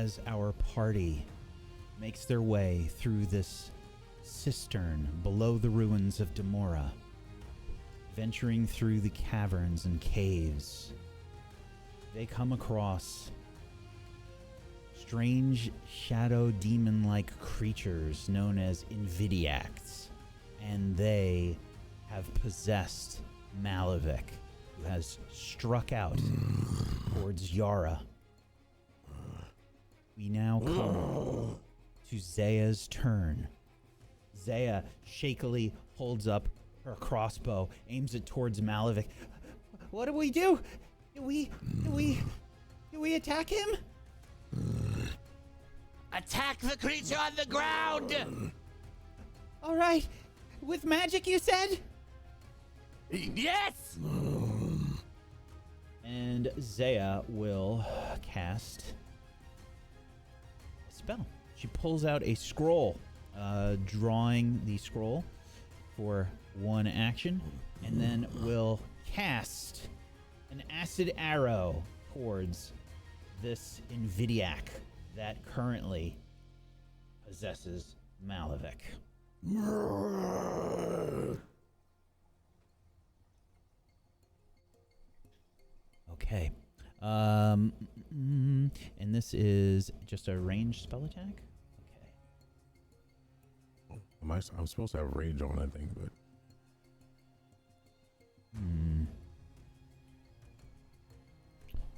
as our party makes their way through this cistern below the ruins of Demora, venturing through the caverns and caves, they come across strange shadow demon-like creatures known as Invidiacts, and they have possessed Malevich, who has struck out towards Yara. We now come to Zaya's turn. Zaya shakily holds up her crossbow, aims it towards Malevich. What do we do? Do we attack him? Attack the creature on the ground! All right. With magic, you said? Yes! And Zaya will cast a spell. She pulls out a scroll, drawing the scroll for one action, and then will cast an acid arrow towards this Invidiac that currently possesses Malevich. Okay. And this is just a ranged spell attack? Okay. I'm supposed to have rage on, I think, but...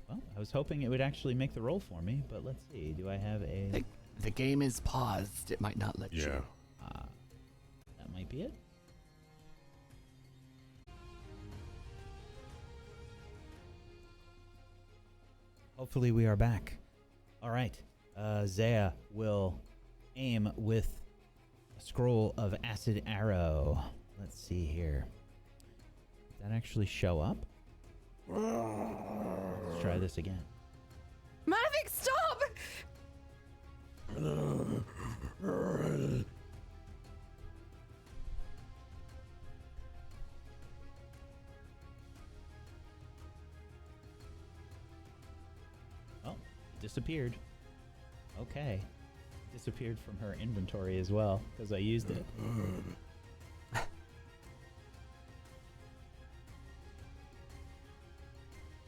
Well, I was hoping it would actually make the roll for me, but let's see. Do I have a... The game is paused. It might not let you. Yeah. That might be it. Hopefully we are back. All right. Zaya will aim with a scroll of acid arrow. Let's see here. Does that actually show up? Let's try this again. Malevich, stop! Oh, disappeared. Okay. Disappeared from her inventory as well, because I used it.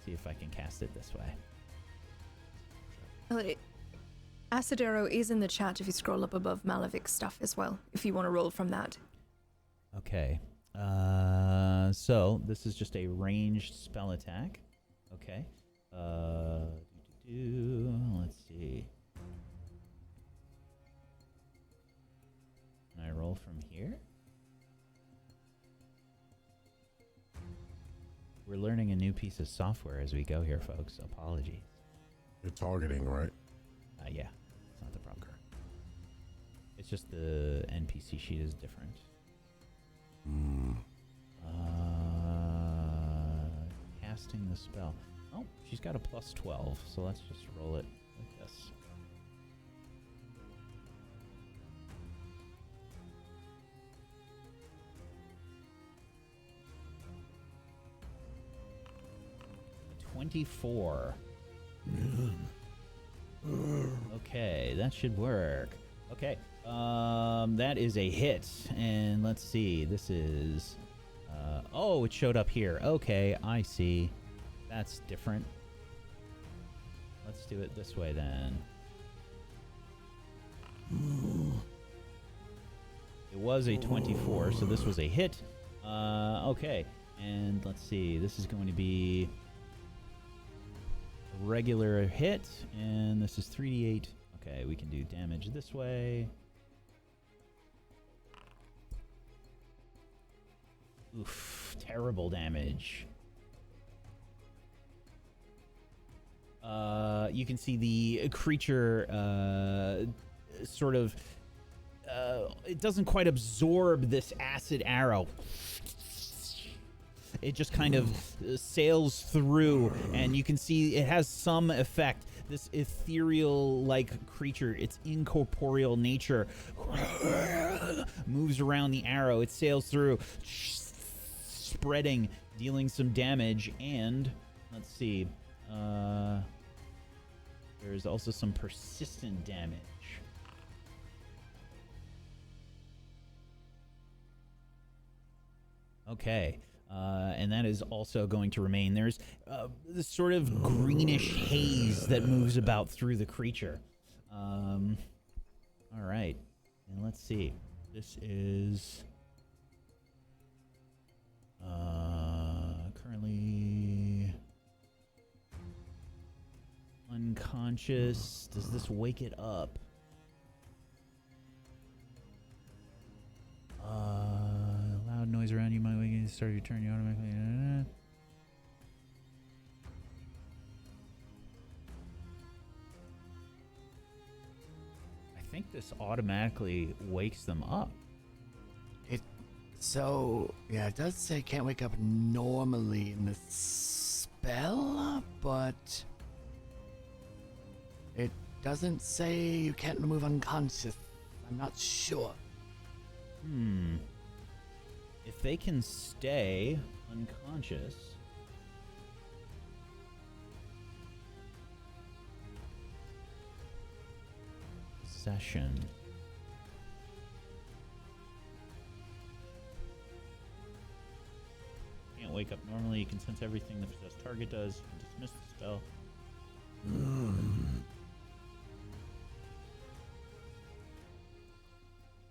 See if I can cast it this way. Acid arrow is in the chat if you scroll up above Malevich's stuff as well, if you want to roll from that. Okay. So this is just a ranged spell attack. Okay. Let's see. Can I roll from here? We're learning a new piece of software as we go here, folks. Apologies. You're targeting, right? Yeah. It's not the problem. It's just the NPC sheet is different. Casting the spell. Oh, she's got a plus 12, so let's just roll it like this. $24. Okay, that should work. Okay, that is a hit, and let's see. This is, oh, it showed up here. Okay, I see. That's different. Let's do it this way then. It was a 24, so this was a hit. Okay, and let's see. This is going to be a regular hit, and this is 3d8. Okay, we can do damage this way. Oof, terrible damage. You can see the creature sort of it doesn't quite absorb this acid arrow. It just kind of sails through, and you can see it has some effect. This ethereal-like creature, its incorporeal nature, moves around the arrow. It sails through, spreading, dealing some damage, and let's see. There's also some persistent damage. Okay. And that is also going to remain. There's this sort of greenish haze that moves about through the creature. All right. And let's see. This is currently unconscious. Does this wake it up? Loud noise around you might wake you. Start your turn. You automatically. I think this automatically wakes them up. It does say can't wake up normally in the spell, but it doesn't say you can't remove unconscious. I'm not sure. If they can stay unconscious. Session. Can't wake up normally. You can sense everything the possessed target does. You can dismiss the spell.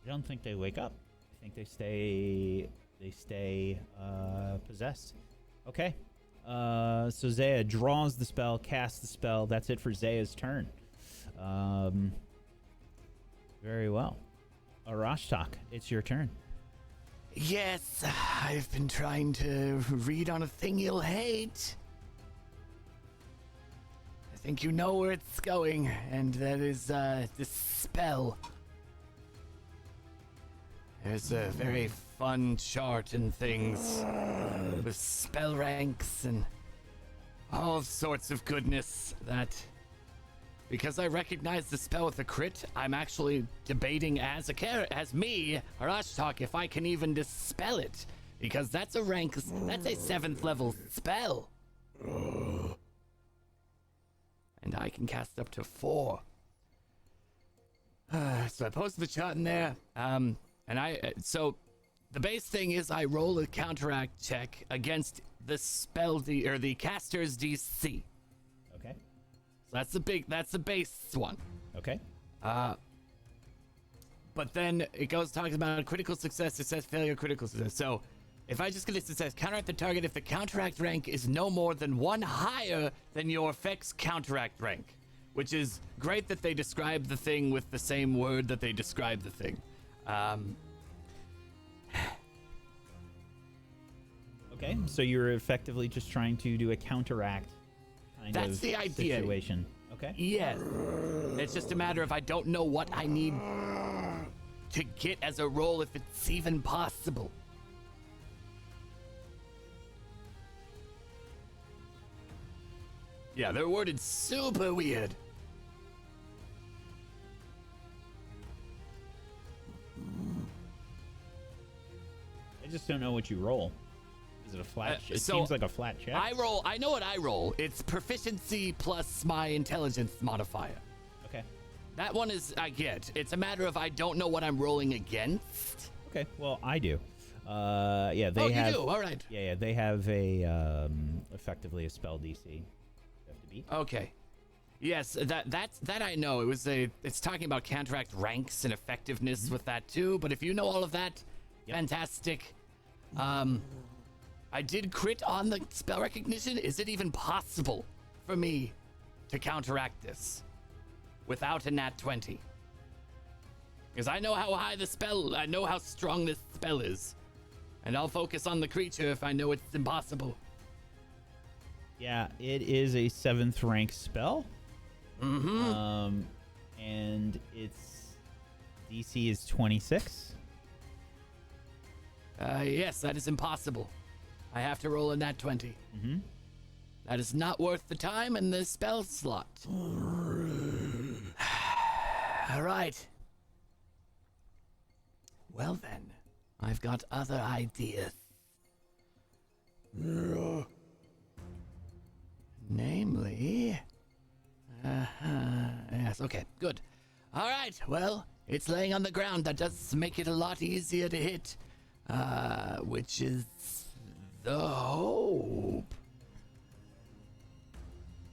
I don't think they wake up. I think they stay possessed. Okay. So Zaya draws the spell, casts the spell. That's it for Zaya's turn. Very well. Arashtak, it's your turn. Yes, I've been trying to read on a thing you'll hate. I think you know where it's going, and that is this spell. There's a very fun chart and things with spell ranks and all sorts of goodness that, because I recognize the spell with a crit, I'm actually debating as me, Arashtak, if I can even dispel it, because that's a 7th level spell. And I can cast up to 4. So I posted the chart in there, so the base thing is I roll a counteract check against the the caster's DC. Okay. So that's the base one. Okay. But then it talks about critical success, failure, critical success. So if I just get a success, counteract the target if the counteract rank is no more than 1 higher than your effect's counteract rank, which is great that they describe the thing with the same word that they describe the thing. Okay, so you're effectively just trying to do a counteract kind That's of the idea. situation. Okay. Yes. It's just a matter of I don't know what I need to get as a roll, if it's even possible. Yeah, they're worded super weird. I just don't know what you roll. Is it a flat? It so seems like a flat check. I know what I roll. It's proficiency plus my intelligence modifier. Okay. That one is I get. It's a matter of I don't know what I'm rolling against. Okay. Well, I do. Yeah, they have. You do. All right. Yeah, they have a effectively a spell DC. You have to beat. Okay. Yes, that I know. It's talking about counteract ranks and effectiveness with that too. But if you know all of that, yep. Fantastic. I did crit on the spell recognition. Is it even possible for me to counteract this without a nat 20? Because I know how I know how strong this spell is. And I'll focus on the creature if I know it's impossible. Yeah, it is a 7th rank spell. Mm-hmm. And its DC is 26. Yes, that is impossible. I have to roll a nat 20. Mm-hmm. That is not worth the time and the spell slot. All right. Well then, I've got other ideas. Namely, Yes, okay, good. All right, well, it's laying on the ground. That does make it a lot easier to hit, which is the hope.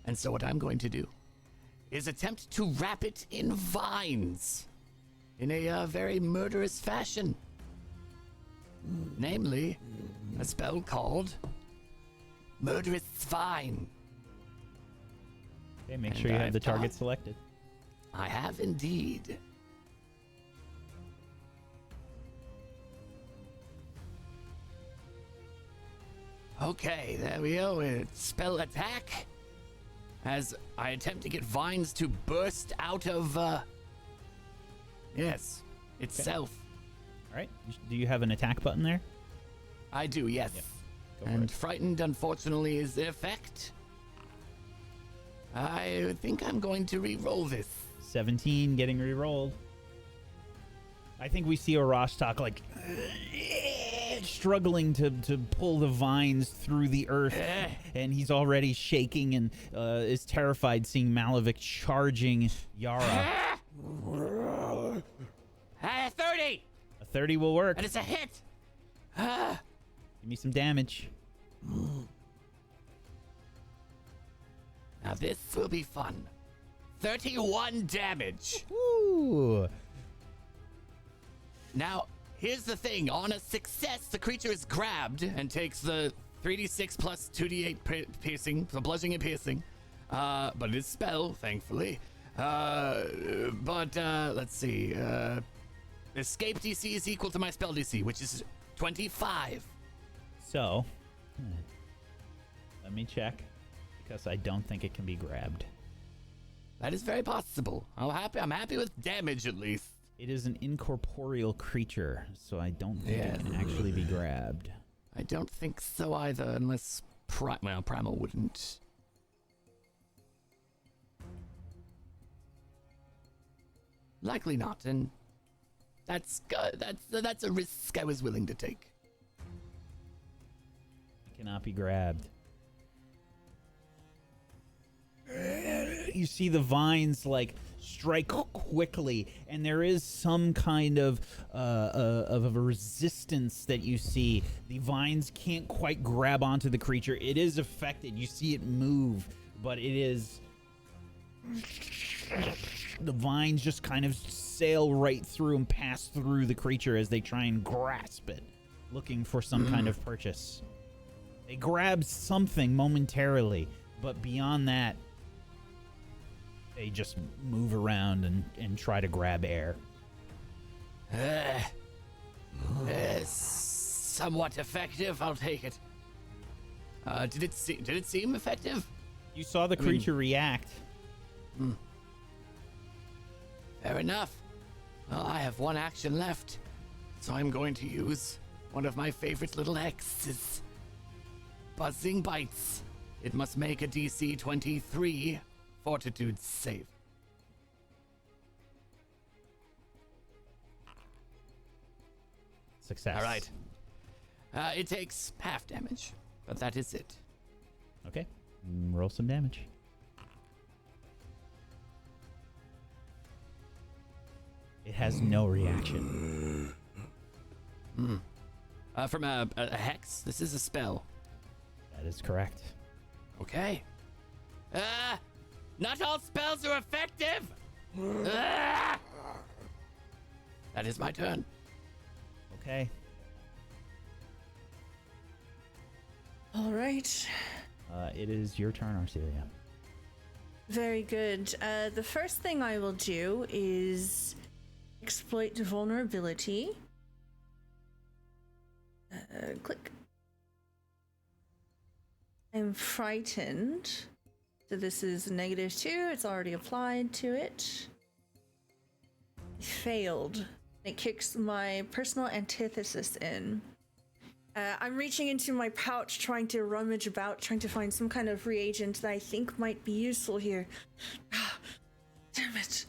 And so what I'm going to do is attempt to wrap it in vines in a very murderous fashion. Namely, a spell called Murderous Vine. Okay, make sure you have the target selected. I have indeed. Okay, there we go. It's spell attack. As I attempt to get vines to burst out of, yes, itself. All right. Do you have an attack button there? I do, yes. Yep. Go for And it. frightened, unfortunately, is in effect. I think I'm going to re-roll this. 17 getting re-rolled. I think we see Orostok like struggling to pull the vines through the earth, and he's already shaking and is terrified seeing Malevich charging Yara. 30! A 30 will work. And it's a hit! Give me some damage. Now this will be fun. 31 damage. Ooh. Now, here's the thing. On a success, the creature is grabbed and takes the 3d6 plus 2d8 piercing, so bludgeoning and piercing. But it is spell, thankfully. Let's see. Escape DC is equal to my spell DC, which is 25. So, let me check, because I don't think it can be grabbed. That is very possible. I'm happy with damage at least. It is an incorporeal creature, so I don't think it can actually be grabbed. I don't think so either, unless Primal wouldn't. Likely not, and that's a risk I was willing to take. It cannot be grabbed. You see the vines like strike quickly, and there is some kind of a resistance that you see. The vines can't quite grab onto the creature. It is affected. You see it move, but it is... The vines just kind of sail right through and pass through the creature as they try and grasp it, looking for some kind of purchase. They grab something momentarily, but beyond that, they just move around and try to grab air. Somewhat effective. I'll take it. Did it seem effective? You saw the creature react. Fair enough. Well, I have one action left, so I'm going to use one of my favorite little X's. Buzzing Bites. It must make a DC 23 Fortitude save. Success. All right. It takes half damage, but that is it. Okay. Roll some damage. It has no reaction. From a hex, this is a spell. That is correct. Okay. Not all spells are effective! That is my turn. Okay. All right. It is your turn, Arcelia. Very good. The first thing I will do is exploit vulnerability. Click. I'm frightened. So this is -2. It's already applied to it. Failed. It kicks my personal antithesis in. I'm reaching into my pouch, trying to rummage about, trying to find some kind of reagent that I think might be useful here. Damn it.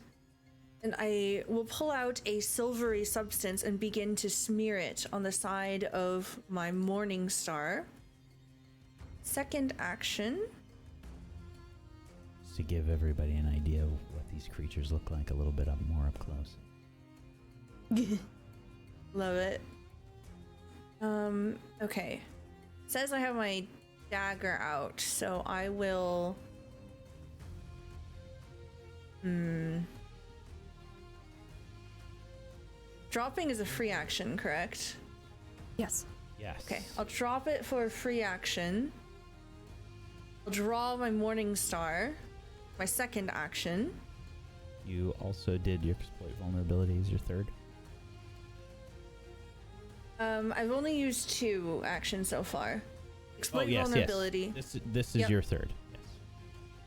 And I will pull out a silvery substance and begin to smear it on the side of my morning star. Second action. just to give everybody an idea of what these creatures look like a little bit more up close. Love it. Okay. It says I have my dagger out, so I will... Dropping is a free action, correct? Yes. Yes. Okay, I'll drop it for a free action. I'll draw my Morning Star, my second action. You also did your exploit vulnerability as your third. I've only used 2 actions so far. Exploit vulnerability. Yes. This is your third. Yes.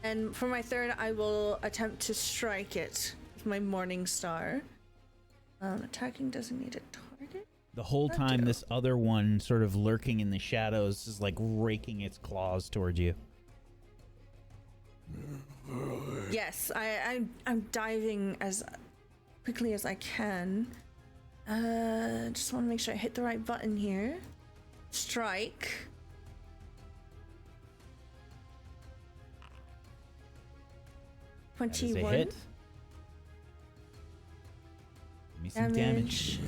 And for my third, I will attempt to strike it with my Morning Star. Attacking designated target. The whole time, this other one, sort of lurking in the shadows, is like raking its claws towards you. Yes, I'm diving as quickly as I can. Just want to make sure I hit the right button here. Strike. That is a 21 hit. Give me some damage.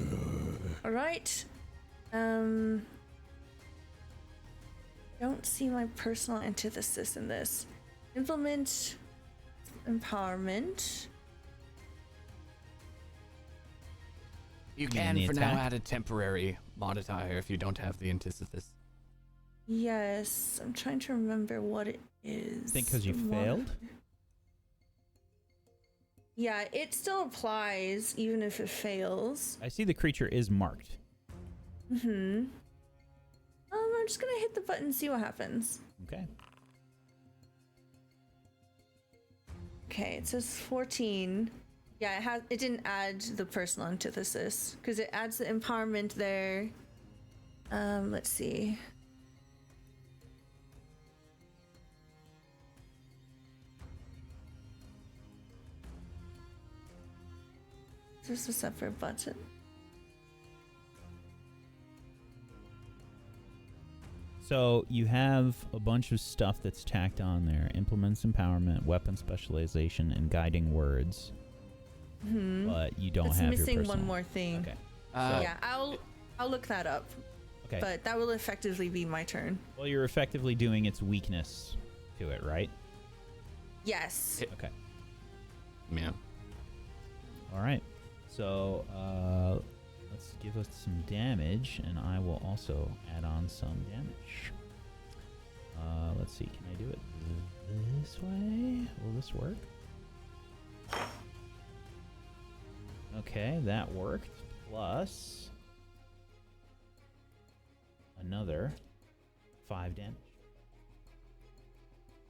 All right. Don't see my personal antithesis in this. Implement empowerment. You mean can the for now attack? add a temporary modifier if you don't have the antithesis. Yes, I'm trying to remember what it is. Think because you failed? Yeah, it still applies even if it fails. I see the creature is marked. I'm just gonna hit the button and see what happens. Okay. Okay, it says 14. Yeah, it didn't add the personal antithesis because it adds the empowerment there. Let's see. Is this a separate button? So you have a bunch of stuff that's tacked on there. Implements empowerment, weapon specialization, and guiding words. But you don't It's have missing your personal. one more thing. Okay. Yeah, I'll look that up. Okay. But that will effectively be my turn. Well, you're effectively doing its weakness to it, right? Yes. Okay. Yeah. All right. So let's give us some damage, and I will also add on some damage. Let's see. Can I do it this way? Will this work? Okay, that worked. Plus another 5 damage.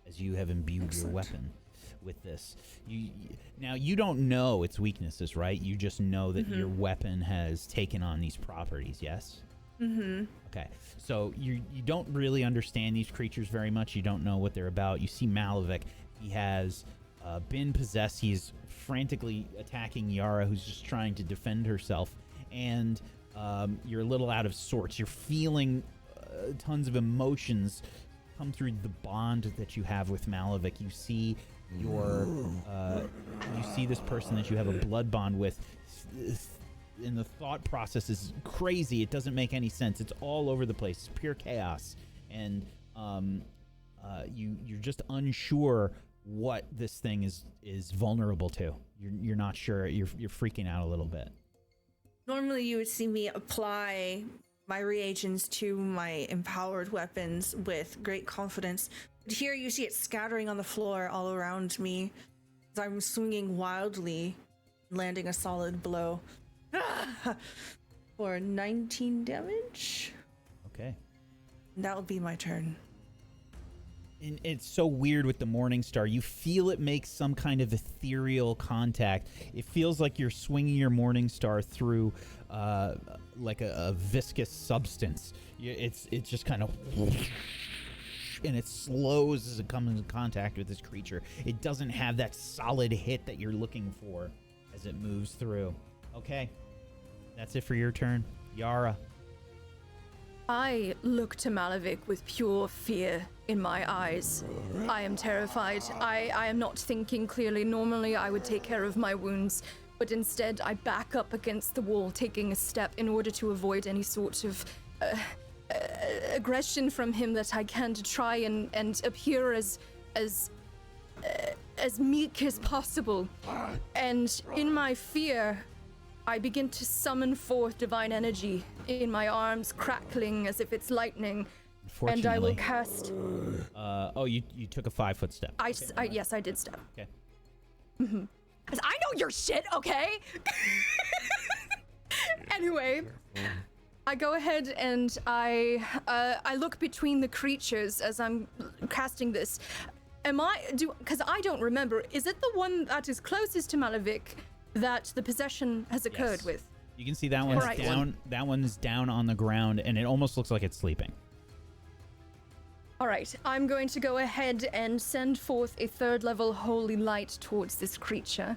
As you have imbued Excellent. your weapon with this. Now you don't know its weaknesses, right? You just know that your weapon has taken on these properties, yes? Okay. So you don't really understand these creatures very much. You don't know what they're about. You see Malevich. He has been possessed. He's frantically attacking Yara, who's just trying to defend herself. And you're a little out of sorts. You're feeling tons of emotions come through the bond that you have with Malevich. You see you see this person that you have a blood bond with, and the thought process is crazy. It doesn't make any sense. It's all over the place. It's pure chaos, and you're just unsure what this thing is vulnerable to. You're not sure. You're freaking out a little bit. Normally you would see me apply my reagents to my empowered weapons with great confidence. But here you see it scattering on the floor all around me as I'm swinging wildly, landing a solid blow. For 19 damage. Okay. And that will be my turn. And it's so weird with the Morning Star. You feel it make some kind of ethereal contact. It feels like you're swinging your Morning Star through like a viscous substance. It's just kind of... and it slows as it comes into contact with this creature. It doesn't have that solid hit that you're looking for as it moves through. Okay. That's it for your turn. Yara. I look to Malevich with pure fear in my eyes. I am terrified. I am not thinking clearly. Normally, I would take care of my wounds, but instead, I back up against the wall, taking a step in order to avoid any sort of aggression from him that I can, to try and appear as meek as possible. And in my fear, I begin to summon forth divine energy in my arms, crackling as if it's lightning. And I will cast. You took a 5-foot step. Yes, I did step. Okay. Mm-hmm. 'Cause I know your shit, okay? Anyway, I go ahead and I look between the creatures as I'm casting this. Because I don't remember, is it the one that is closest to Malevich that the possession has occurred with? You can see that one's down. That one's down on the ground, and it almost looks like it's sleeping. All right, I'm going to go ahead and send forth a 3rd level holy light towards this creature.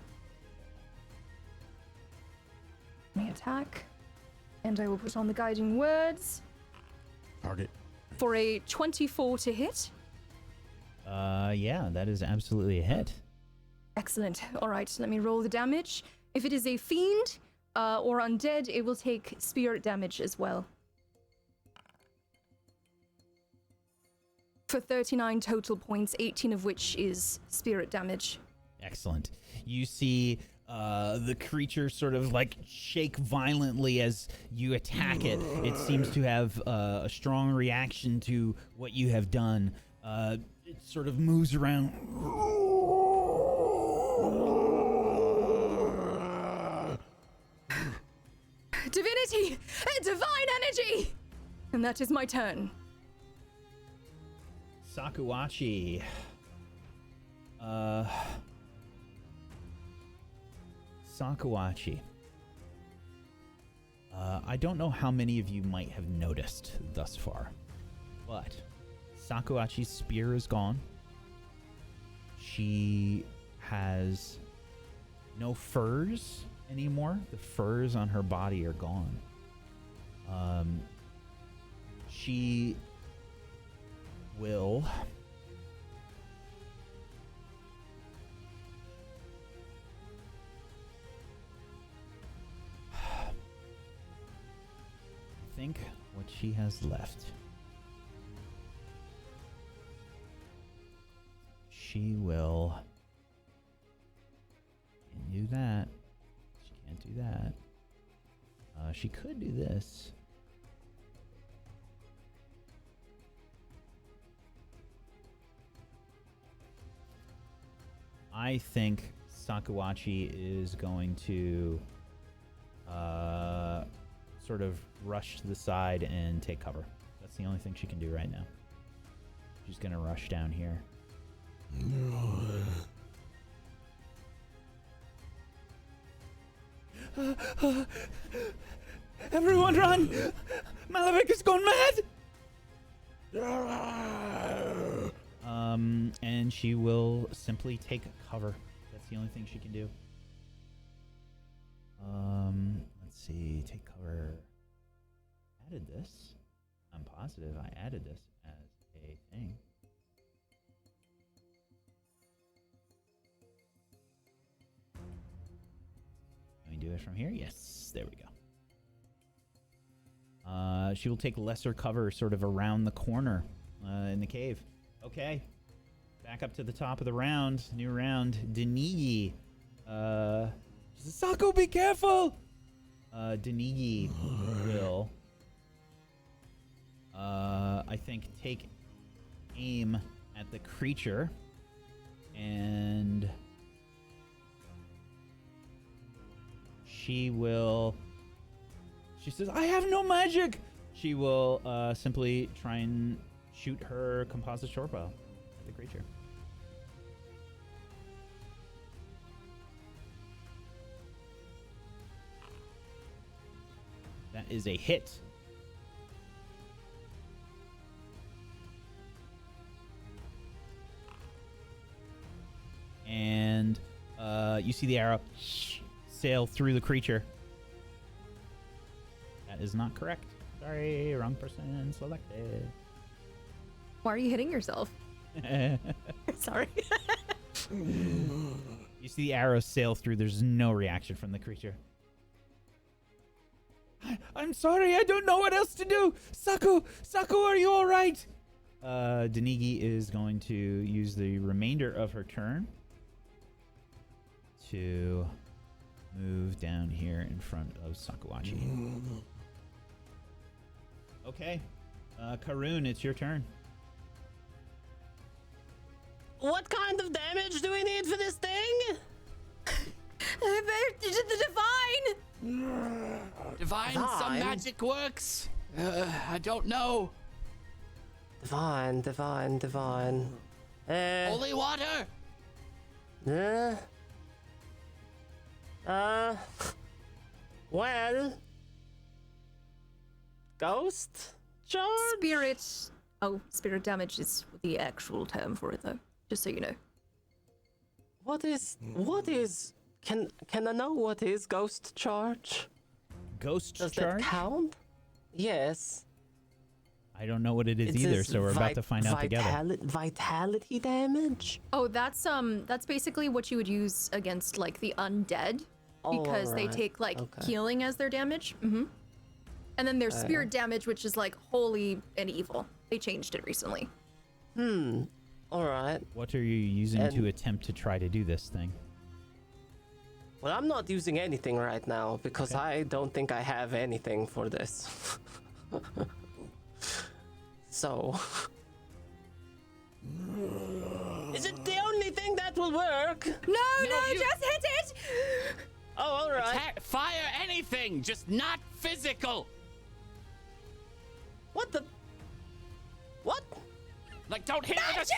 Let me attack. And I will put on the guiding words. Target. For a 24 to hit. Yeah, that is absolutely a hit. Excellent. All right, let me roll the damage. If it is a fiend or undead, it will take spirit damage as well. For 39 total points, 18 of which is spirit damage. Excellent. You see the creature sort of like shake violently as you attack it. It seems to have a strong reaction to what you have done. It sort of moves around. Divinity! Divine energy! And that is my turn. Sakuachi. Sakuachi. I don't know how many of you might have noticed thus far, but Sakuachi's spear is gone. She has no furs anymore. The furs on her body are gone. She will think what she has left. She will do that. She can't do that. She could do this. I think Sakuachi is going to sort of rush to the side and take cover. That's the only thing she can do right now. She's going to rush down here. Everyone run! Malevich has gone mad! And she will simply take cover. That's the only thing she can do. Let's see, take cover. Added this. I'm positive I added this as a thing. Can we do it from here? Yes, there we go. She will take lesser cover sort of around the corner in the cave. Okay. Back up to the top of the round. New round. Denigi. Sako, be careful! Denigi will, I think, take aim at the creature. And she will... She says, I have no magic! She will simply try and shoot her composite short bow at the creature. That is a hit. And you see the arrow sail through the creature. That is not correct. Sorry, wrong person selected. Why are you hitting yourself? Sorry. You see the arrows sail through. There's no reaction from the creature. I'm sorry. I don't know what else to do. Saku, are you all right? Denigi is going to use the remainder of her turn to move down here in front of Sakuachi. Okay. Karun, it's your turn. What kind of damage do we need for this thing? The divine! Divine, some Divine? magic works. I don't know. Divine. Holy water. Well, ghost charge? Spirit. Oh, spirit damage is the actual term for it, though. Just so you know. What is, can I know what is ghost charge? Ghost Does charge? that count? Yes. I don't know what it is either, so we're about to find out together. Vitality damage? Oh, that's basically what you would use against like the undead, because they Alright, take like okay. healing as their damage. Mm-hmm. And then there's spirit damage, which is like holy and evil. They changed it recently. Alright. What are you using to And- attempt to try to do this thing? Well, I'm not using anything right now because I don't think I have anything for this. So. Is it the only thing that will work? No, you- just hit it! Oh, alright. Fire anything, just not physical. What the? What? Like, don't hit it with a stick.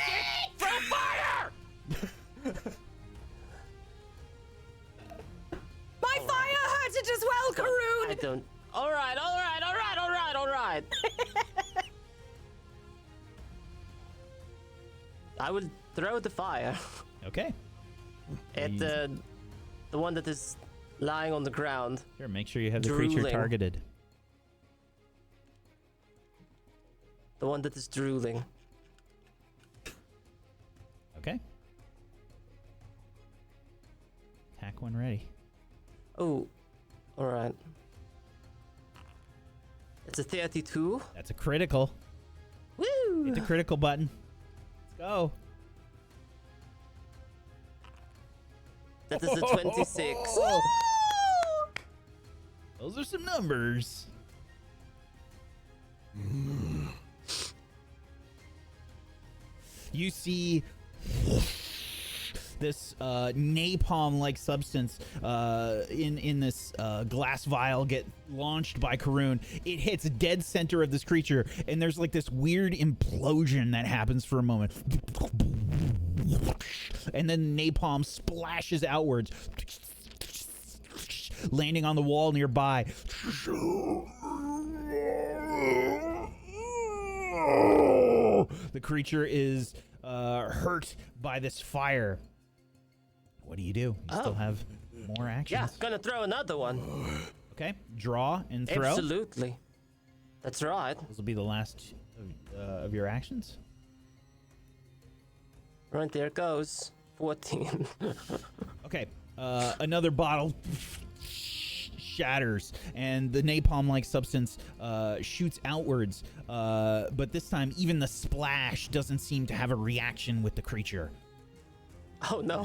Throw fire. My fire hurt it as well, I Karun! don't. Alright. I will throw the fire Okay. at the one that is lying on the ground. Sure, make sure you have the creature Drooling. targeted. The one that is drooling. Okay. Attack when ready. Oh, alright. It's a 32. That's a critical. Woo! Hit the critical button. Let's go. That is a 26. Those are some numbers. You see this napalm-like substance in this glass vial get launched by Karun. It hits dead center of this creature, and there's like this weird implosion that happens for a moment. And then napalm splashes outwards, landing on the wall nearby. The creature is hurt by this fire. What do? You still have more actions. Yeah, gonna throw another one. Okay, draw and throw. Absolutely. That's right. This will be the last of your actions. Right there goes. 14. Okay, another bottle shatters, and the napalm-like substance shoots outwards. But this time, even the splash doesn't seem to have a reaction with the creature. Oh no.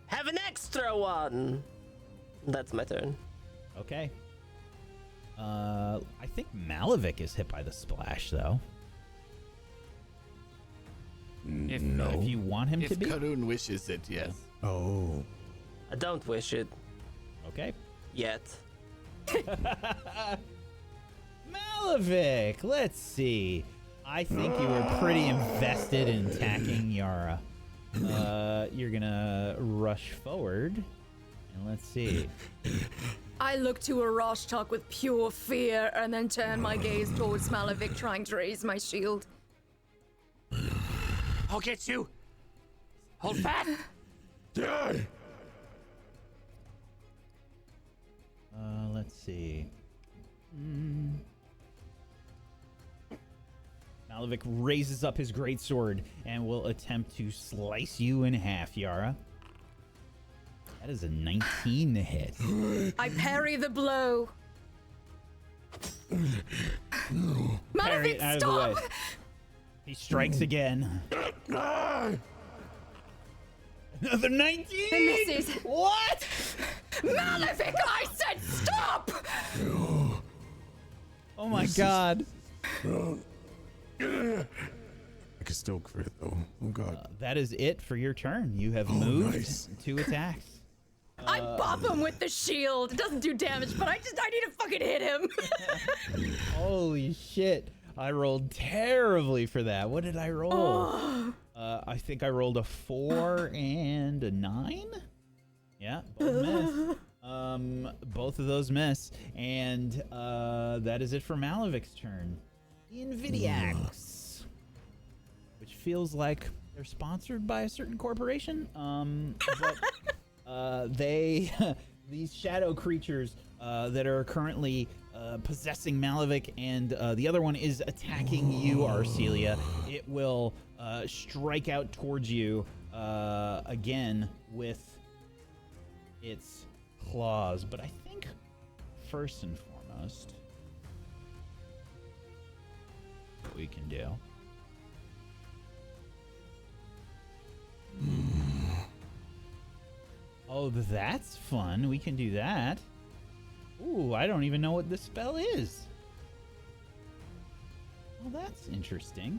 Have an extra one. That's my turn. Okay. I think Malevich is hit by the splash, though. If If you want him to if be. Karun wishes it, yes. Oh. I don't wish it Okay. yet. Malevich, let's see. I think you were pretty invested in attacking Yara. You're gonna rush forward, and let's see. I look to Arashtok with pure fear and then turn my gaze towards Malevich, trying to raise my shield. I'll get you. Hold fast. Let's see. Malevich raises up his greatsword and will attempt to slice you in half, Yara. That is a 19 to hit. I parry the blow. Parry Malevich, it out of stop! the way. He strikes again. Another 19! It misses. What? Malevich, I said stop! Oh my god. I can still crit though. Oh god. That is it for your turn. You have moved nice. 2 attacks. I bop him with the shield. It doesn't do damage, but I need to fucking hit him. Holy shit. I rolled terribly for that. What did I roll? I think I rolled a 4 and a 9. Yeah, both miss. Both of those miss. And that is it for Malevich's turn. The Invidiacs. Which feels like they're sponsored by a certain corporation. But they, these shadow creatures that are currently possessing Malevich, and the other one is attacking you, Arcelia. It will strike out towards you again with its claws. But I think first and foremost, what we can do. Oh, that's fun. We can do that. Ooh, I don't even know what this spell is. Well, that's interesting.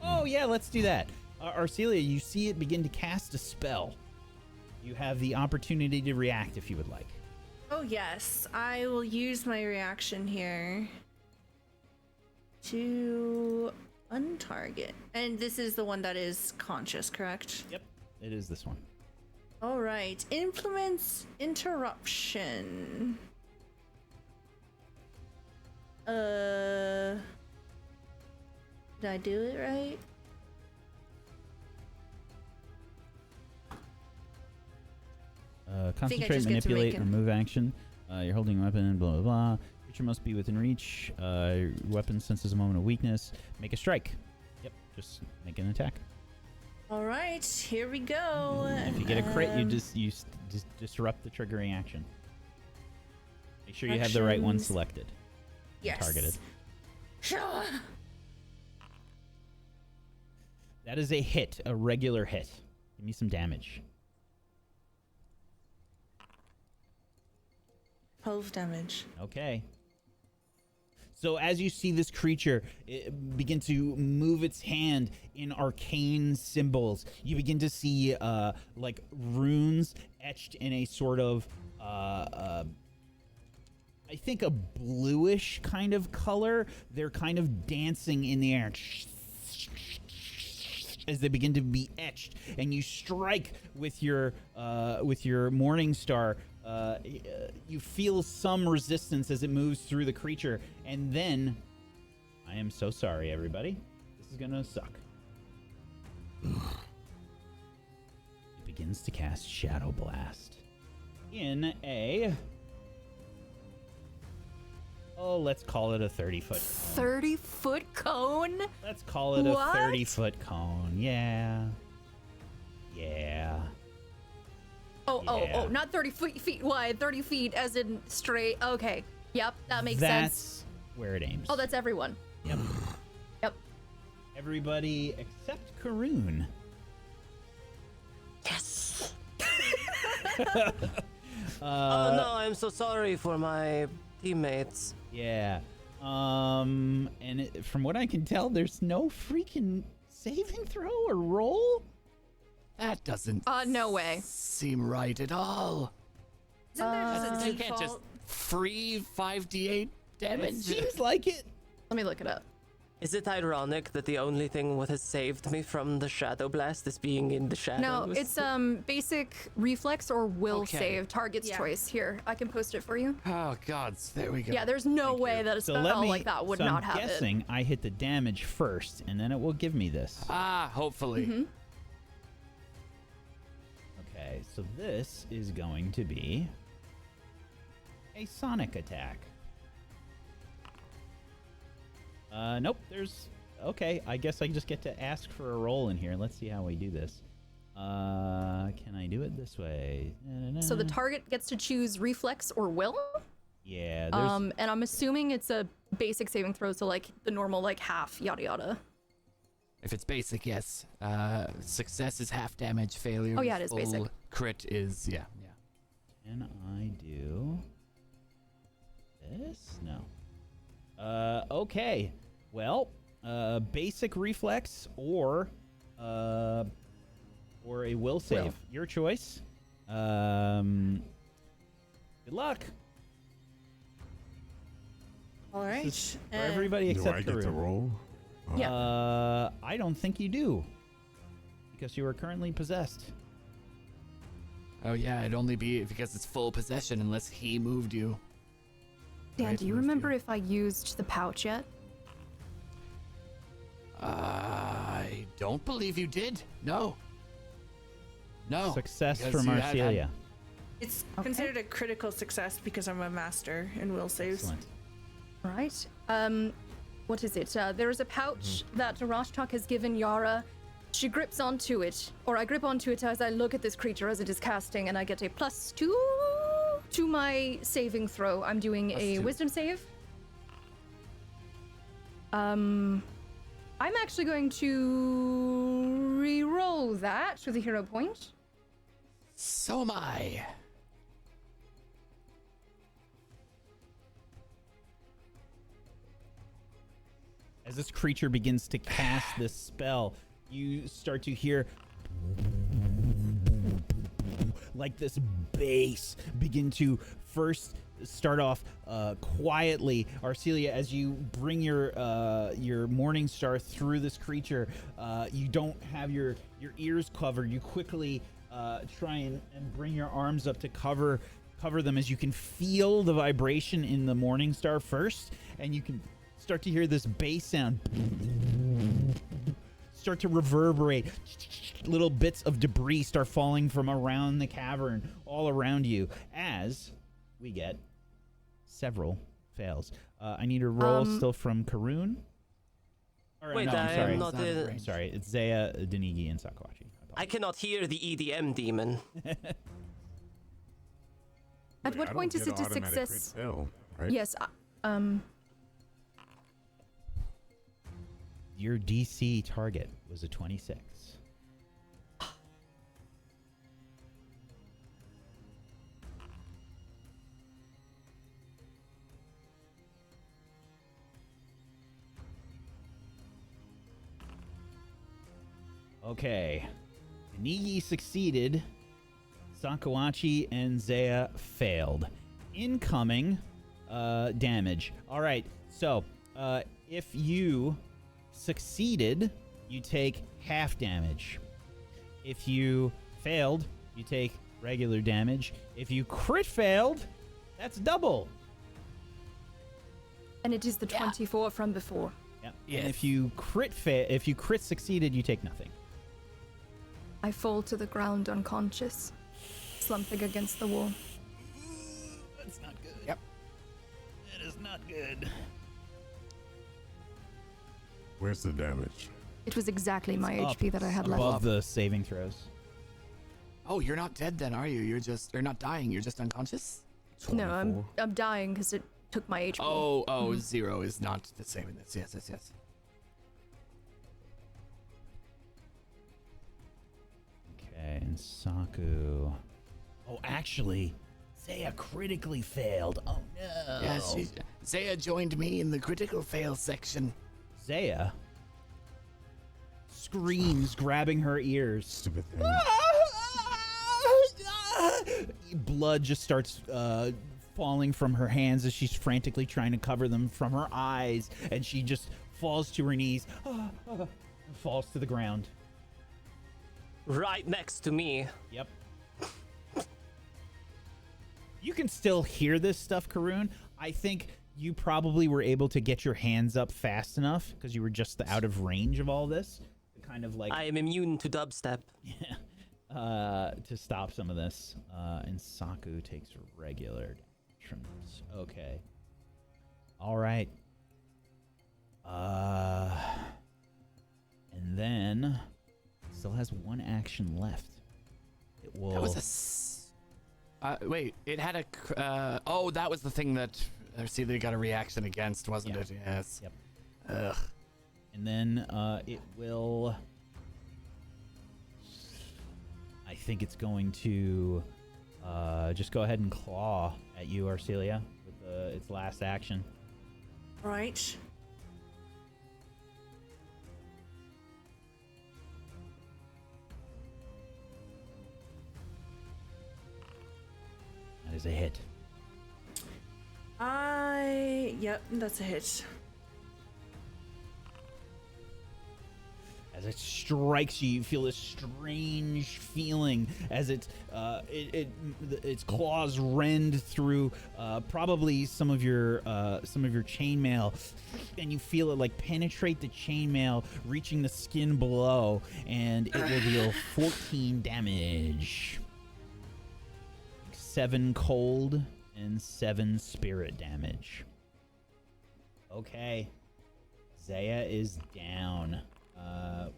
Oh, yeah, let's do that. Arcelia, you see it begin to cast a spell. You have the opportunity to react if you would like. Oh yes, I will use my reaction here to untarget. And this is the one that is conscious, correct? Yep, it is this one. All right, implements interruption. Did I do it right? Concentrate, just get to manipulate, make or move action. You're holding a weapon, blah, blah, blah. Creature must be within reach. Weapon senses a moment of weakness. Make a strike. Yep, just make an attack. All right, here we go. If you get a crit, you just disrupt the triggering action. Make sure you have the right one Actions. selected. Yes. Targeted. Sure. That is a hit, a regular hit. Give me some damage. 12 damage. Okay. So as you see this creature begin to move its hand in arcane symbols, you begin to see like runes etched in a sort of I think a bluish kind of color. They're kind of dancing in the air as they begin to be etched, and you strike with your Morning Star. You feel some resistance as it moves through the creature, and then I am so sorry, everybody. This is gonna suck. It begins to cast Shadow Blast in a, let's call it a 30-foot cone. 30-foot cone? Let's call it What? a 30-foot cone. Yeah. Oh, not 30 feet wide, 30 feet as in straight. Okay. Yep, that makes That's sense. where it aims. Oh, that's everyone. Yep. Yep. Everybody except Karoon. Yes. Oh no, I'm so sorry for my teammates. Yeah. From what I can tell, there's no freaking saving throw or roll. That doesn't No way. seem right at all. Isn't there just a You can't just default? free 5d8 It damage. seems like it. Let me look it up. Is it ironic that the only thing what has saved me from the Shadow Blast is being in the shadows? No, it's basic reflex or will Okay. save. Target's Yeah. choice. Here, I can post it for you. Oh gods, there we go. Yeah, there's no Thank way you. that a So spell let me. like that would so not I'm have guessing I hit the damage first, and then it will give me this. Hopefully. Mm-hmm. Okay, so this is going to be a sonic attack. Nope, there's... Okay, I guess I just get to ask for a roll in here. Let's see how we do this. Can I do it this way? So the target gets to choose reflex or will? Yeah, there's... And I'm assuming it's a basic saving throw, so like the normal like half, yada yada. If it's basic, yes. Success is half damage. Failure. Oh, yeah, it is basic. full Crit is yeah. Can I do this? No. Okay. Well, basic reflex or a will save. Will. Your choice. Good luck. All right. This is for everybody Do except I get to Karun. roll? Yeah. I don't think you do. Because you are currently possessed. Oh yeah, it'd only be because it's full possession unless he moved you. Dan, Right, do you moved remember if I used the pouch yet? I don't believe you did. No. No. Success because from you had- Arcelia. It's Okay. considered a critical success because I'm a master in will saves. Excellent. All right. What is it? There is a pouch that Rashtok has given Yara. She grips onto it, or I grip onto it as I look at this creature as it is casting, and I get a +2 to my saving throw. I'm doing a +2. wisdom save. I'm actually going to re-roll that with a hero point. So am I. As this creature begins to cast this spell, you start to hear like this bass begin to first start off quietly. Arcelia, as you bring your morning star through this creature, you don't have your ears covered. You quickly try and bring your arms up to cover them, as you can feel the vibration in the morning star first, and you can start to hear this bass sound start to reverberate. Little bits of debris start falling from around the cavern all around you as we get several fails. I need a roll still from Karun. Or, Wait, no, I'm I sorry. am not in. I'm sorry. It's Zaya, Denigi, and Sakawachi. I cannot hear the EDM demon. At what point is it a success? Fail, right? Yes. Your DC target was a 26. Okay. Nigi succeeded. Sakawachi and Zaya failed. Incoming damage. All right. So, if you succeeded, you take half damage. If you failed, you take regular damage. If you crit failed, that's double. And it is the 24 from before. Yep. Yes. And if you crit succeeded, you take nothing. I fall to the ground unconscious, slumping against the wall. That's not good. Yep. That is not good. Where's the damage? It was exactly my Up HP that I had left. above the saving throws. Oh, you're not dead then, are you? You're not dying. You're just unconscious. No, 24. I'm dying because it took my HP. Oh, 0 is not the same in this. Yes. Okay, and Saku. Oh, actually, Zaya critically failed. Oh no. Yes, Zaya joined me in the critical fail section. Zaya screams, grabbing her ears. Stupid thing. Blood just starts falling from her hands as she's frantically trying to cover them from her eyes, and she just falls to her knees and falls to the ground. Right next to me. Yep. You can still hear this stuff, Karun. I think you probably were able to get your hands up fast enough because you were just out of range of all this. Kind of like I am immune to dubstep. to stop some of this. And Saku takes regular. Entrance. Okay. All right. And then still has one action left. It will. That was wait, it had a. Oh, that was the thing that. See, they got a reaction against, wasn't it? Yes. Yep. Ugh. And then it will. I think it's going to just go ahead and claw at you, Arcelia, with its last action. Right. That is a hit. Yep, that's a hit. As it strikes you, you feel this strange feeling as its claws rend through probably some of your chainmail, and you feel it like penetrate the chainmail, reaching the skin below, and it will deal 14 damage. 7 cold and 7 spirit damage. Okay, Zaya is down.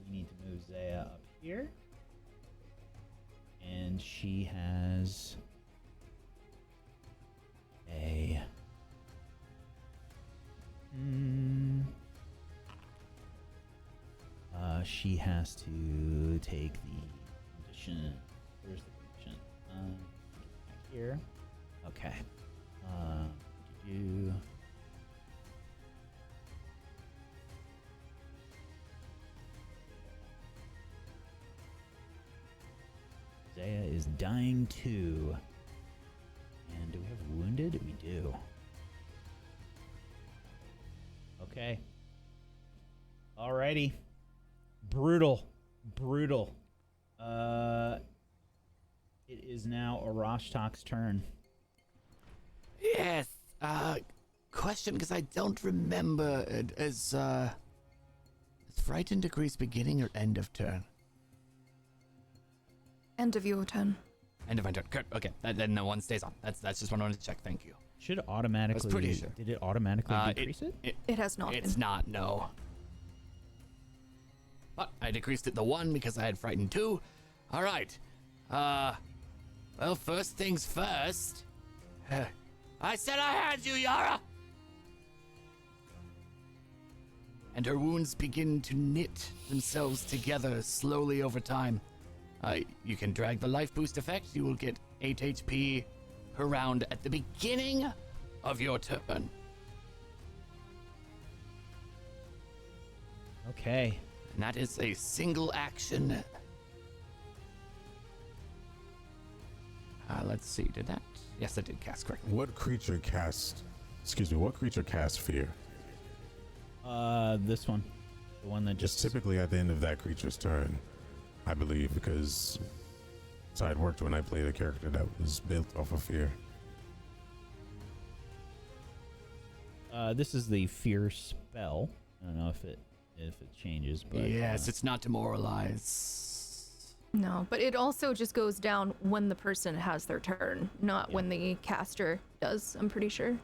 We need to move Zaya up here. And she has a... she has to take the condition. Where's the condition? Back here. Okay. Do... Zaya is dying too. And do we have wounded? We do. Okay. Alrighty. Brutal. Brutal. It is now Arashtok's turn. Yes. Question, because I don't remember. Is frightened decrease beginning or end of turn? End of your turn. End of my turn. Good. Okay. Then no one stays on. That's just what I wanted to check. Thank you. Should automatically. I was pretty sure. Did it automatically decrease it? It has not. It's not. No. But I decreased it to 1 because I had frightened 2. All right. Well, first things first. I said I had you, Yara. And her wounds begin to knit themselves together slowly over time. You can drag the life boost effect. You will get 8 HP per round at the beginning of your turn. Okay. And that is a single action. Let's see. Did that? Yes, I did cast correctly. What creature casts fear? This one. The one that Just just... typically at the end of that creature's turn, I believe, because that's how it worked when I played a character that was built off of fear. This is the fear spell. I don't know if it changes, but Yes, it's not demoralize. No, but it also just goes down when the person has their turn, not when the caster does, I'm pretty sure.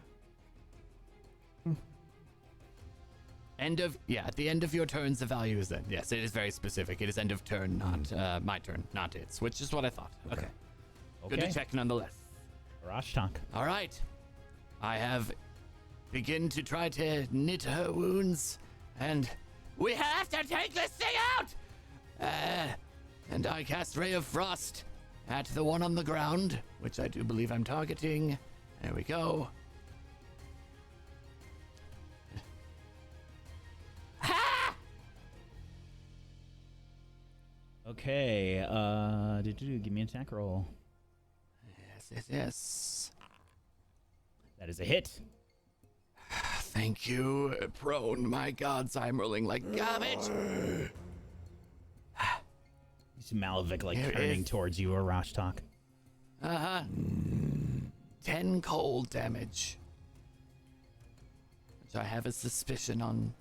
At the end of your turns, the value is then. Yes, it is very specific. It is end of turn, not my turn, not its, which is what I thought. Okay. Good to check nonetheless. Arashtok. All right. I have begin to try to knit her wounds, and we have to take this thing out! And I cast Ray of Frost at the one on the ground, which I do believe I'm targeting. There we go. Okay, give me an attack roll. Yes. That is a hit. Thank you, prone. My gods, I'm rolling like garbage. You see Malevich Here turning is- towards you, Arashtok. 10 cold damage. Which I have a suspicion on.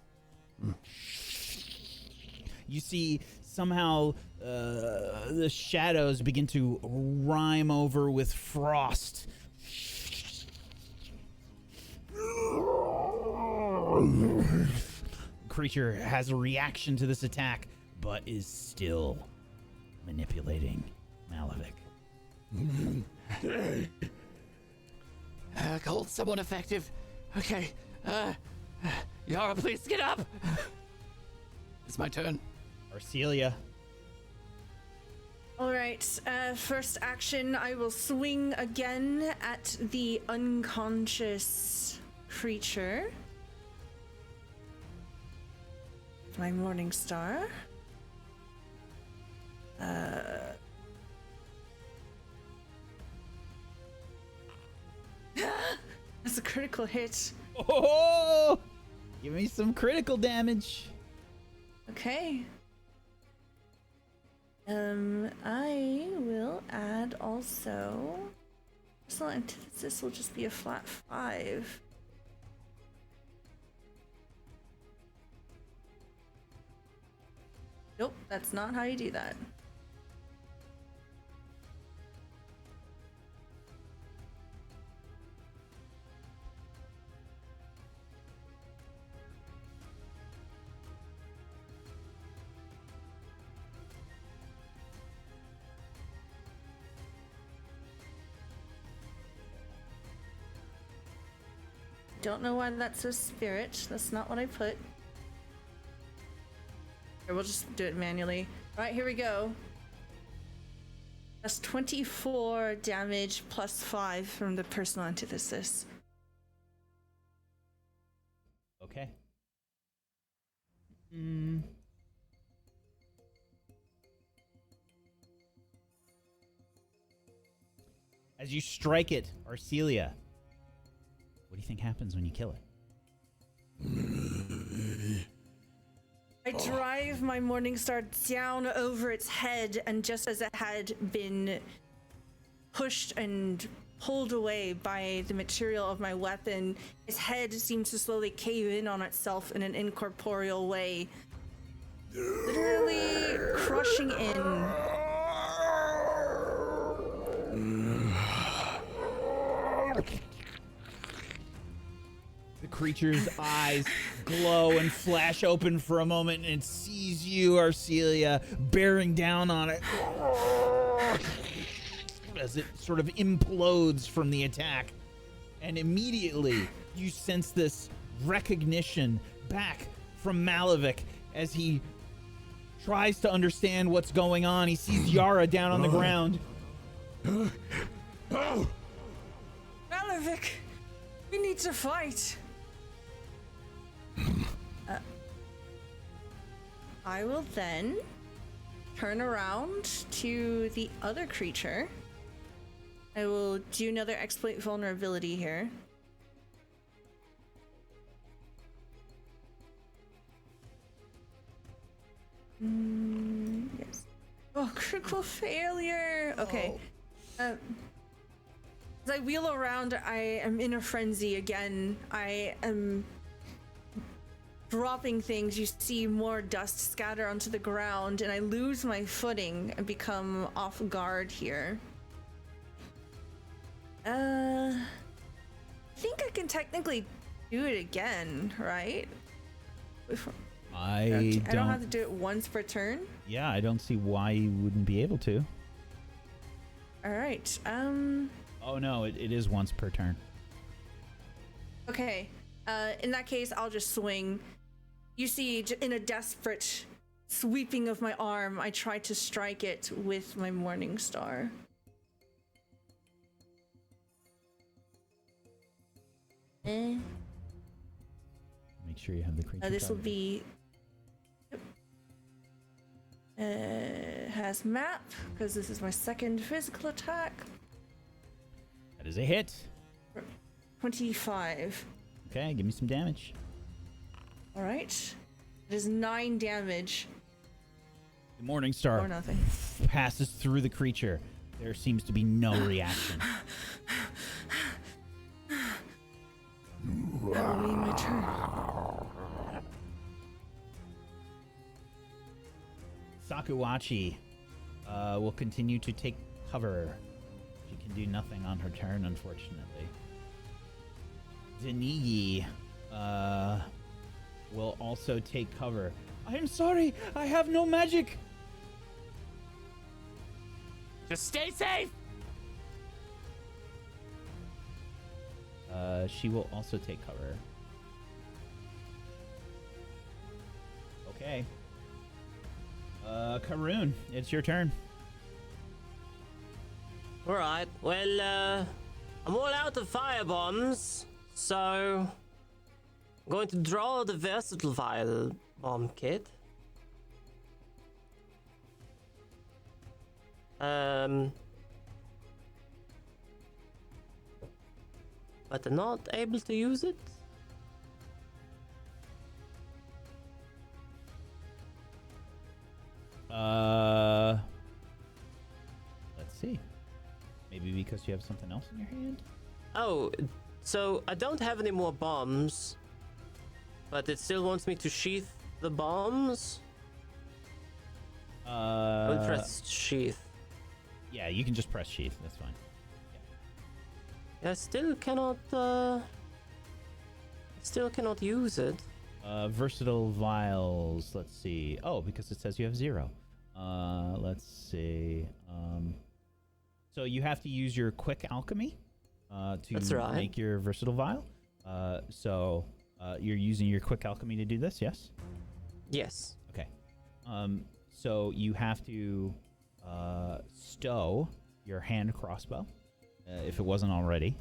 You see somehow the shadows begin to rhyme over with frost. Creature has a reaction to this attack, but is still manipulating Malevich. Cold, somewhat effective. Okay. Yara, please get up. It's my turn. Arcelia. All right. First action, I will swing again at the unconscious creature. My Morning Star. That's a critical hit. Oh! Give me some critical damage. Okay. I will add also. Personal antithesis will just be a flat 5. Nope, that's not how you do that. Don't know why that says spirit. That's not what I put. Here, we'll just do it manually. Alright, here we go. That's 24 damage plus 5 from the personal antithesis. Okay. As you strike it, Arcelia, what do you think happens when you kill it? I drive my Morningstar down over its head, and just as it had been pushed and pulled away by the material of my weapon, its head seems to slowly cave in on itself in an incorporeal way, literally crushing in. The creature's eyes glow and flash open for a moment, and it sees you, Arcelia, bearing down on it as it sort of implodes from the attack. And immediately you sense this recognition back from Malevich as he tries to understand what's going on. He sees Yara down on the ground. Malevich, we need to fight. I will then turn around to the other creature. I will do another exploit vulnerability here. Yes. Oh, critical failure. Okay. As I wheel around, I am in a frenzy again. I am dropping things. You see more dust scatter onto the ground, and I lose my footing and become off guard here. I think I can technically do it again, right? I don't have to do it once per turn? Yeah, I don't see why you wouldn't be able to. Alright, Oh no, it is once per turn. okay. In that case, I'll just swing. You see, in a desperate sweeping of my arm, I try to strike it with my Morning Star. Make sure you have the creature. This will targeted. be... has map, because this is my second physical attack. That is a hit. 25. Okay, give me some damage. Alright. It is 9 damage. The Morning Star Or nothing. passes through the creature. There seems to be no reaction. That will be my turn. Sakuachi will continue to take cover. She can do nothing on her turn, unfortunately. Denigi will also take cover. I am sorry, I have no magic. Just stay safe. She will also take cover. Okay. Karoon, it's your turn. Alright, well, I'm all out of fire bombs, so I'm going to draw the versatile vial bomb kit. But I'm not able to use it. Let's see. Maybe because you have something else in your hand? Oh, so I don't have any more bombs, but it still wants me to sheath the bombs. I will press sheath. Yeah, you can just press sheath. That's fine. I still cannot use it. Versatile vials. Let's see. Oh, because it says you have 0. Let's see. So you have to use your quick alchemy to make your versatile vial. So you're using your quick alchemy to do this, yes? Yes. Okay. So you have to stow your hand crossbow, if it wasn't already.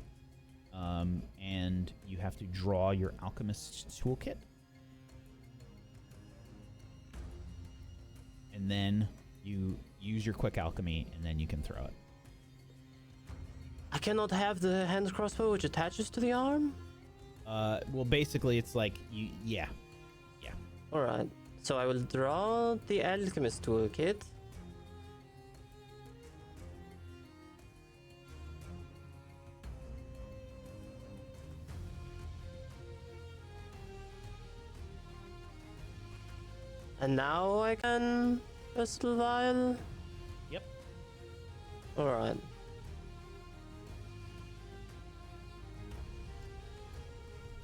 And you have to draw your alchemist's toolkit. And then you use your quick alchemy, and then you can throw it. I cannot have the hand crossbow which attaches to the arm? Well, basically, it's like, yeah. Alright, so I will draw the alchemist toolkit. And now I can versatile vial. Yep. Alright.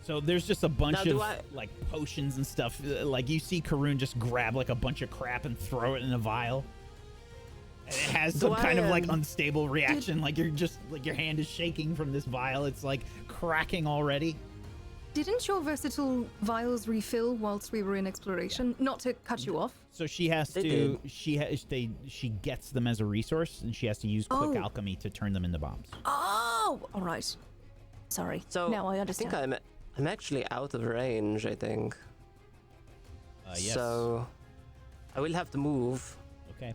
So there's just a bunch Now, of like potions and stuff. Like you see Karoon just grab like a bunch of crap and throw it in a vial. And it has some kind of like unstable reaction. Like you're just like your hand is shaking from this vial. It's like cracking already. Didn't your versatile vials refill whilst we were in exploration? Not to cut you off. So she has to. She gets them as a resource, and she has to use quick alchemy to turn them into bombs. Oh, all right. Sorry. So now I understand. I think I'm actually out of range, I think. Yes. So I will have to move. Okay.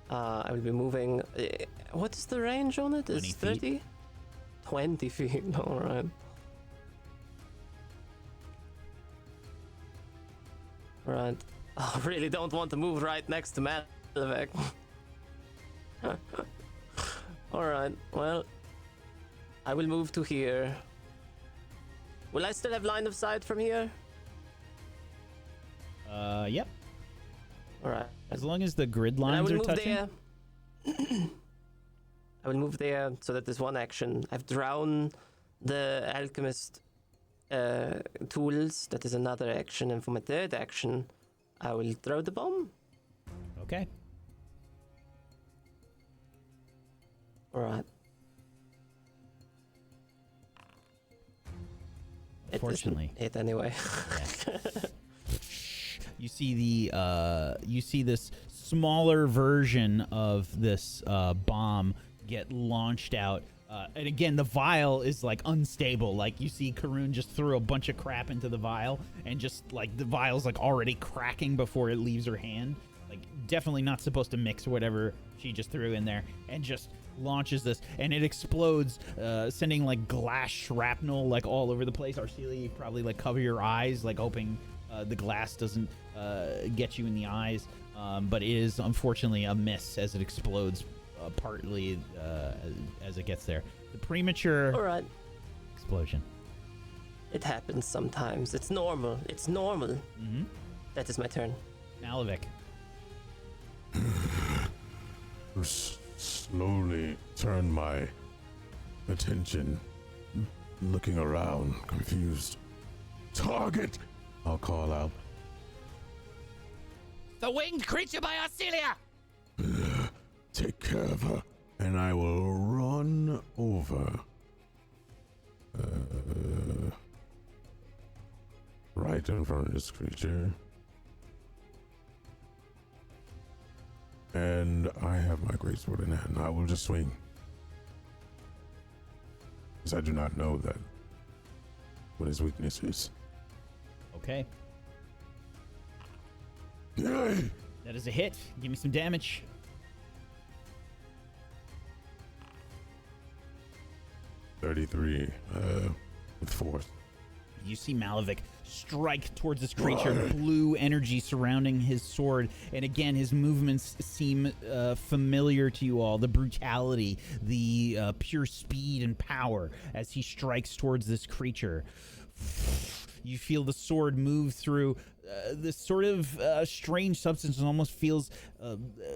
I will be moving. What is the range on it? Is 30? 20 feet. All right. Right. I really don't want to move right next to Malevich. Alright, well, I will move to here. Will I still have line of sight from here? Yep. Alright. As long as the grid lines are touching. I will move there so that there's one action. I've drawn the alchemist tools. That is another action, and for my third action I will throw the bomb. Okay. Alright. Unfortunately. It anyway. You see this smaller version of this bomb get launched out. And again, the vial is like unstable. Like you see Karoon just threw a bunch of crap into the vial, and just like the vial's like already cracking before it leaves her hand. Like definitely not supposed to mix whatever she just threw in there, and just launches this, and it explodes, sending like glass shrapnel like all over the place. Arcelia, you probably like cover your eyes, like hoping the glass doesn't get you in the eyes. But it is unfortunately a miss as it explodes. Partly as it gets there. The premature explosion. It happens sometimes. It's normal. It's normal. Mm-hmm. That is my turn. Malevich. Slowly turn my attention, looking around, confused. Target I'll call out. The winged creature by Arcelia! Take care of her, and I will run over. Right in front of this creature. And I have my greatsword in hand. I will just swing. Because I do not know that what his weakness is. Okay. Yay! That is a hit. Give me some damage. $33 with force. You see Malevich strike towards this creature, blue energy surrounding his sword, and again, his movements seem familiar to you all. The brutality, the pure speed and power as he strikes towards this creature. You feel the sword move through this sort of strange substance, and almost feels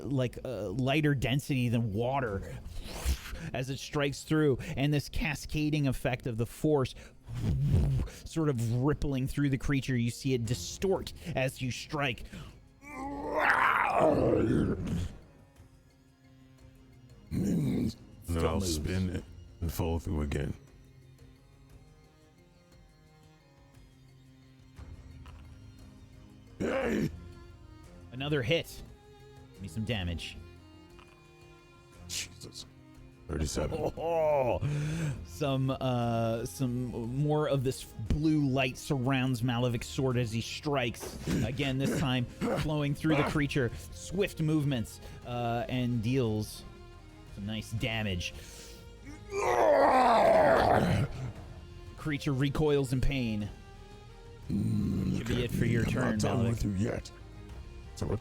like lighter density than water as it strikes through, and this cascading effect of the force sort of rippling through the creature. You see it distort as you strike. And then I'll moves. spin it and follow through again. Yay! Another hit. Give me some damage. Jesus. 37. Oh, some more of this blue light surrounds Malevich's sword as he strikes. Again, this time flowing through the creature. Swift movements and deals some nice damage. Creature recoils in pain. Should be it for your turn, I'm not done Malevich. with you yet. So what?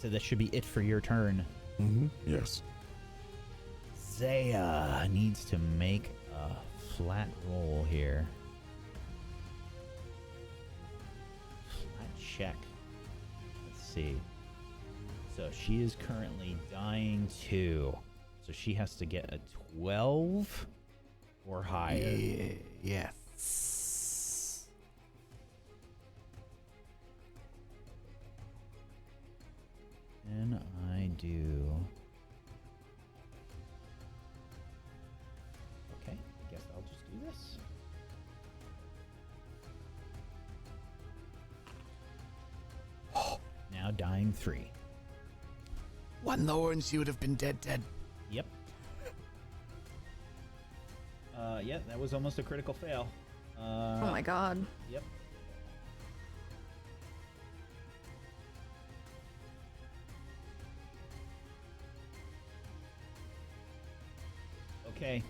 So that should be it for your turn. Yes. Zaya needs to make a flat roll here. Flat check. Let's see. So she is currently dying 2. So she has to get a 12 or higher. Yes. And I do. Okay, I guess I'll just do this. Now dying 3. One lower and she would have been dead. Yep. Yeah, that was almost a critical fail. Oh my god. Yep. Okay.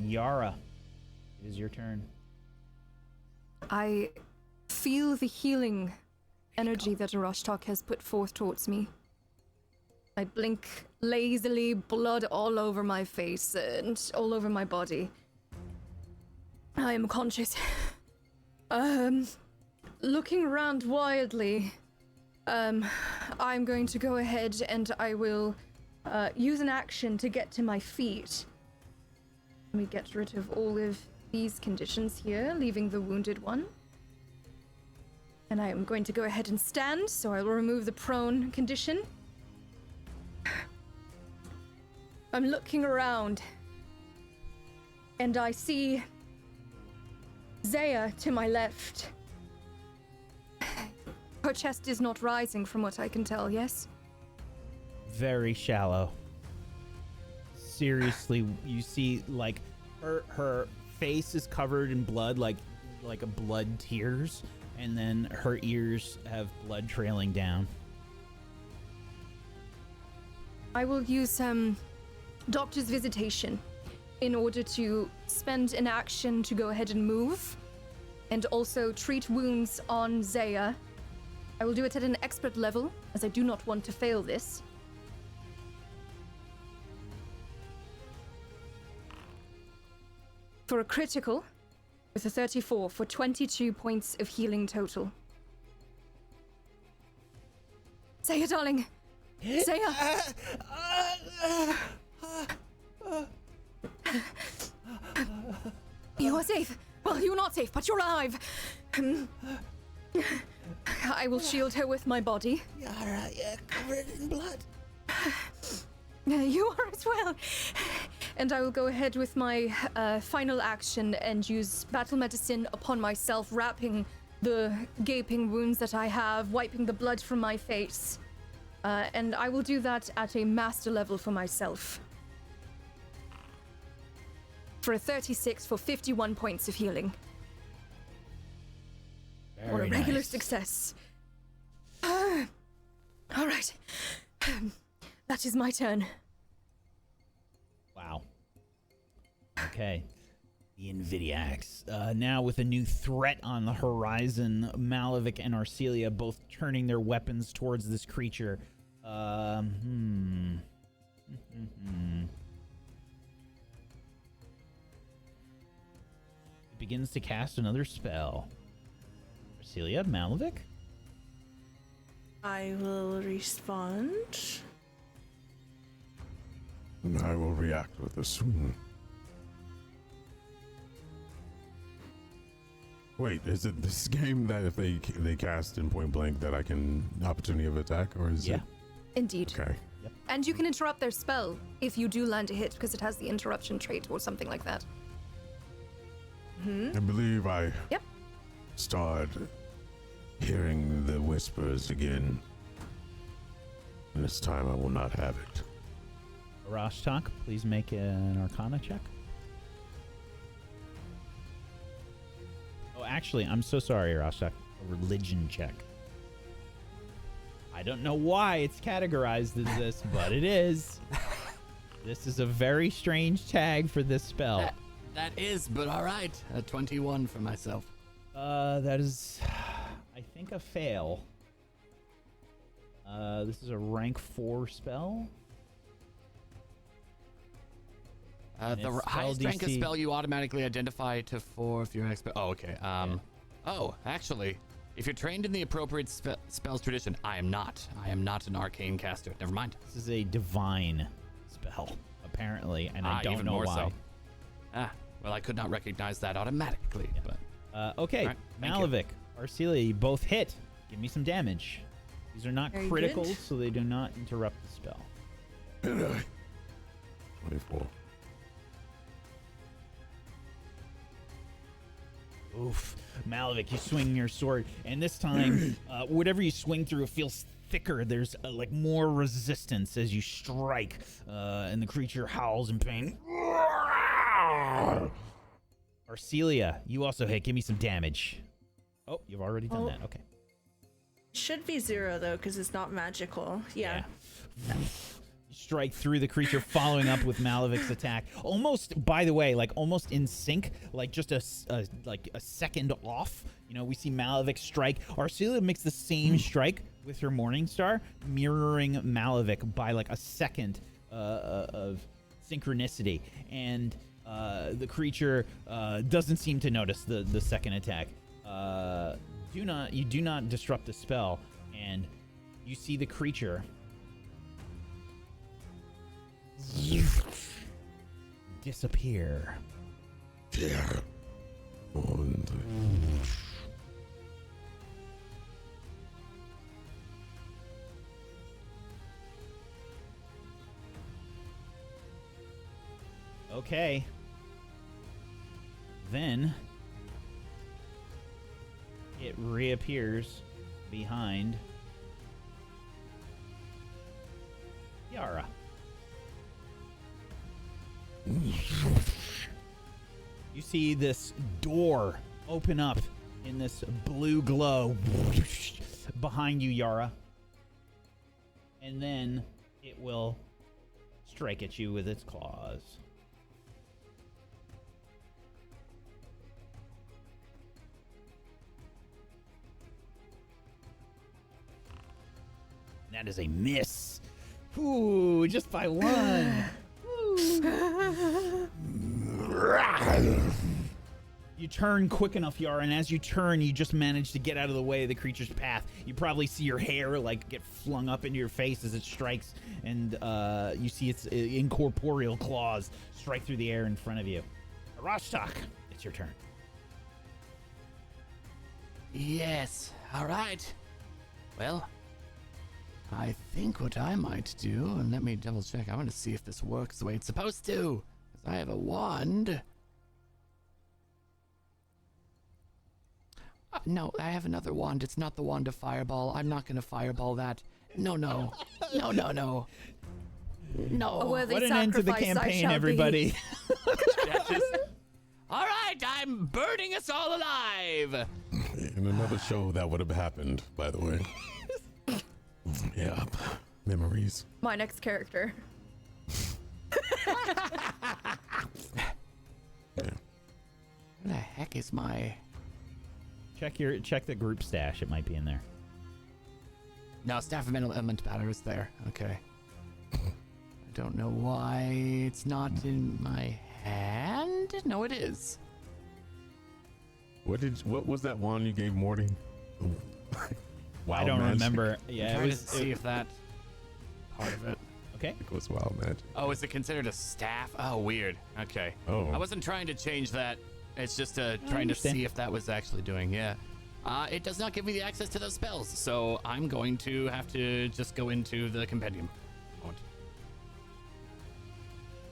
Yara, it is your turn. I feel the healing energy that Arashtak has put forth towards me. I blink lazily, blood all over my face and all over my body. I am conscious. Looking around wildly, I'm going to go ahead and I will use an action to get to my feet. Let me get rid of all of these conditions here, leaving the wounded one. And I am going to go ahead and stand, so I will remove the prone condition. I'm looking around, and I see Zaya to my left. Her chest is not rising from what I can tell, yes? Very shallow. Seriously, you see like her face is covered in blood, like a blood tears, and then her ears have blood trailing down. I will use Doctor's Visitation in order to spend an action to go ahead and move, and also treat wounds on Zaya. I will do it at an expert level, as I do not want to fail this. For a critical, with a 34 for 22 points of healing total. Zaya, darling! Zaya! You are safe. Well, you're not safe, but you're alive. I will shield her with my body. Yara, you're covered in blood. You are as well. And I will go ahead with my final action and use battle medicine upon myself, wrapping the gaping wounds that I have, wiping the blood from my face. And I will do that at a master level for myself. For a 36 for 51 points of healing. On a regular success. All right. That is my turn. Wow. Okay. The Invidiacs. Now with a new threat on the horizon, Malevich and Arcelia both turning their weapons towards this creature. It begins to cast another spell. Arcelia, Malevich? I will respond. And I will react with a swoon. Wait, is it this game that if they cast in point blank that I can opportunity of attack, or is it? Indeed. Okay. And you can interrupt their spell if you do land a hit because it has the interruption trait or something like that. I believe I Yep. start hearing the whispers again. And this time I will not have it. Rashtak, please make an Arcana check. Oh, actually, I'm so sorry, Rashtak. A religion check. I don't know why it's categorized as this, but it is. This is a very strange tag for this spell. That is, but all right. A 21 for myself. That is, I think, a fail. This is a rank 4 spell. The its highest spell rank of DC spell you automatically identify to 4 if you're expert. Oh, okay. Oh, actually, if you're trained in the appropriate spells tradition, I am not. I am not an arcane caster. Never mind. This is a divine spell, apparently, and I don't even know more why. So. Well, I could not recognize that automatically, but... Okay, All right, thank Malevich, Arcelia, you both hit. Give me some damage. These are not Very critical, good. so they do not interrupt the spell. 24. Oof. Malevich, you swing your sword, and this time, whatever you swing through, it feels thicker. There's like more resistance as you strike, and the creature howls in pain. Arcelia, you also hit. Give me some damage. Oh, you've already done that. Okay. Should be 0 though, because it's not magical. Yeah. You strike through the creature, following up with Malevich's attack. Almost, by the way, like almost in sync, like just a second off. You know, we see Malevich strike. Arcelia makes the same strike with her Morningstar, mirroring Malevich by like a second of synchronicity. And the creature doesn't seem to notice the second attack. You do not disrupt the spell, and you see the creature disappear. Yeah. Okay. Then it reappears behind Yara. You see this door open up in this blue glow behind you, Yara. And then it will strike at you with its claws. That is a miss. Ooh, just by one. You turn quick enough, Yara, and as you turn, you just manage to get out of the way of the creature's path. You probably see your hair like get flung up into your face as it strikes, and you see its incorporeal claws strike through the air in front of you. Rashtak, it's your turn. Yes. All right. Well, I think what I might do, and let me double check. I want to see if this works the way it's supposed to. Because I have a wand. No, I have another wand. It's not the wand of fireball. I'm not going to fireball that. No. No. No. A worthy What an end to the sacrifice I campaign, shall everybody. All right, I'm burning us all alive. In another show, that would have happened, by the way. Yeah. Memories. My next character. Yeah. Where the heck is my... Check the group stash. It might be in there. No, Staff of Element Powder is there. Okay. I don't know why it's not in my hand. No, it is. What was that wand you gave Morty? Wild I don't magic. remember. I'm Yeah, trying to see if that part of it. Okay. It was wild magic. Oh, is it considered a staff? Oh, weird. Okay. Oh. I wasn't trying to change that. It's just trying to understand. see if that was actually doing. Yeah. It does not give me the access to those spells, so I'm going to have to just go into the compendium.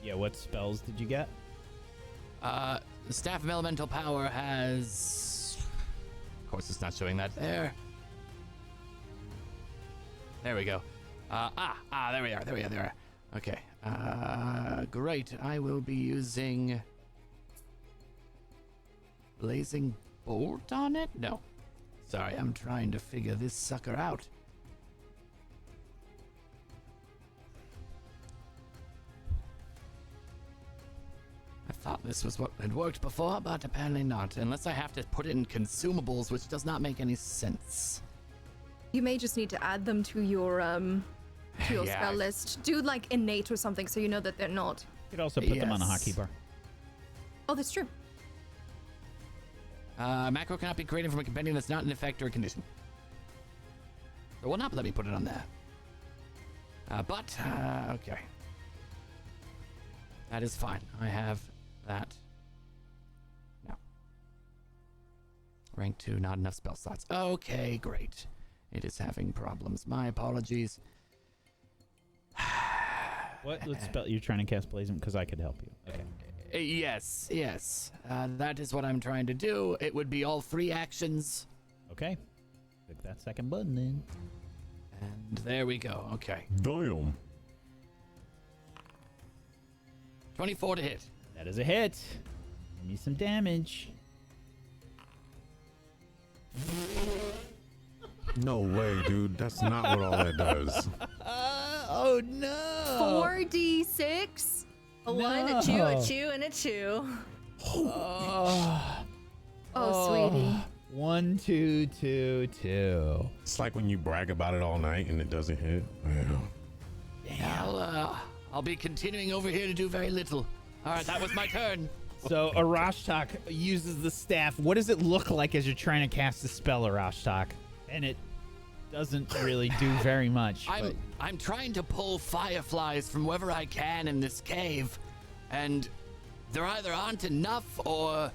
Yeah, what spells did you get? The Staff of Elemental Power has... Of course, it's not showing that there. There we go. There we are. Okay. Great. I will be using... Blazing Bolt on it? No. Sorry, I'm trying to figure this sucker out. I thought this was what had worked before, but apparently not. Unless I have to put it in consumables, which does not make any sense. You may just need to add them to your Yeah, spell list. Do like innate or something so you know that they're not. You could also put them on a Yes. hotkey bar. Oh, that's true. Macro cannot be created from a compendium that's not in effect or a condition. It will not let me put it on there. Okay. That is fine. I have that. No. Rank 2, not enough spell slots. Okay, great. It is having problems. My apologies. What spell you're trying to cast Blazing? Because I could help you. Okay. Yes. That is what I'm trying to do. It would be all 3 actions. Okay. Click that second button then. And there we go. Okay. Damn. 24 to hit. That is a hit. Give me some damage. No way, dude. That's not what all that does. Oh no! 4d6. A 1, a 2, a 2, and a 2. Oh, Sweetie. 1, 2, 2, 2. It's like when you brag about it all night and it doesn't hit. Yeah. I'll be continuing over here to do very little. All right, that was my turn. So Arashtak uses the staff. What does it look like as you're trying to cast the spell, Arashtak? And it doesn't really do very much. I'm trying to pull fireflies from wherever I can in this cave, and there either aren't enough or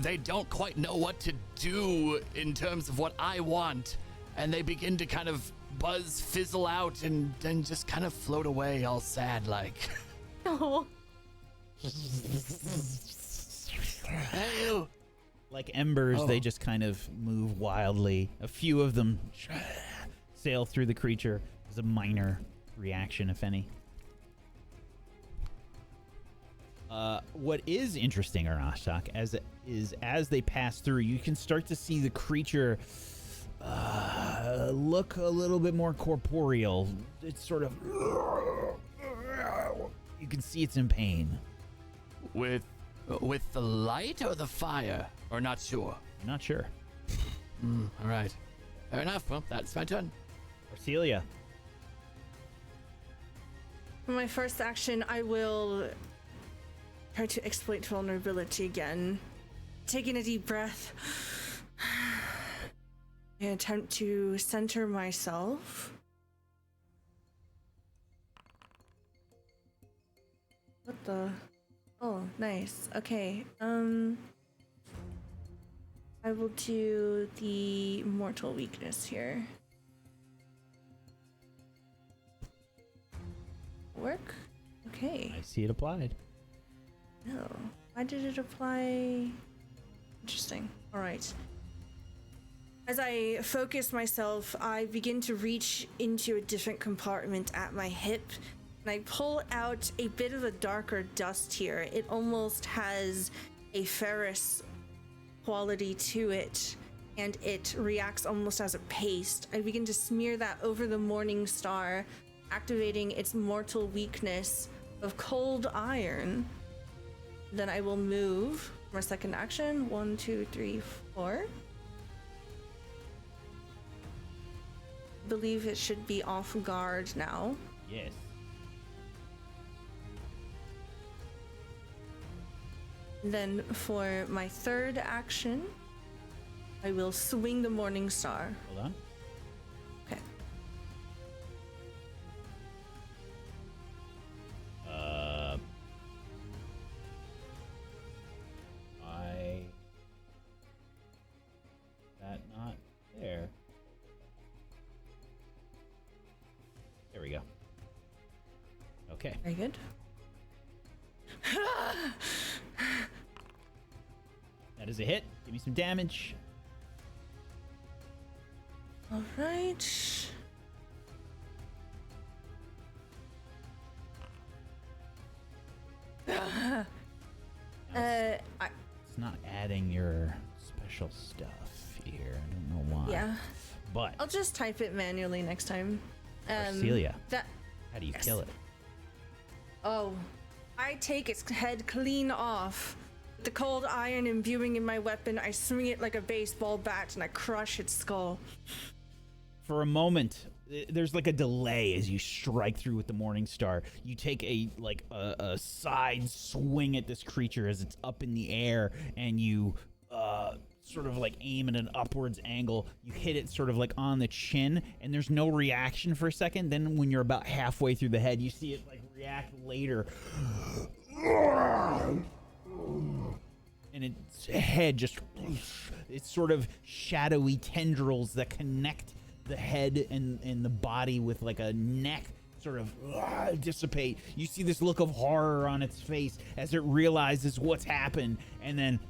they don't quite know what to do in terms of what I want, and they begin to kind of buzz, fizzle out, and then just kind of float away all sad like. Oh. Hey, you. Like embers, they just kind of move wildly. A few of them sail through the creature. There's a minor reaction, if any. What is interesting, Arashtak, as they pass through, you can start to see the creature look a little bit more corporeal. It's sort of... You can see it's in pain. With the light or the fire? Or not sure? You're not sure. All right. Fair enough. Well, that's my turn. Orcelia. For my first action, I will try to exploit vulnerability again. Taking a deep breath. I attempt to center myself. What the? Oh, nice. Okay. I will do the mortal weakness here. Work? Okay. I see it applied. No. Why did it apply? Interesting. All right. As I focus myself, I begin to reach into a different compartment at my hip, and I pull out a bit of a darker dust here. It almost has a ferrous quality to it, and it reacts almost as a paste. I begin to smear that over the Morning Star, activating its mortal weakness of cold iron. Then I will move for my second action. 1, 2, 3, 4. Believe it should be off guard now. Yes. Then for my third action, I will swing the Morning Star. Hold on. Okay. That not there. There we go. Okay. Very good. That is a hit. Give me some damage. All right. It's not adding your special stuff here. I don't know why. Yeah. But I'll just type it manually next time. Celia, That. how do you yes. kill it? Oh, I take its head clean off. With the cold iron imbuing in my weapon, I swing it like a baseball bat and I crush its skull. For a moment, there's like a delay as you strike through with the Morning Star. You take a side swing at this creature as it's up in the air, and you sort of like aim at an upwards angle. You hit it sort of like on the chin, and there's no reaction for a second. Then when you're about halfway through the head, you see it like react later. And its head just, it's sort of shadowy tendrils that connect the head and the body with like a neck sort of dissipate. You see this look of horror on its face as it realizes what's happened, and then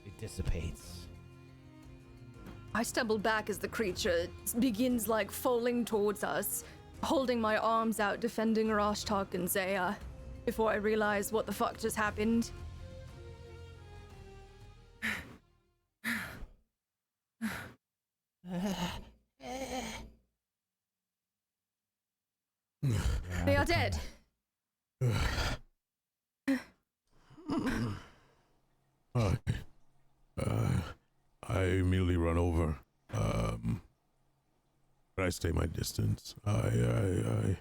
it dissipates. I stumble back as the creature begins like falling towards us, holding my arms out, defending Rashtok and Zaya, before I realize what the fuck just happened. They are dead. I immediately run over. But I stay my distance. I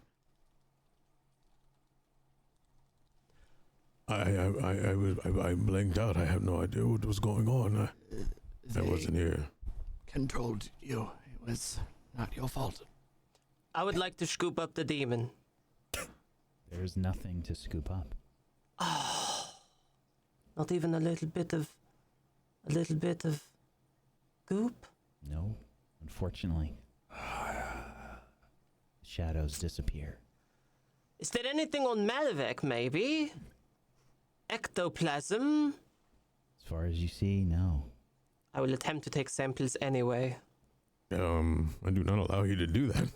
blanked out. I have no idea what was going on. I wasn't here. Controlled you. It was not your fault. I would like to scoop up the demon. There's nothing to scoop up. Not even a little bit of goop? No, unfortunately. Shadows disappear. Is there anything on Malevich, maybe? Ectoplasm? As far as you see, no. I will attempt to take samples anyway. I do not allow you to do that.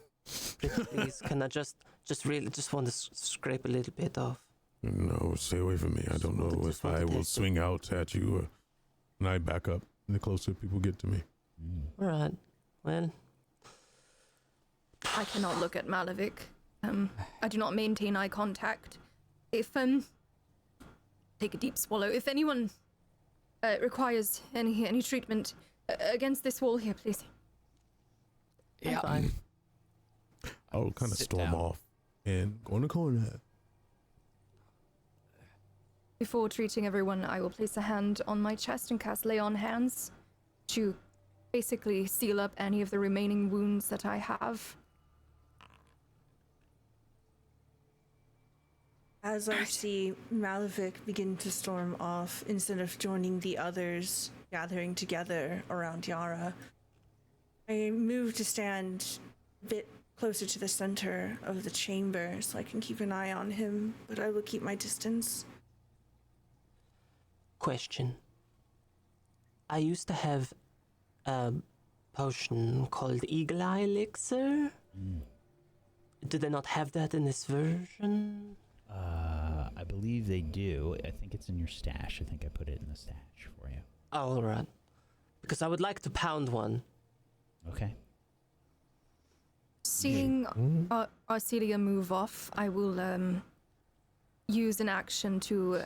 Please, can I just want to scrape a little bit off? No, stay away from me. I don't know if I will swing out at you and I back up the closer people get to me. All right. Well, I cannot look at Malevich. I do not maintain eye contact. If take a deep swallow. If anyone requires any treatment against this wall here, please. I'm fine. I'll kind of Sit storm down. off and go in the corner. Before treating everyone, I will place a hand on my chest and cast Lay on Hands to basically seal up any of the remaining wounds that I have. As I see Malevich begin to storm off, instead of joining the others gathering together around Yara, I move to stand a bit closer to the center of the chamber so I can keep an eye on him, but I will keep my distance. Question. I used to have a potion called Eagle Eye Elixir. Do they not have that in this version? I believe they do. I think it's in your stash. I think I put it in the stash for you. All right. Because I would like to pound one. Okay. Seeing Arcelia move off, I will use an action to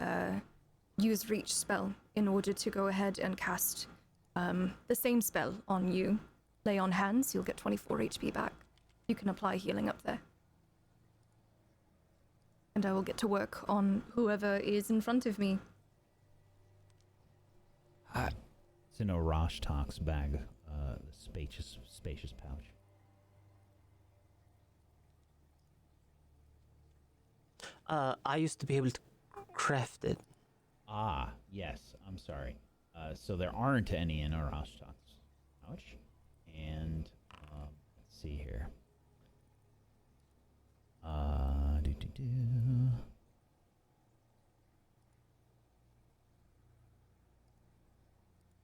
use Reach spell in order to go ahead and cast the same spell on you. Lay on hands, you'll get 24 HP back. You can apply healing up there. And I will get to work on whoever is in front of me. It's in Orashtak's bag, the spacious pouch. I used to be able to craft it. Ah, yes. I'm sorry. So there aren't any in Orashtak's pouch. And let's see here.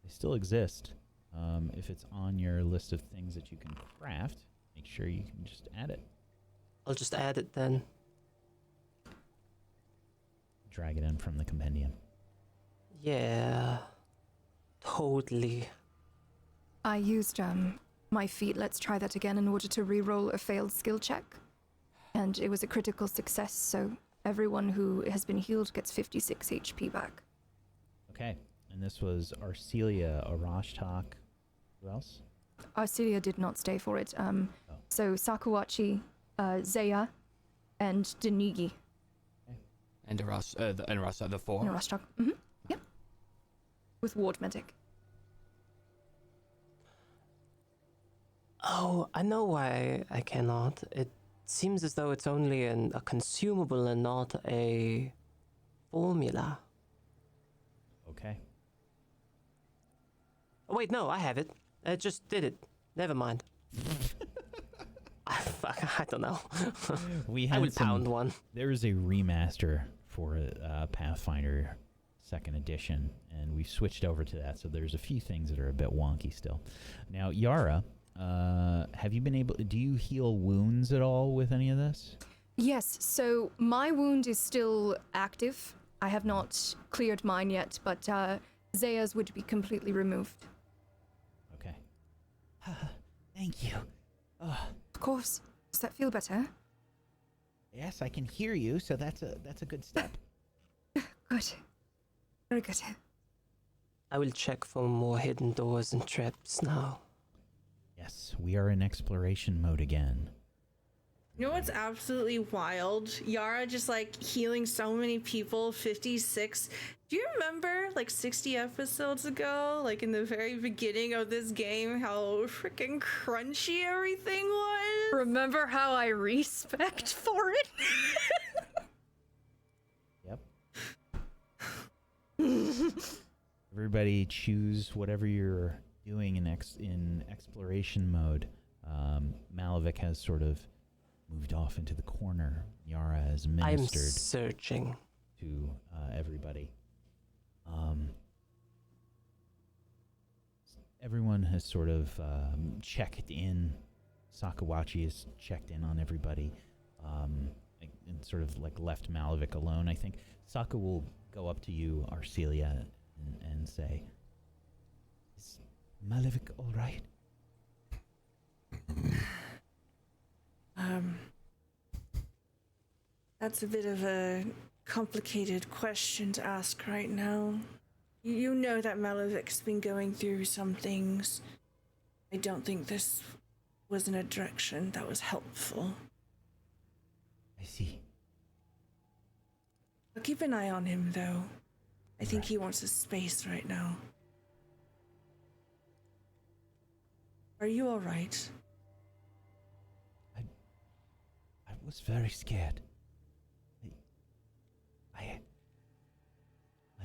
They still exist. If it's on your list of things that you can craft, make sure you can just add it. I'll just add it then. Drag it in from the compendium. Yeah. Totally. I used my feat, let's try that again, in order to re-roll a failed skill check. And it was a critical success, so everyone who has been healed gets 56 HP back. Okay. And this was Arcelia, Orashtak. Who else? Arcelia did not stay for it. So Sakuachi, Zeya, and Denigi. And Arashtak, the four. And Arashtak. Mm-hmm. Yep. With Ward Medic. Oh, I know why I cannot. It seems as though it's only a consumable and not a formula. Okay. Oh, wait, no, I have it. I just did it. Never mind. I don't know. I will pound one. There is a remaster for Pathfinder 2nd edition, and we've switched over to that, so there's a few things that are a bit wonky still. Now, Yara, have you been able... Do you heal wounds at all with any of this? Yes, so my wound is still active. I have not cleared mine yet, but Zeya's would be completely removed. Okay. Thank you. Of course. Does that feel better? Yes, I can hear you, so that's a good step. Good. Very good. I will check for more hidden doors and traps now. Yes, we are in exploration mode again. You know what's absolutely wild? Yara just like healing so many people, 56. Do you remember like 60 episodes ago, like in the very beginning of this game, how freaking crunchy everything was? Remember how I respect for it? Yep. Everybody choose whatever you're doing in exploration mode. Malevich has sort of moved off into the corner. Yara has ministered I'm searching to everybody. Everyone has sort of checked in. Sakuachi has checked in on everybody, and sort of like left Malevich alone. I think Saku will go up to you, Arcelia, and say, "Is Malevich all right?" That's a bit of a complicated question to ask right now. You know that Malevich's been going through some things. I don't think this was in a direction that was helpful. I see. I'll keep an eye on him, though. I think he wants his space right now. Are you all right? I was very scared.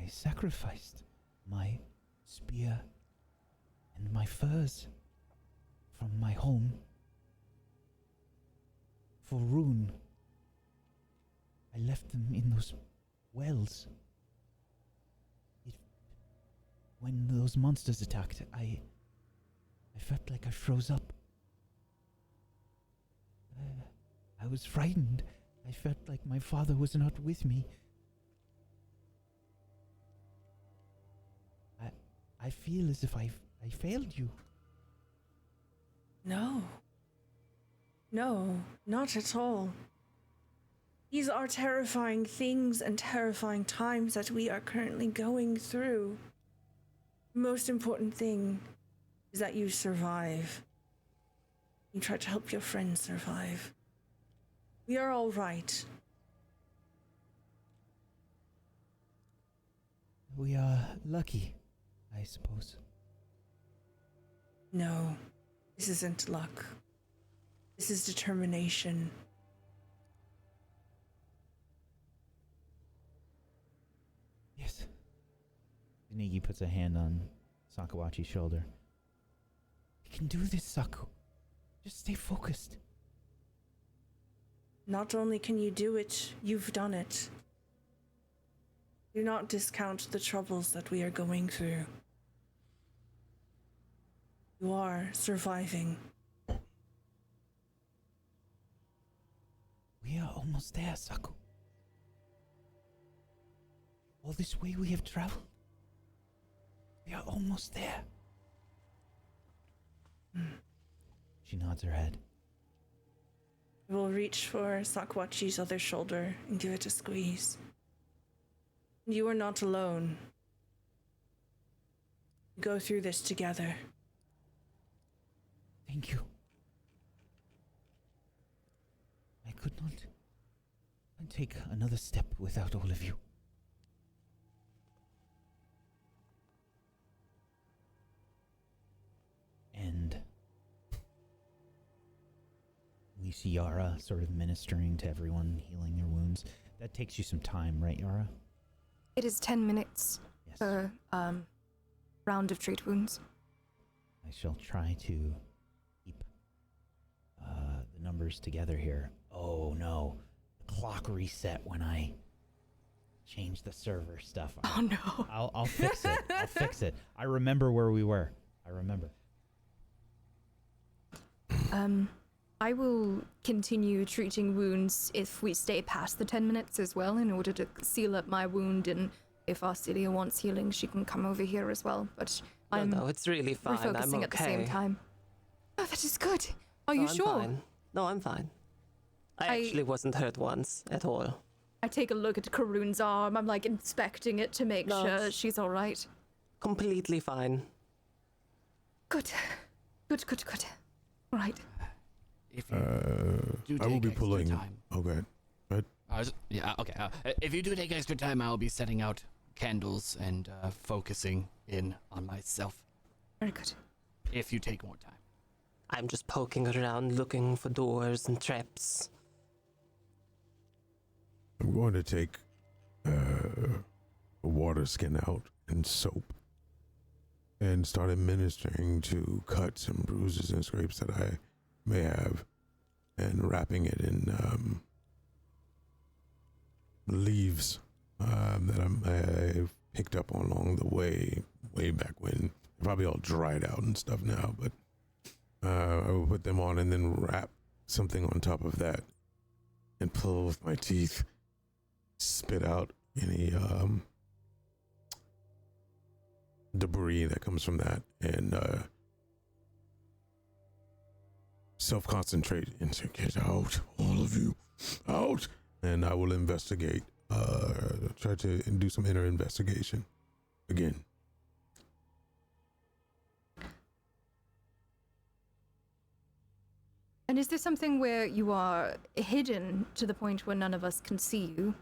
I sacrificed my spear and my furs from my home for Rune. I left them in those wells. When those monsters attacked, I felt like I froze up. I was frightened. I felt like my father was not with me. I feel as if I failed you. No. No, not at all. These are terrifying things and terrifying times that we are currently going through. The most important thing is that you survive. You try to help your friends survive. We are all right. We are lucky, I suppose. No, this isn't luck. This is determination. Yes. Nigi puts a hand on Sakawachi's shoulder. We can do this, Saku. Just stay focused. Not only can you do it, you've done it. Do not discount the troubles that we are going through. You are surviving. We are almost there, Saku. All this way we have traveled. We are almost there. She nods her head. I will reach for Sakwachi's other shoulder and give it a squeeze. You are not alone. We go through this together. Thank you. I could not take another step without all of you. And we see Yara sort of ministering to everyone, healing their wounds. That takes you some time, right, Yara? It is 10 minutes Yes. per round of treat wounds. I shall try to keep the numbers together here. Oh no, the clock reset when I changed the server stuff. Oh no. I'll fix it. I'll fix it. I remember where we were. I remember. I will continue treating wounds if we stay past the 10 minutes as well, in order to seal up my wound, and if Arcelia wants healing, she can come over here as well. But I'm No, it's really fine. I'm refocusing okay. at the same time. Oh, that is good. Are No, you I'm sure? Fine. No, I'm fine. I I- actually wasn't hurt once at all. I take a look at Karun's arm. I'm like inspecting it to make No, sure it's- she's all right. Completely fine. Good. Good. All right. If you do I will take be extra pulling. time. Okay. Yeah, okay. If you do take extra time, I'll be setting out candles and focusing in on myself. Very good. If you take more time. I'm just poking around looking for doors and traps. I'm going to take a water skin out and soap and start administering to cuts and bruises and scrapes that I may have, and wrapping it in leaves that I picked up along the way back when. They're probably all dried out and stuff now, but I will put them on and then wrap something on top of that and pull with my teeth, spit out any debris that comes from that, and self-concentrate and say, get out, all of you, out. And I will investigate, try to do some inner investigation again. And is this something where you are hidden to the point where none of us can see you?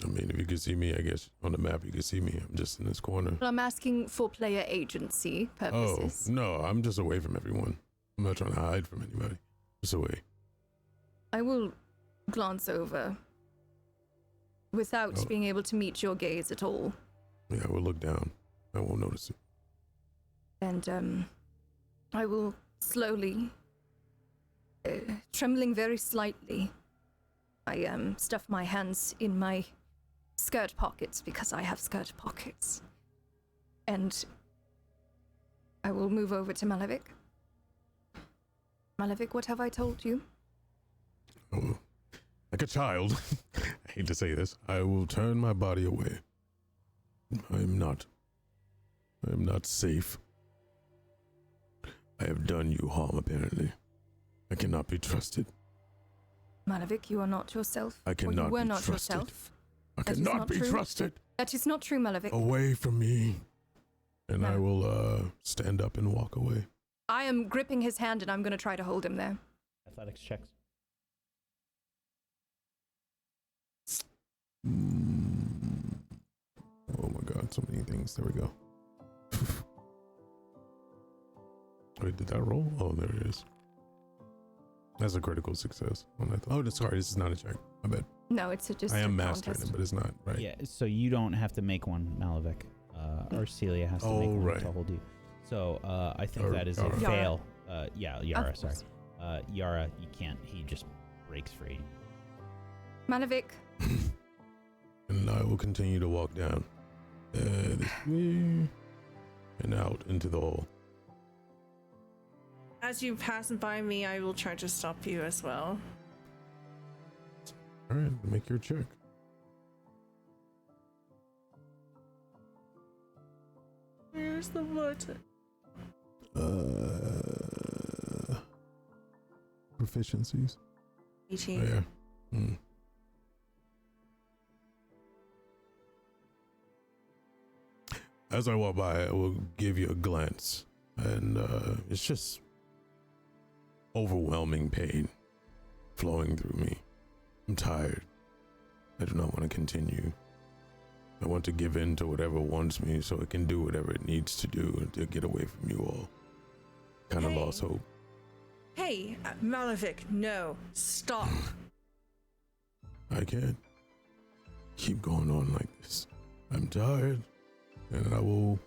I mean, if you can see me, I guess on the map you can see me. I'm just in this corner. Well, I'm asking for player agency purposes. Oh, no, I'm just away from everyone. I'm not trying to hide from anybody. Just away. I will glance over without being able to meet your gaze at all. Yeah, we'll look down. I won't notice it. And I will slowly, trembling very slightly, I stuff my hands in my skirt pockets because I have skirt pockets. And I will move over to Malevich. Malevich, what have I told you? Oh, like a child. I hate to say this. I will turn my body away. I am not safe. I have done you harm, apparently. I cannot be trusted. Malevich, you are not yourself. I cannot you were be not trusted. yourself. I That is cannot not be true. trusted. That is not true, Malevich. Away from me. And I No. will stand up and walk away. I am gripping his hand and I'm going to try to hold him there. Athletics checks. Oh my god, so many things. There we go. Wait, did that roll? Oh, there it is. That's a critical success. Oh, sorry, this is not a check. My bad. No, it's just I am a mastering contest. it, but it's not, right? Yeah, so you don't have to make one, Malevich. Or Celia has to make one right. to hold you. So I think Or that is Yara. a fail. Yeah, Yara, Of sorry. course. Yara, you can't. He just breaks free. Malevich, And I will continue to walk down this way and out into the hole. As you pass by me, I will try to stop you as well. All right, make your check. Where's the button? Proficiencies. 18. Yeah. Hmm. As I walk by, I will give you a glance, and it's just overwhelming pain flowing through me. I'm tired. I do not want to continue. I want to give in to whatever wants me so it can do whatever it needs to do to get away from you all. Kind of Hey. lost hope. Hey, Malevich, no, stop. I can't keep going on like this. I'm tired, and there will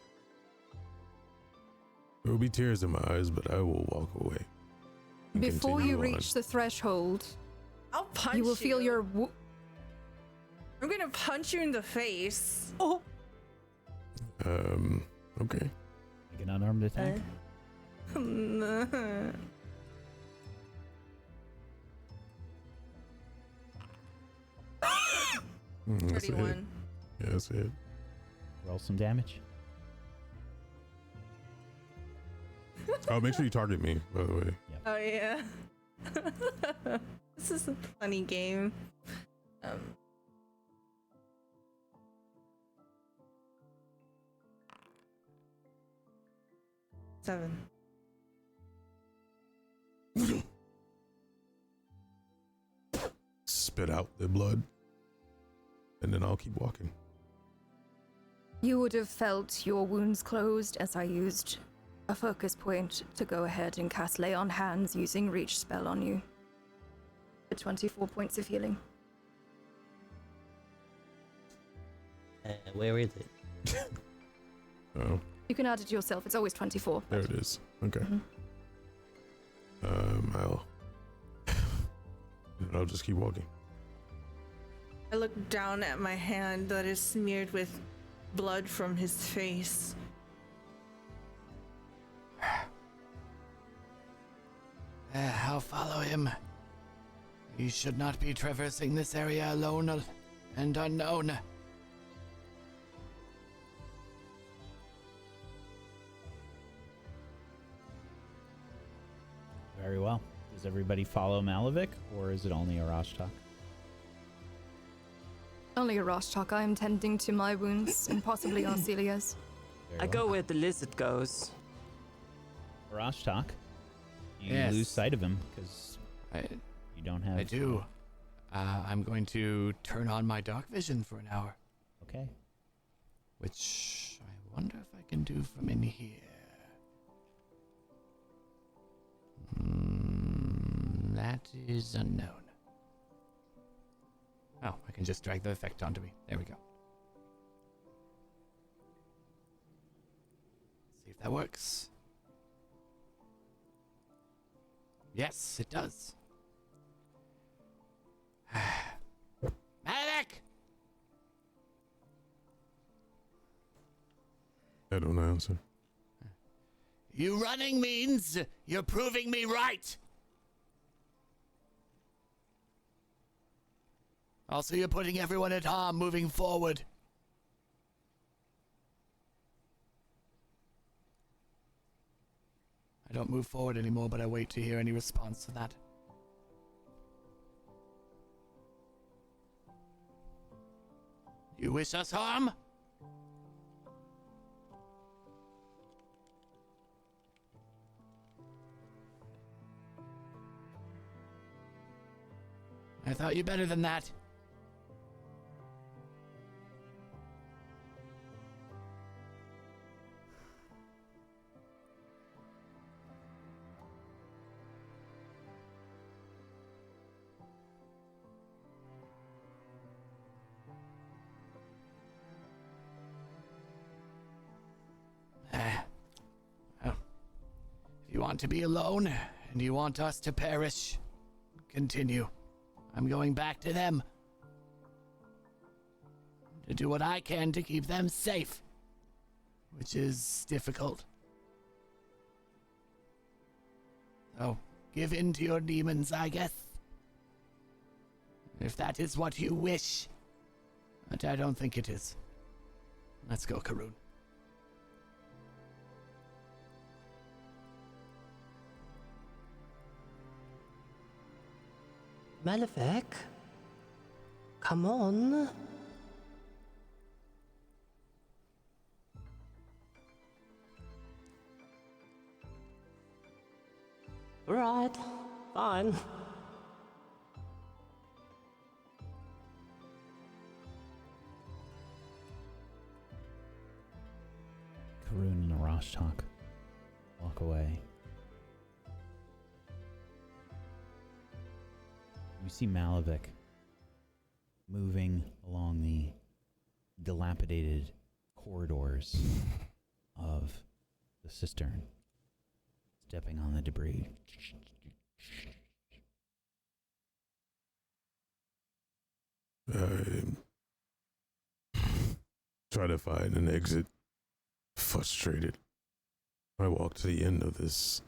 be tears in my eyes, but I will walk away. and before you continue on. reach the threshold, I'll punch you will feel your... I'm gonna punch you in the face. Oh! Okay. Make an unarmed attack. That's it. 31. Yeah, that's it. Roll some damage. Oh, make sure you target me, by the way. Oh yeah. This is a funny game. 7. Spit out the blood, and then I'll keep walking. You would have felt your wounds closed as I used a focus point to go ahead and cast Lay on Hands using Reach spell on you. For 24 points of healing. Where is it? Oh, You can add it to yourself, it's always 24. there it is. Okay. Mhm. I'll just keep walking. I look down at my hand that is smeared with blood from his face. I'll follow him. You should not be traversing this area alone and unknown. Very well. Does everybody follow Malevich, or is it only Arashtak? Only a Roshtok. I am tending to my wounds and possibly Arcelia's. I go where the lizard goes. Arashtak, you Yes. lose sight of him because you don't have... I do. I'm going to turn on my dark vision for an hour, Okay. which I wonder if I can do from in here. That is unknown. Oh, I can just drag the effect onto me. There we go. That works. Yes, it does. Malevich! I don't answer. You running means you're proving me right. Also, you're putting everyone at harm moving forward. I don't move forward anymore, but I wait to hear any response to that. You wish us harm? I thought you better than that. Well, if you want to be alone and you want us to perish, continue. I'm going back to them to do what I can to keep them safe, which is difficult. So, give in to your demons, I guess. If that is what you wish. But I don't think it is. Let's go, Karun. Malevich? Come on. Right, fine. Karun and Arashtak walk away. We see Malevich moving along the dilapidated corridors of the cistern, stepping on the debris. I try to find an exit. Frustrated. I walk to the end of this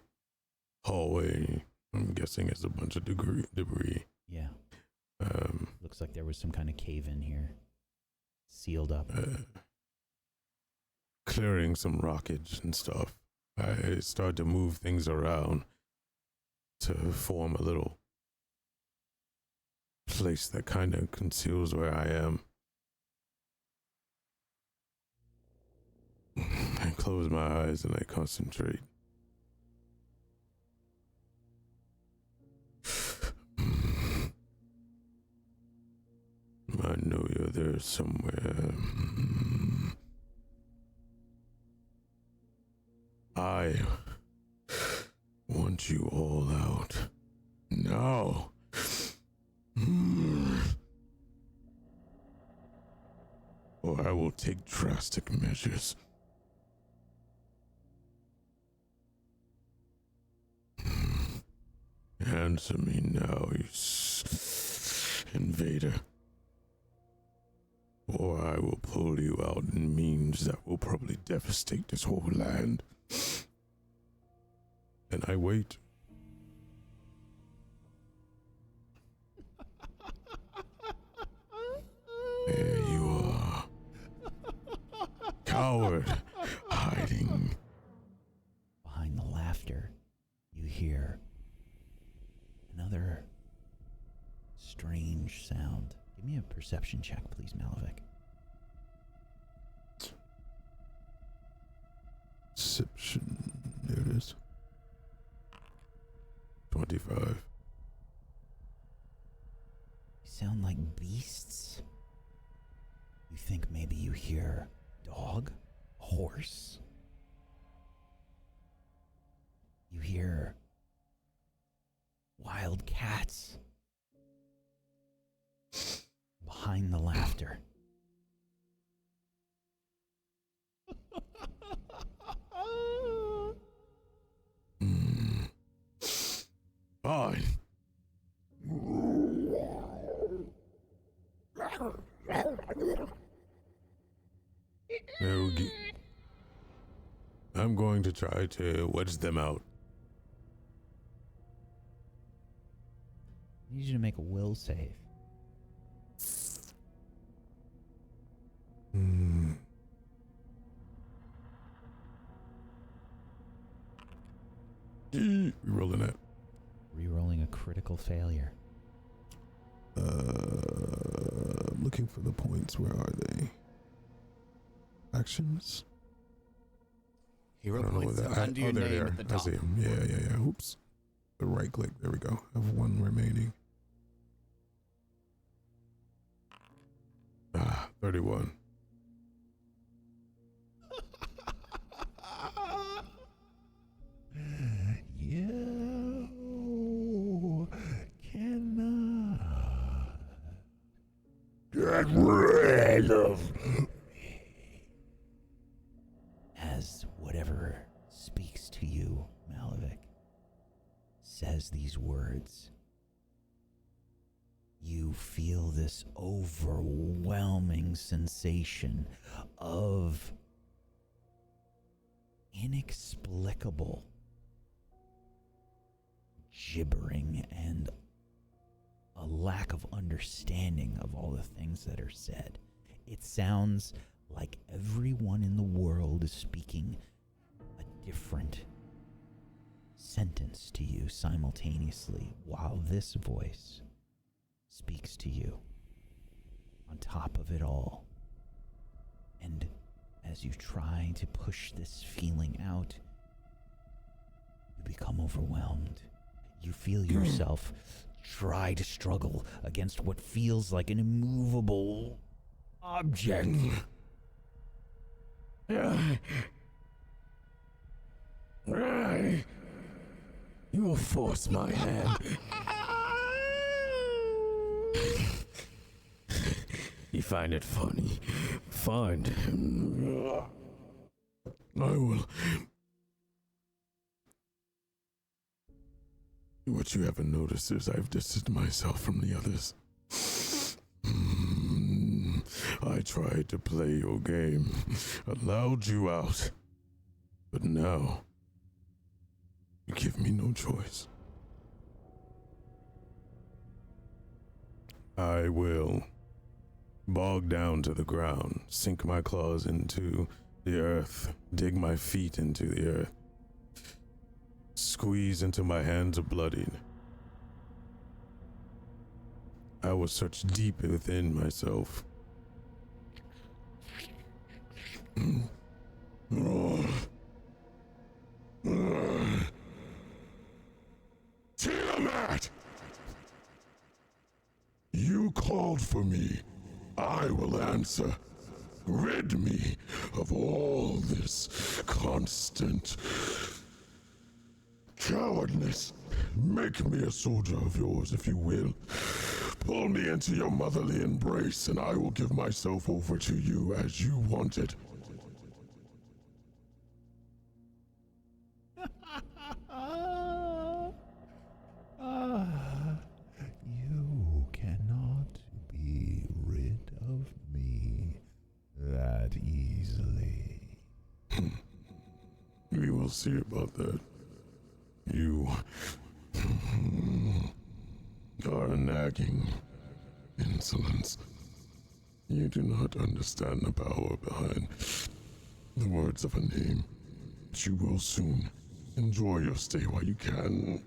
hallway. I'm guessing it's a bunch of debris. Yeah. Looks like there was some kind of cave in here. Sealed up. Clearing some wreckage and stuff. I start to move things around to form a little place that kind of conceals where I am. I close my eyes and I concentrate. I know you're there somewhere. I want you all out. Now. Or I will take drastic measures. Answer me now, you invader. Or I will pull you out in means that will probably devastate this whole land. And I wait. There you are. Coward, hiding. Behind the laughter, you hear another strange sound. Give me a perception check, please, Malevich. Perception. There it is. 25. They sound like beasts. You think maybe you hear dog, horse. You hear wild cats. Behind the laughter. I'm going to try to wedge them out. I need you to make a will save. Rerolling that. Rerolling a critical failure. Looking for the points. Where are they? Actions? Hero I don't know points where are that- under your there they name are. at the I top. see them. Yeah. Oops. The right click. There we go. I have one remaining. 31. You cannot Get rid of As whatever speaks to you, Malevich, says these words, you feel this overwhelming sensation of inexplicable gibbering and a lack of understanding of all the things that are said. It sounds like everyone in the world is speaking a different sentence to you simultaneously, while this voice speaks to you on top of it all. And as you try to push this feeling out, you become overwhelmed. You feel yourself try to struggle against what feels like an immovable object. You will force my hand. You find it funny. Find him. I will. What you haven't noticed is I've distanced myself from the others. I tried to play your game, allowed you out, but now you give me no choice. I will bog down to the ground, sink my claws into the earth, dig my feet into the earth, squeeze until my hands are bloodied. I will search deep within myself. Tiamat! You called for me. I will answer. Rid me of all this constant cowardness. Make me a soldier of yours, if you will. Pull me into your motherly embrace, and I will give myself over to you as you wanted. You cannot be rid of me that easily. We will see about that. You are a nagging insolence. You do not understand the power behind the words of a name. But you will soon. Enjoy your stay while you can.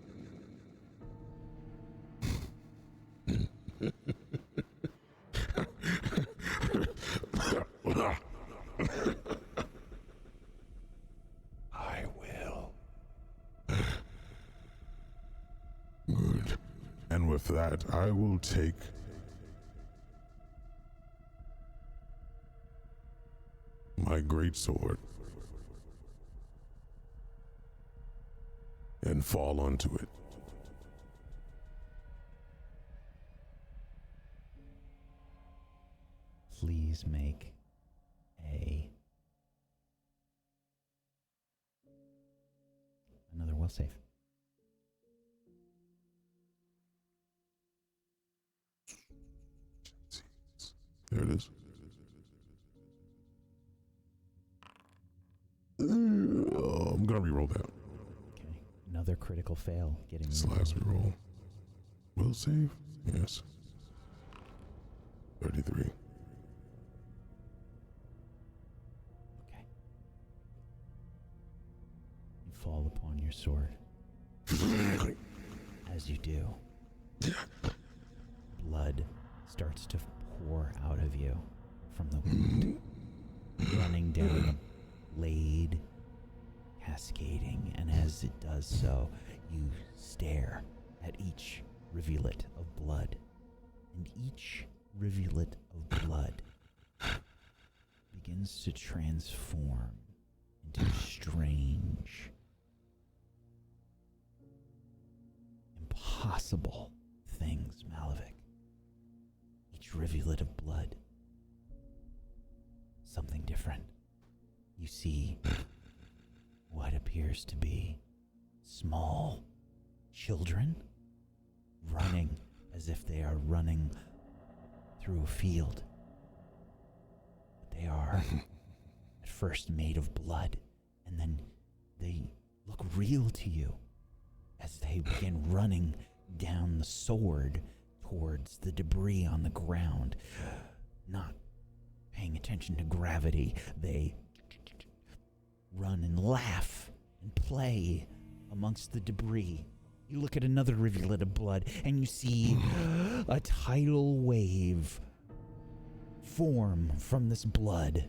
I will. Good. And with that, I will take my greatsword and fall onto it. Please make another will save. There it is. I'm gonna reroll that. Okay. Another critical fail. Getting This last reroll. Will save? Yes. 33. Okay. You fall upon your sword. As you do, blood starts to pour out of you from the wound, running down the blade, cascading, and as it does so, you stare at each rivulet of blood, and each rivulet of blood begins to transform into strange, impossible things, Malevich. Each rivulet of blood, something different. You see what appears to be small children running as if they are running through a field. But they are at first made of blood, and then they look real to you as they begin running down the sword towards the debris on the ground. Not paying attention to gravity, they run and laugh and play amongst the debris. You look at another rivulet of blood and you see a tidal wave form from this blood.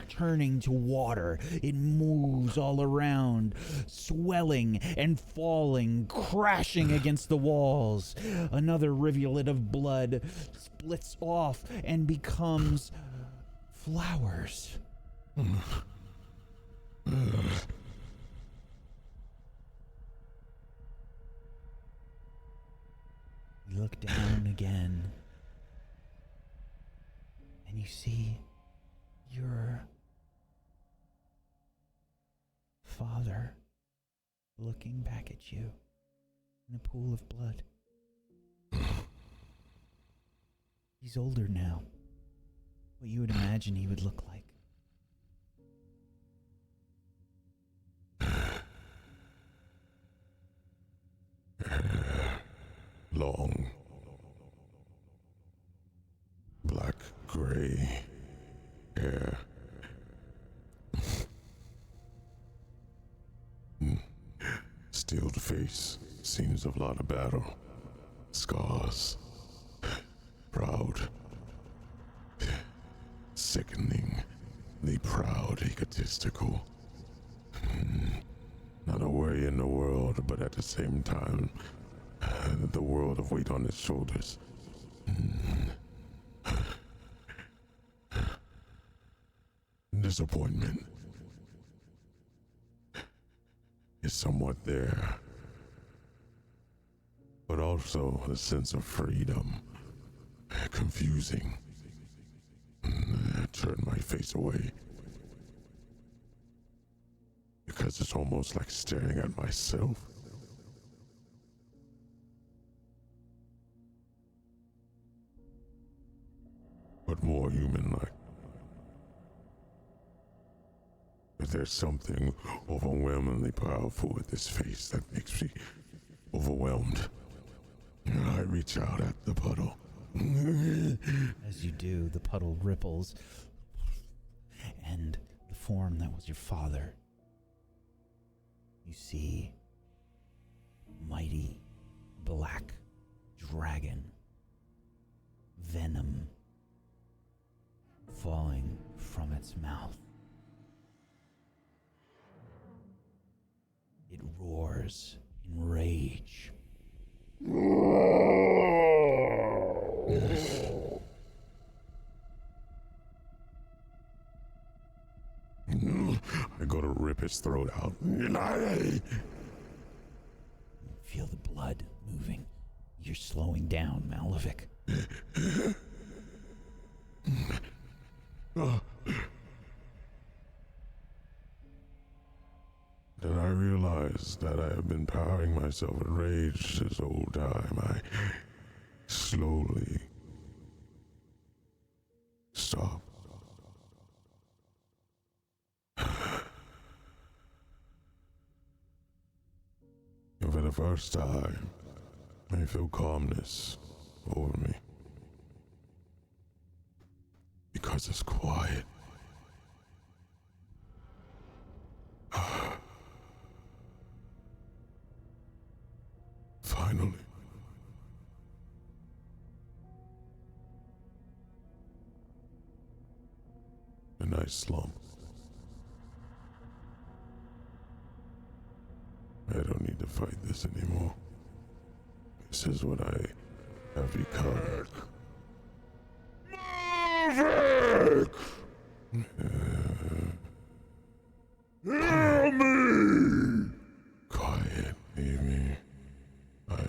Turning to water, it moves all around, swelling and falling, crashing against the walls. Another rivulet of blood splits off and becomes flowers. You look down again, and you see your father looking back at you in a pool of blood. He's older now. What you would imagine he would look like. Long, black, gray hair. Steeled face, scenes of a lot of battle, scars, proud, sickeningly proud, egotistical. Not a worry in the world, but at the same time, the world of weight on his shoulders. Disappointment is somewhat there, but also a sense of freedom. Confusing. I turn my face away because it's almost like staring at myself. But more human-like. But there's something overwhelmingly powerful with this face that makes me overwhelmed. I reach out at the puddle. As you do, the puddle ripples, and the form that was your father, you see mighty black dragon, venom falling from its mouth. It roars in rage. I go to rip his throat out. Feel the blood moving. You're slowing down, Malevich. Then I realize that I have been powering myself with rage this whole time. I slowly stop. And for the first time, I feel calmness over me. Because it's quiet. Finally. A nice slump. I don't need to fight this anymore. This is what I have become. Malevich! Hear me! Quiet, Amy. I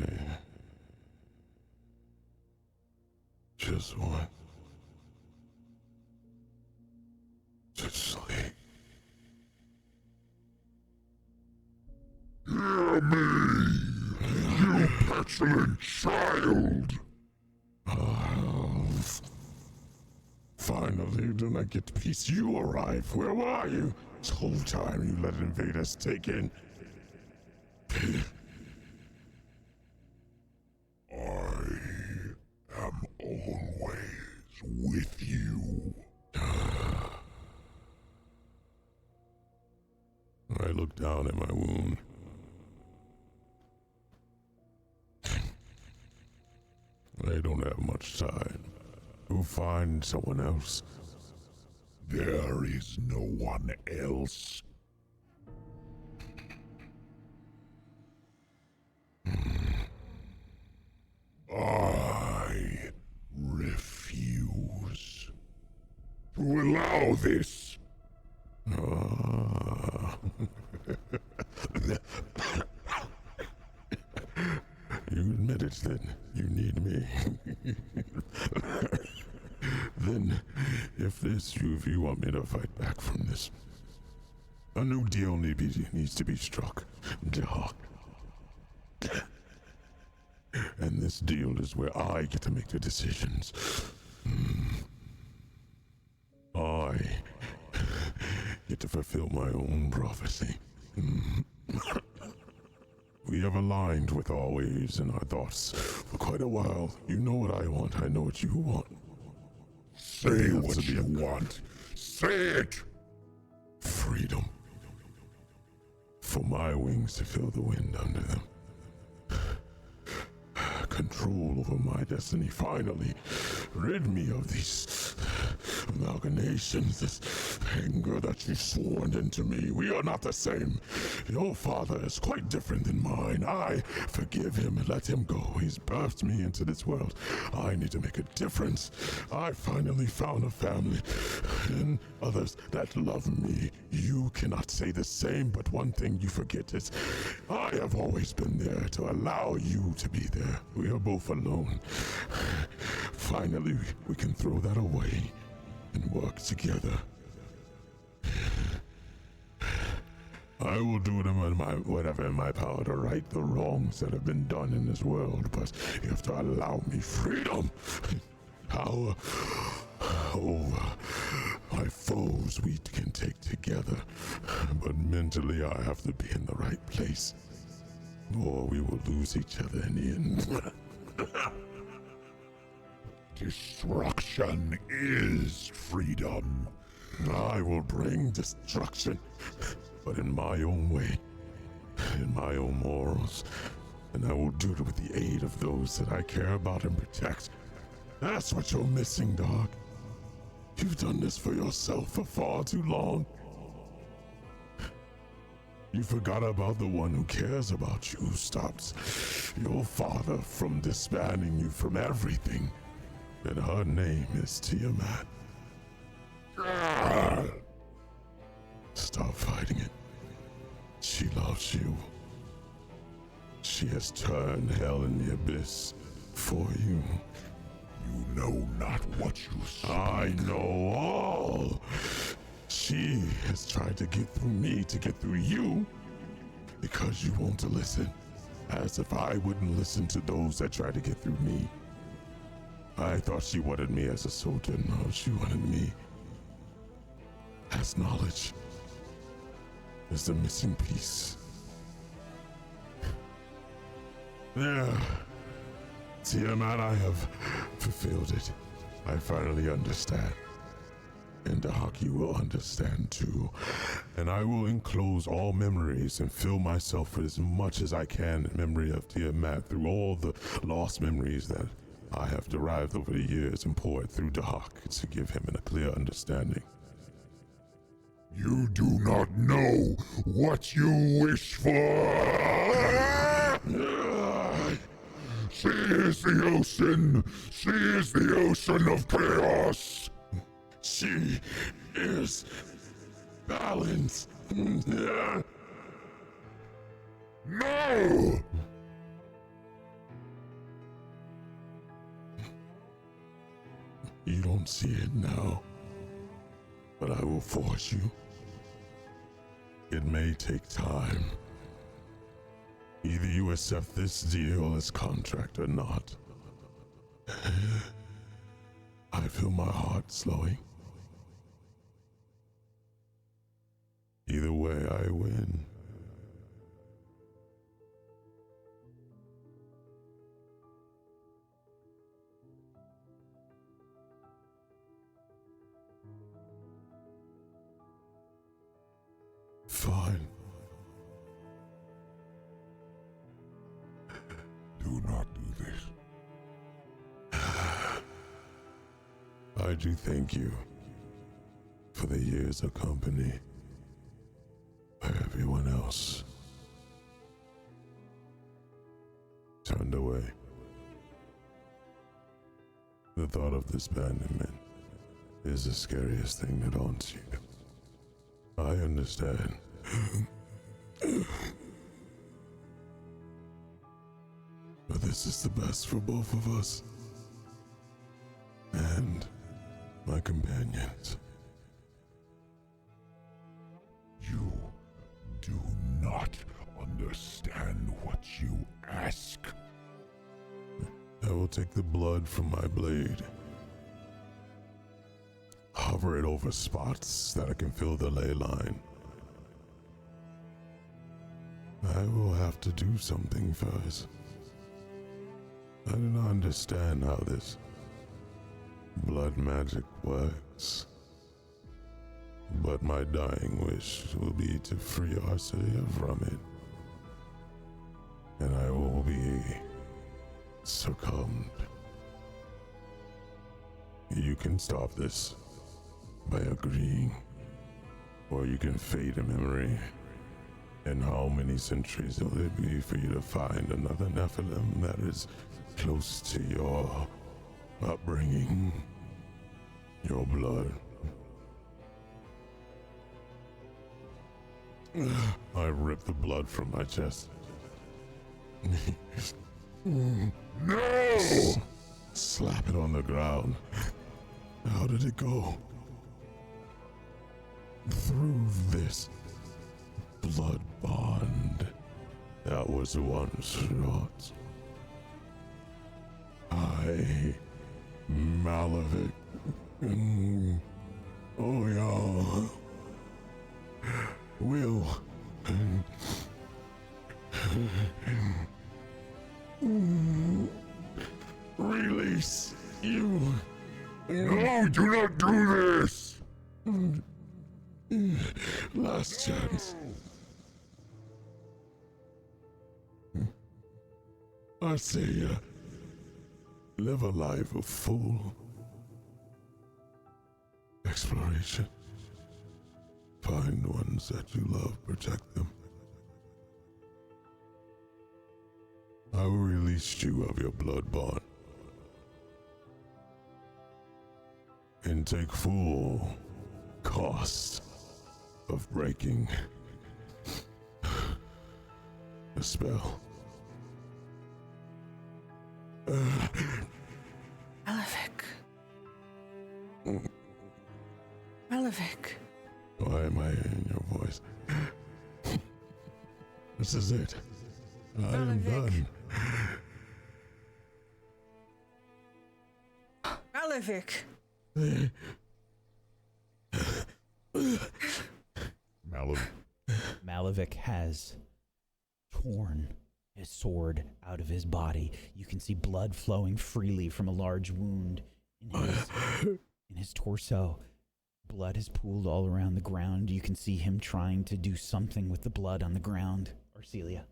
just want to sleep. Hear me, you petulant child! Finally, when I get peace, you arrive. Where were you? This whole time you let invaders take in. I am always with you. I look down at my wound. I don't have much time. Go find someone else. There is no one else. I refuse to allow this. You admit it then. You need me. Then, if you want me to fight back from this, a new deal needs to be struck, Doc. And this deal is where I get to make the decisions. I get to fulfill my own prophecy. We have aligned with our ways and our thoughts for quite a while. You know what I want. I know what you want. Say what you want. Say it! Freedom. For my wings to feel the wind under them. Control over my destiny, finally. Rid me of these amalgamations, this anger that you sworn into me. We are not the same. Your father is quite different than mine. I forgive him and let him go. He's birthed me into this world. I need to make a difference. I finally found a family and others that love me. You cannot say the same, but one thing you forget is I have always been there to allow you to be there. We are both alone. Finally, we can throw that away and work together. I will do whatever in my power to right the wrongs that have been done in this world, but you have to allow me freedom, power over my foes we can take together. But mentally, I have to be in the right place, or we will lose each other in the end. Destruction is freedom. I will bring destruction, but in my own way, in my own morals, and I will do it with the aid of those that I care about and protect. That's what you're missing, dog. You've done this for yourself for far too long. You forgot about the one who cares about you, who stops your father from disbanding you from everything. And her name is Tiamat. Stop fighting it. She loves you. She has turned hell in the abyss for you. You know not what you speak. I know all. She has tried to get through me to get through you because you won't listen. As if I wouldn't listen to those that try to get through me. I thought she wanted me as a soldier. No, she wanted me as knowledge. As the missing piece. There. Tiamat, I have fulfilled it. I finally understand. And Dahaki will understand too. And I will enclose all memories and fill myself with as much as I can in memory of Tiamat through all the lost memories that I have derived over the years and pour it through Dahak to give him a clear understanding. You do not know what you wish for! She is the ocean! She is the ocean of chaos! She is balance. No! You don't see it now, but I will force you. It may take time. Either you accept this deal as contract or not. I feel my heart slowing. Either way, I win. Fine. Do not do this. I do thank you for the years of company where everyone else turned away. The thought of this abandonment is the scariest thing that haunts you. I understand. But this is the best for both of us. And my companions. You do not understand what you ask. I will take the blood from my blade, hover it over spots that I can feel the ley line. I will have to do something first. I do not understand how this blood magic works, but my dying wish will be to free Arcadia from it, and I will be succumbed. You can stop this by agreeing, or you can fade a memory. And how many centuries will it be for you to find another Nephilim that is close to your upbringing, your blood? I rip the blood from my chest. No! Slap it on the ground. How did it go? Through this blood bond that was once wrought, I, Malevich, y'all will release you. No, do not do this! Last chance. Arcadia, live a life of full exploration. Find ones that you love, protect them. I will release you of your blood bond and take full cost of breaking the spell. Malevich. Malevich. Why am I hearing your voice? This is it. I am Malevich. done. Malevich. Malevich has torn his sword out of his body. You can see blood flowing freely from a large wound in his torso. Blood has pooled all around the ground. You can see him trying to do something with the blood on the ground. Arcelia.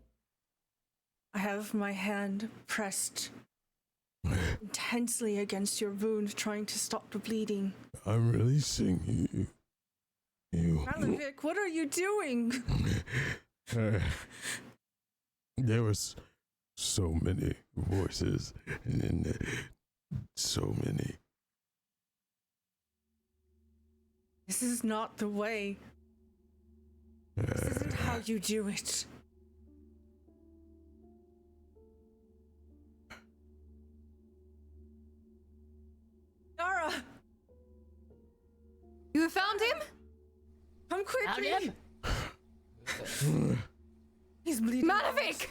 I have my hand pressed intensely against your wound, trying to stop the bleeding. I'm releasing you. Malevich, what are you doing? There was so many voices and so many. This is not the way. This isn't how you do it. Yara! You have found him? Come quickly! Found him? He's bleeding. Malevich!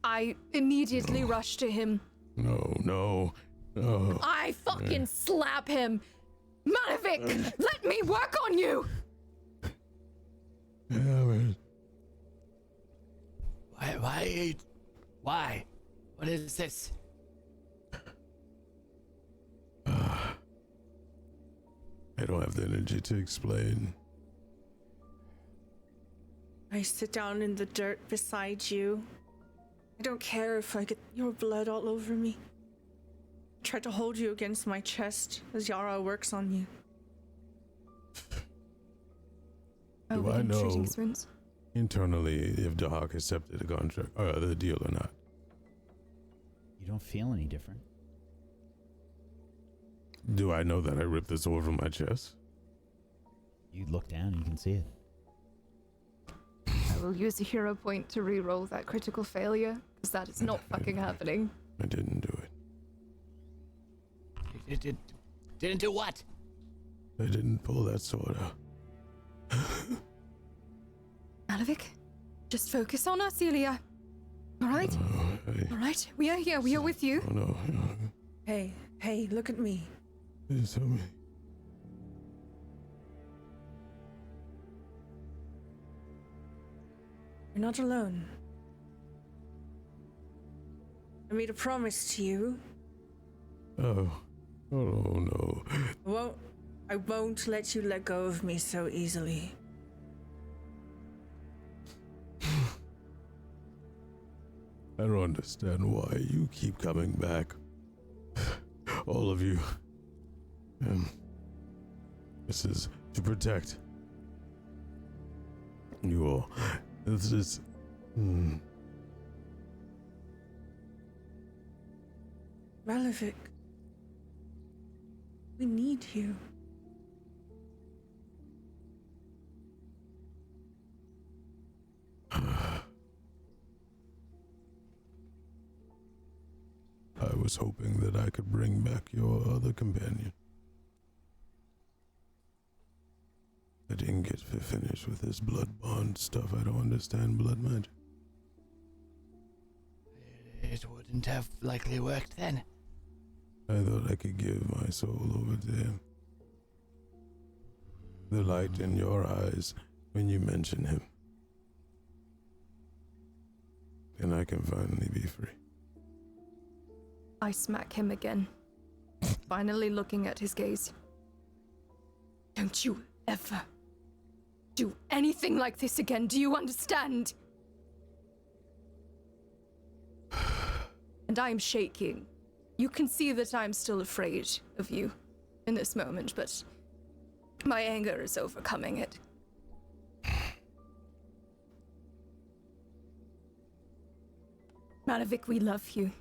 I immediately rush to him. No. I fucking slap him. Malevich, let me work on you! Yeah, man. Why? What is this? I don't have the energy to explain. I sit down in the dirt beside you. I don't care if I get your blood all over me. I try to hold you against my chest as Yara works on you. Do I know internally if Dahak accepted the contract, the deal or not? You don't feel any different. Do I know that I ripped the sword from my chest? You look down and you can see it. I will use a hero point to re-roll that critical failure, because that is not fucking happening. I didn't do it. Didn't do what? I didn't pull that sword out. Malevich, just focus on Arcelia. Alright? Alright, we are here, we are with you. Oh no. Hey, look at me. Please help me. You're not alone. I made a promise to you. Oh no. I won't let you let go of me so easily. I don't understand why you keep coming back. All of you. This is to protect you all. This is... Malevich, we need you. I was hoping that I could bring back your other companion. I didn't get finished with this blood bond stuff. I don't understand blood magic. It wouldn't have likely worked then. I thought I could give my soul over to him. The light in your eyes when you mention him. And I can finally be free. I smack him again, finally looking at his gaze. Don't you ever do anything like this again, do you understand? And I am shaking. You can see that I'm still afraid of you in this moment, but my anger is overcoming it. Malevich, we love you.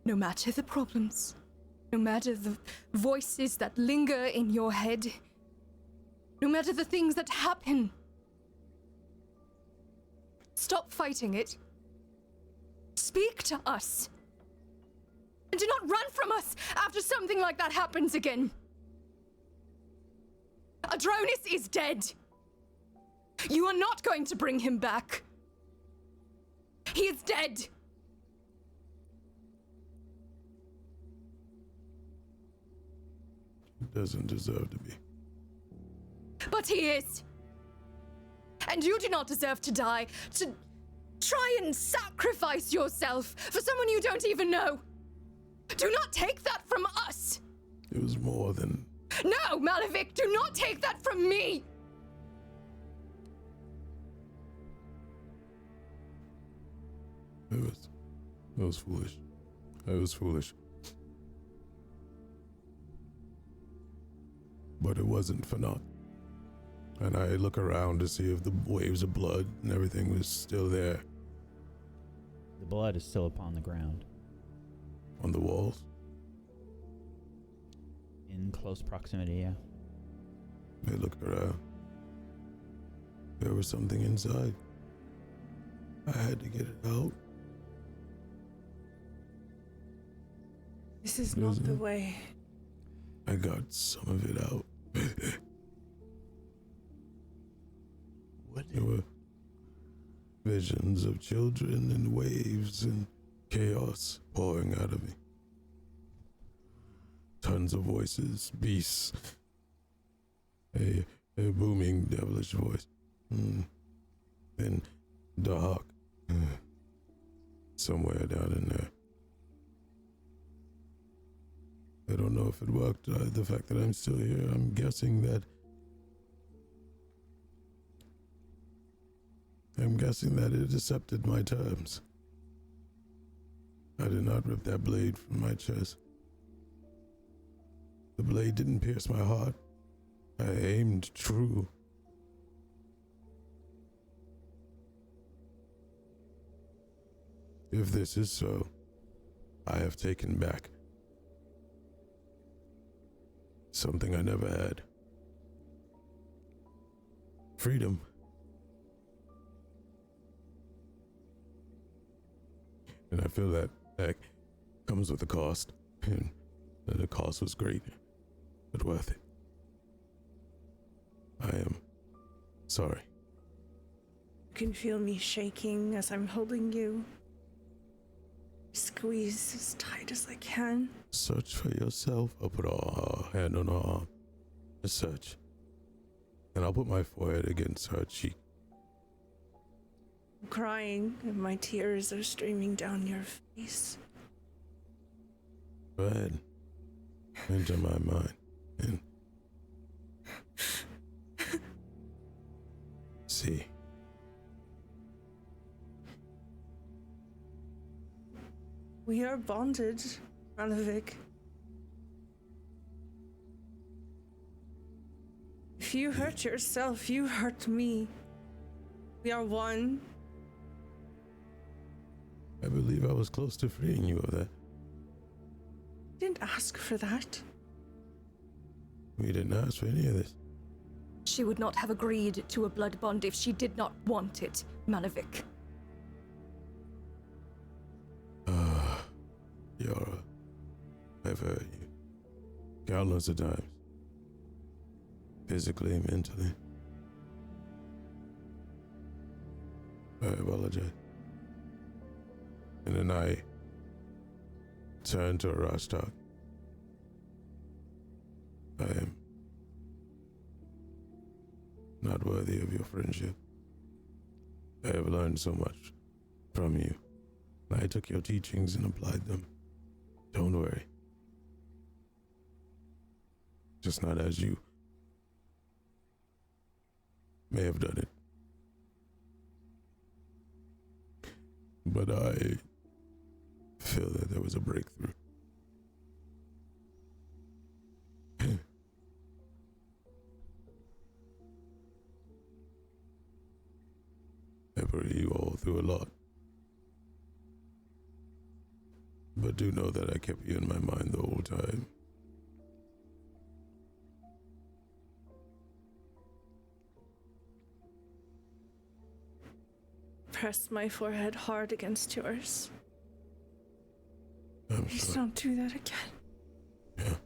No matter the problems, no matter the voices that linger in your head, no matter the things that happen, stop fighting it. Speak to us. And do not run from us after something like that happens again. Adronis is dead. You are not going to bring him back. He is dead. doesn't deserve to be. But he is. And you do not deserve to die, to try and sacrifice yourself for someone you don't even know. Do not take that from us. It was more than... No, Malevich, do not take that from me. It was foolish. I was foolish. But it wasn't for naught. And I look around to see if the waves of blood and everything was still there. The blood is still upon the ground. On the walls. In close proximity, yeah. I look around. There was something inside. I had to get it out. This is not the way. I got some of it out. What? There were visions of children and waves and chaos pouring out of me. Tons of voices, beasts. A booming devilish voice. Then dark. Somewhere down in there. I don't know if it worked. The fact that I'm still here, I'm guessing that it accepted my terms. I did not rip that blade from my chest. The blade didn't pierce my heart. I aimed true. If this is so, I have taken back something I never had. Freedom. And I feel that comes with a cost. And the cost was great, but worth it. I am sorry. You can feel me shaking as I'm holding you. Squeeze as tight as I can. Search for yourself. I'll put a hand on her arm. Just search. And I'll put my forehead against her cheek. I'm crying and my tears are streaming down your face. Go ahead. Enter my mind. And see. We are bonded, Malevich. If you hurt yourself, you hurt me. We are one. I believe I was close to freeing you of that. I didn't ask for that. We didn't ask for any of this. She would not have agreed to a blood bond if she did not want it, Malevich. Yara, I've heard you countless of times. Physically, mentally. I apologize. And then I turned to Rashtak. I am not worthy of your friendship. I have learned so much from you. I took your teachings and applied them. Don't worry. Just not as you may have done it. But I feel that there was a breakthrough. I put you all through a lot. But do know that I kept you in my mind the whole time. Press my forehead hard against yours. I'm Please sorry. don't do that again. Yeah.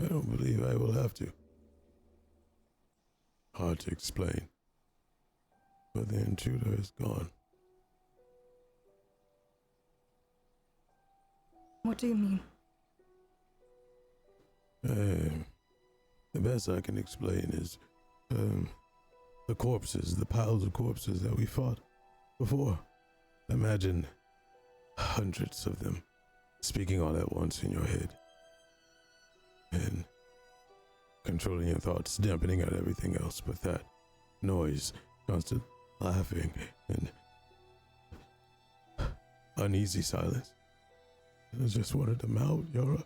I don't believe I will have to. Hard to explain. But the intruder is gone. What do you mean? best I can explain is the corpses, the piles of corpses that we fought before. Imagine hundreds of them speaking all at once in your head and controlling your thoughts, dampening out everything else but that noise, constant laughing, and uneasy silence. I just wanted them out, Yara.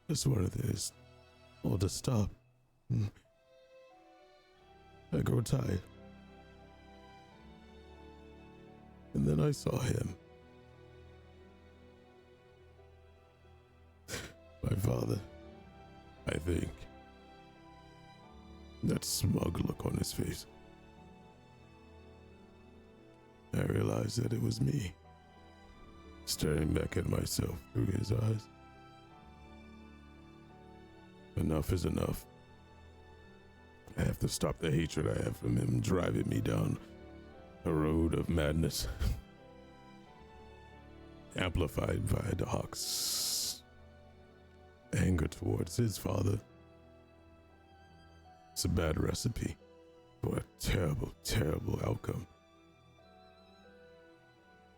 Just wanted this all to stop. I grow tired. And then I saw him. My father, I think. That smug look on his face. I realized that it was me, staring back at myself through his eyes. Enough is enough. I have to stop the hatred I have from him driving me down a road of madness. Amplified by the Hawk's anger towards his father. It's a bad recipe for a terrible, terrible outcome.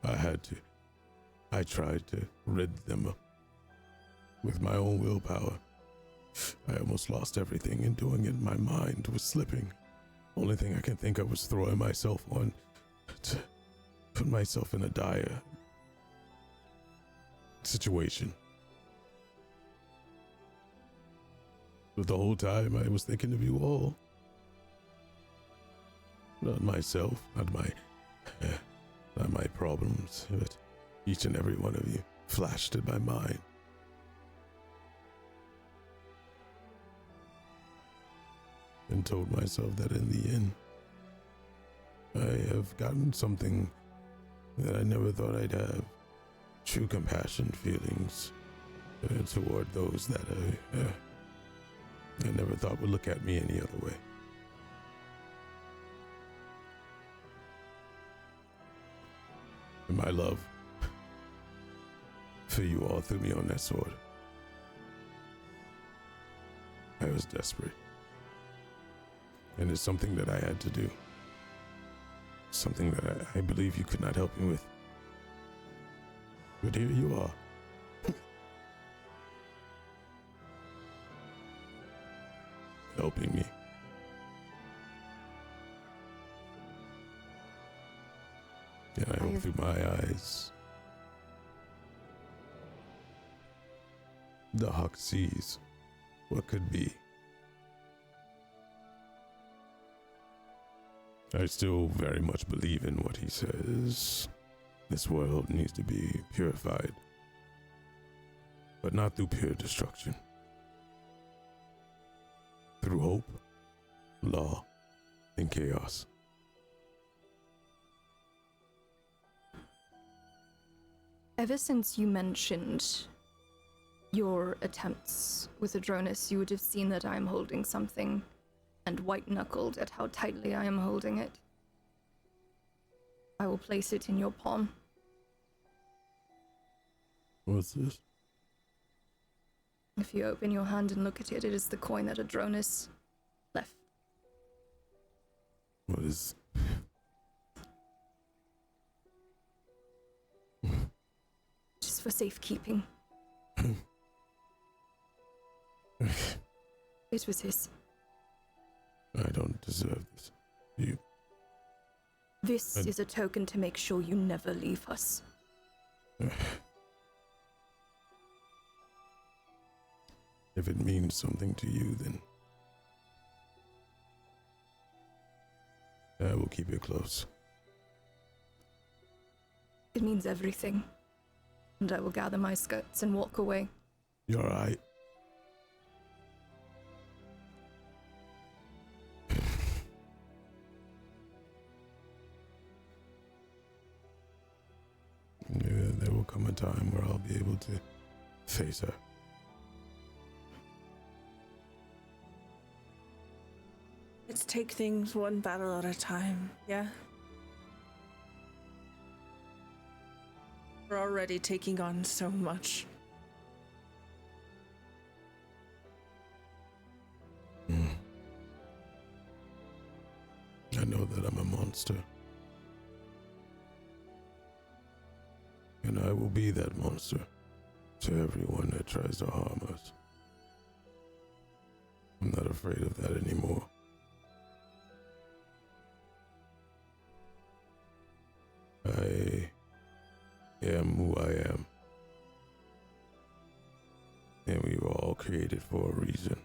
I tried to rid them up with my own willpower. I almost lost everything in doing it. My mind was slipping. Only thing I can think of was throwing myself on to put myself in a dire situation. But the whole time I was thinking of you all. Not myself, not my problems, but each and every one of you flashed in my mind. And told myself that in the end, I have gotten something that I never thought I'd have. True compassion feelings toward those that I never thought would look at me any other way. And my love for you all threw me on that sword. I was desperate. And it's something that I had to do. Something that I believe you could not help me with. But here you are. Helping me. And I hope through my eyes, the Hawk sees what could be. I still very much believe in what he says. This world needs to be purified, but not through pure destruction. Through hope, law, and chaos. Ever since you mentioned your attempts with Adronis, you would have seen that I am holding something, and white-knuckled at how tightly I am holding it. I will place it in your palm. What's this? If you open your hand and look at it, it is the coin that Adronis left. What is... Just for safekeeping. It was his. I don't deserve this. You... This is a token to make sure you never leave us. If it means something to you, then I will keep it close. It means everything. And I will gather my skirts and walk away. You're right. There will come a time where I'll be able to face her. Let's take things one battle at a time, yeah? We're already taking on so much. monster. And I will be that monster to everyone that tries to harm us. I'm not afraid of that anymore. I am who I am. And we were all created for a reason.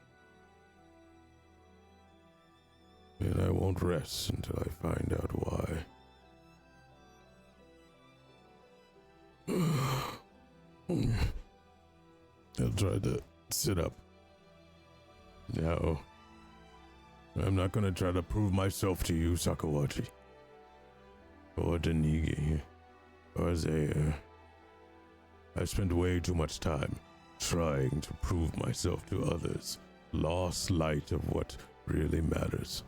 And I won't rest until I find out why. I'll try to sit up. No. I'm not gonna try to prove myself to you, Sakawachi. Or Denigi. Or Zaire. I spent way too much time trying to prove myself to others. Lost light of what really matters.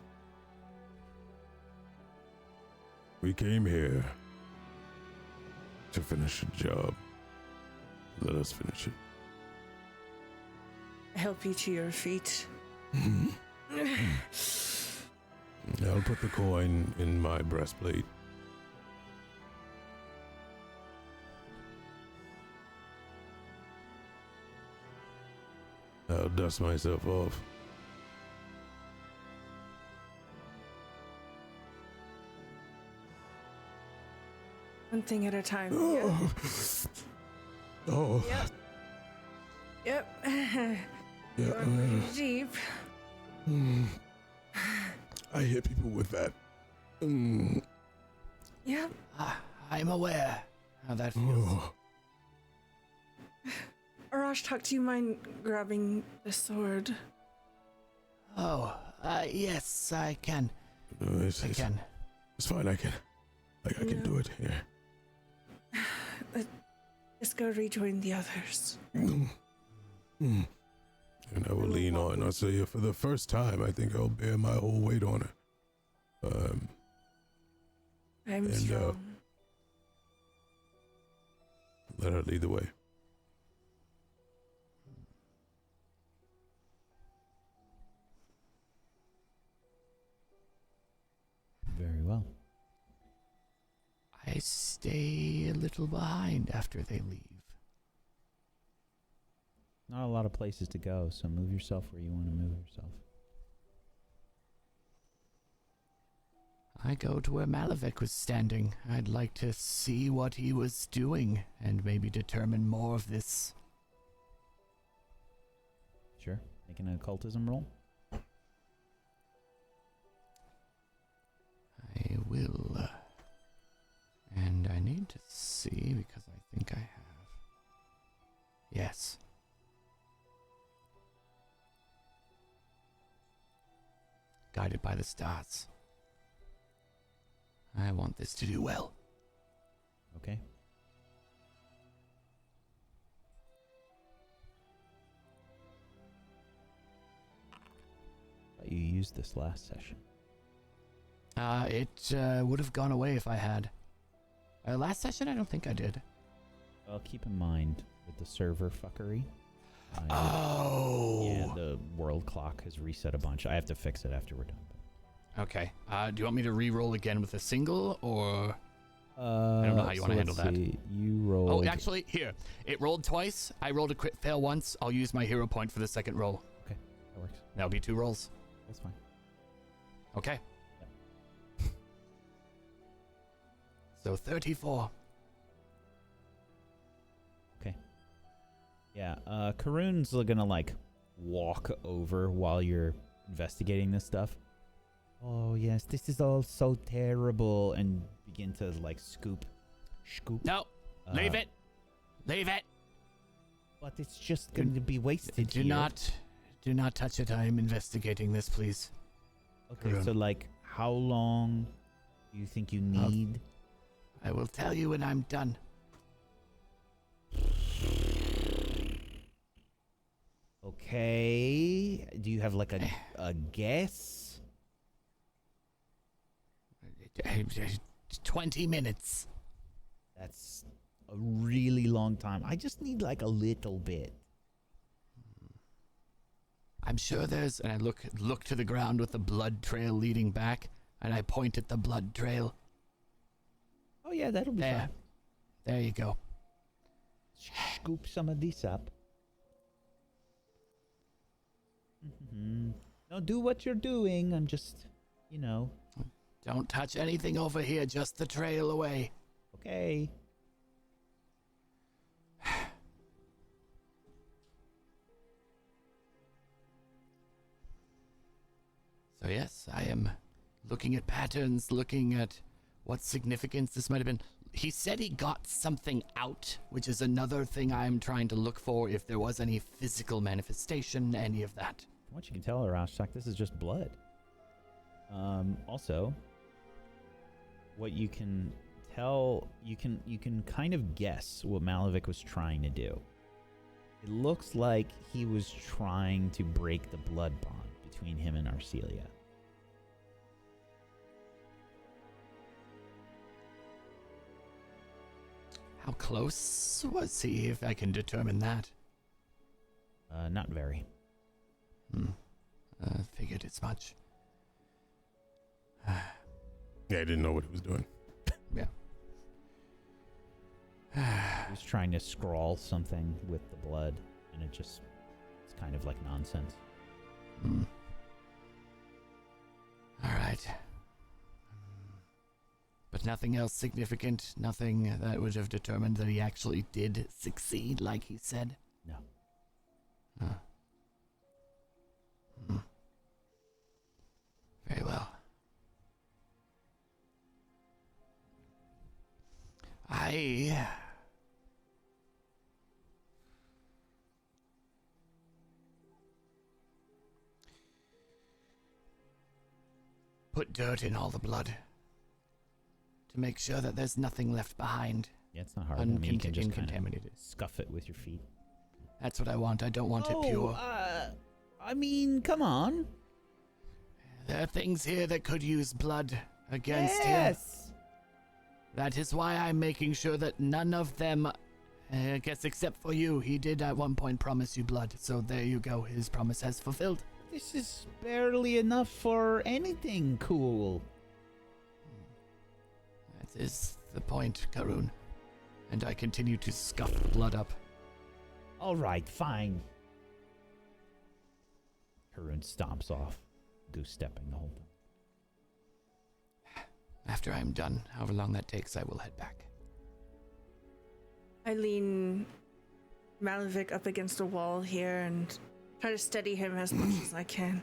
We came here to finish a job. Let us finish it. Help you to your feet. I'll put the coin in my breastplate. I'll dust myself off. One thing at a time. Oh. Oh. Yep. Yeah. You're pretty deep. I hit people with that. Yep. I'm aware how that feels. Oh. Arashtak, do you mind grabbing the sword? Oh, yes, I can. No, I can. It's fine. I can do it. Here. Let's go rejoin the others. And I will lean on Asaya for the first time. I think I'll bear my whole weight on her. I'm strong. Let her lead the way. Very well. I stay a little behind after they leave. Not a lot of places to go, so move yourself where you want to move yourself. I go to where Malevich was standing. I'd like to see what he was doing and maybe determine more of this. Sure. Make an occultism roll. I will. And I need to see because I think I have. Yes. Guided by the stars. I want this to do well. Okay. Thought you used this last session. It would have gone away if I had. Last session, I don't think I did. Well, keep in mind with the server fuckery. Oh. Yeah, the world clock has reset a bunch. I have to fix it after we're done. Okay. Do you want me to re-roll again with a single, or I don't know how you want to handle that. You rolled. Oh, actually, here. It rolled twice. I rolled a crit fail once. I'll use my hero point for the second roll. Okay, that works. That'll be 2 rolls. That's fine. Okay. So 34. Okay. Yeah, Karun's gonna like walk over while you're investigating this stuff. Oh yes, this is all so terrible, and begin to like scoop. No, leave it. Leave it. But it's just going to be wasted. Do not touch it. I am investigating this, please. Okay, Karun. so like, how long do you think you need? I will tell you when I'm done. Okay. Do you have like a guess? 20 minutes. That's a really long time. I just need like a little bit. I'm sure there's, and I look to the ground with the blood trail leading back. And I point at the blood trail. Oh yeah, that'll be There. fine. There you go. Scoop some of this up. No, do what you're doing. I'm just, you know. Don't touch anything over here, just the trail away. Okay. So yes, I am looking at patterns, looking at what significance this might have been. He said he got something out, which is another thing I'm trying to look for, if there was any physical manifestation, any of that. From what you can tell, Rashtak, this is just blood. Also, what you can tell, you can kind of guess what Malevich was trying to do. It looks like he was trying to break the blood bond between him and Arcelia. How close was he, if I can determine that? Not very. Figured as much. Yeah, I didn't know what he was doing. Yeah. He was trying to scrawl something with the blood, and it's kind of like nonsense. All right. But nothing else significant, nothing that would have determined that he actually did succeed, like he said? No. Very well. I put dirt in all the blood to make sure that there's nothing left behind. Yeah, it's not hard. I mean, you can just kind of Uncontaminated. scuff it with your feet. That's what I want. I don't want it pure. I mean, come on. There are things here that could use blood against him. Yes. That is why I'm making sure that none of them, I guess except for you, he did at one point promise you blood. So there you go. His promise has fulfilled. This is barely enough for anything cool. That is the point, Karun. And I continue to scuff blood up. All right, fine. Karun stomps off, goose-stepping the whole time. After I'm done, however long that takes, I will head back. I lean Malevich up against a wall here and try to steady him as much as I can.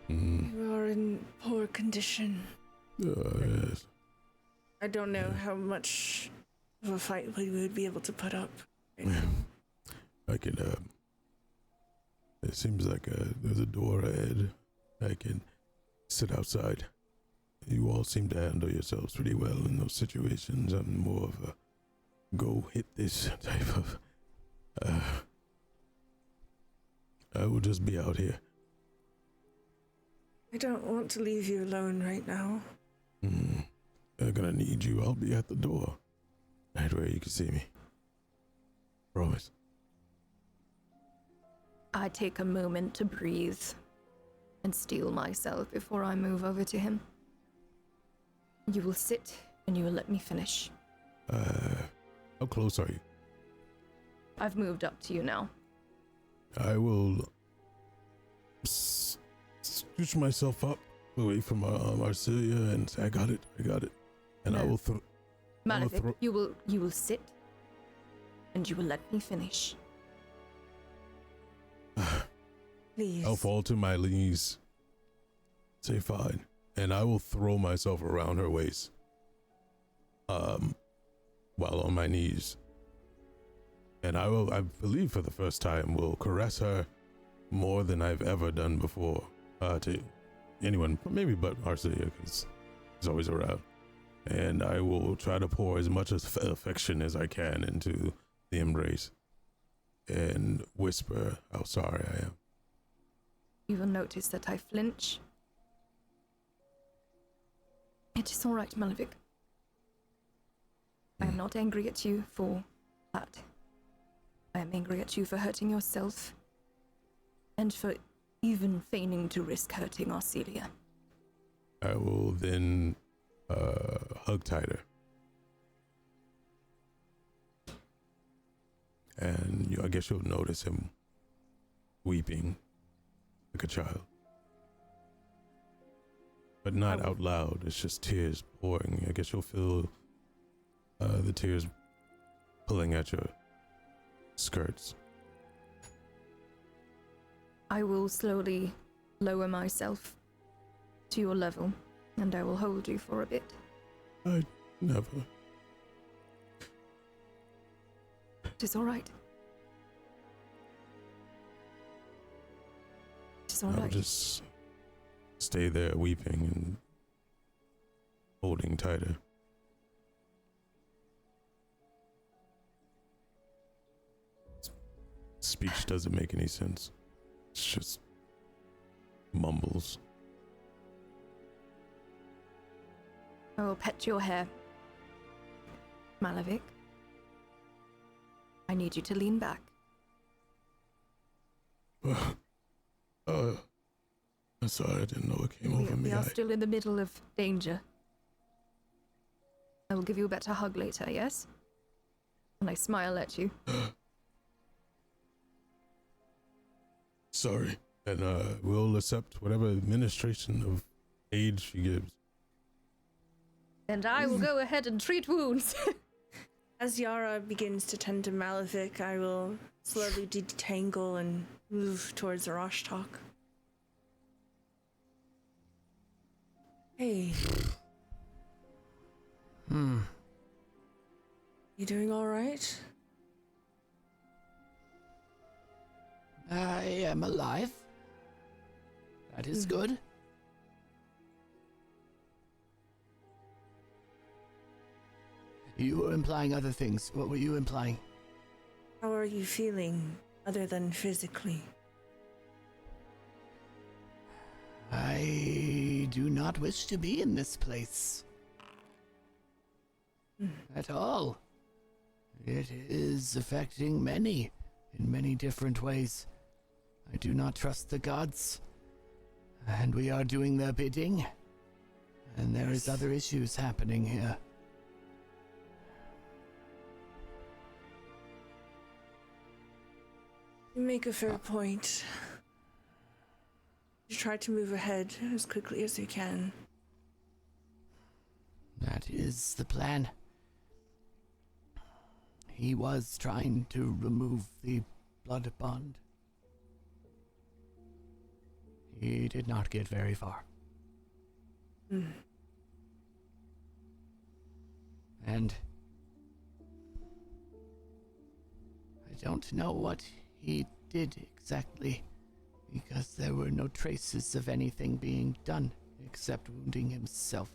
You are in poor condition. Yes. I don't know how much of a fight we would be able to put up right now. I can, it seems like there's a door ahead. I can sit outside. You all seem to handle yourselves pretty well in those situations. I'm more of a go hit this type of, I will just be out here. I don't want to leave you alone right now. I'm gonna need you. I'll be at the door. Right where you can see me. Promise. I take a moment to breathe and steel myself before I move over to him. You will sit and you will let me finish. How close are you? I've moved up to you now. I will scooch myself up away from Arcelia and say, I got it. And No. I will throw. Malevich, you will sit and you will let me finish. Please. I'll fall to my knees. Say fine. And I will throw myself around her waist. While on my knees. And I believe for the first time, will caress her more than I've ever done before. To anyone, maybe but Arcelia, because he's always around. And I will try to pour as much affection as I can into the embrace. And whisper how sorry I am. You will notice that I flinch. It is all right, Malevich. I am not angry at you for that. I am angry at you for hurting yourself and for even feigning to risk hurting Arcelia. I will then hug tighter. And I guess you'll notice him weeping like a child. But not out loud, it's just tears pouring. I guess you'll feel the tears pulling at your skirts. I will slowly lower myself to your level, and I will hold you for a bit. I never. It is all right. It is all I'll right. just stay there weeping and holding tighter. Speech doesn't make any sense. It's just mumbles. I will pet your hair. Malevich, I need you to lean back. I'm sorry, I didn't know it came over me. We are still in the middle of danger. I will give you a better hug later, yes? And I smile at you. Sorry. And we'll accept whatever administration of aid she gives. And I will go ahead and treat wounds. As Yara begins to tend to Malevich, I will slowly detangle and move towards Rashtok. Hey. You doing all right? I am alive. That is good. You were implying other things. What were you implying? How are you feeling, other than physically? I do not wish to be in this place. At all. It is affecting many in many different ways. I do not trust the gods, and we are doing their bidding, and there is other issues happening here. You make a fair point. You try to move ahead as quickly as you can. That is the plan. He was trying to remove the blood bond. He did not get very far. And I don't know what he did exactly, because there were no traces of anything being done except wounding himself.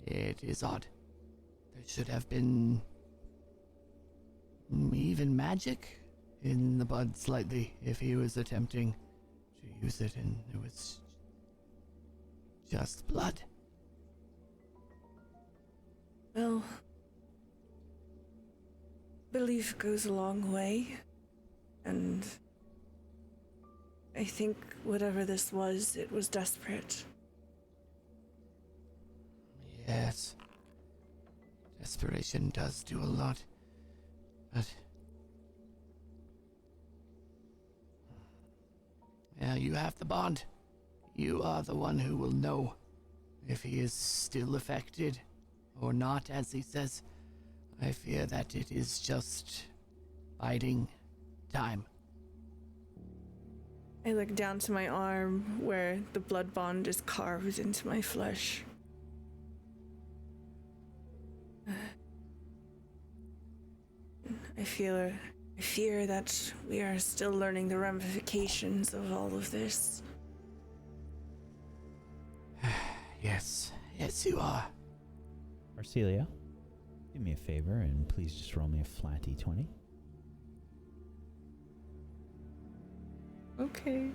It is odd. There should have been even magic in the bud slightly if he was attempting to use it, and it was just blood. Well, belief goes a long way, and I think whatever this was, it was desperate. Yes. Desperation does do a lot, but... yeah, you have the bond. You are the one who will know if he is still affected or not, as he says. I fear that it is just biding time. I look down to my arm where the blood bond is carved into my flesh. I fear that we are still learning the ramifications of all of this. Yes, you are. Arcelia, do me a favor and please just roll me a flat d20. Okay.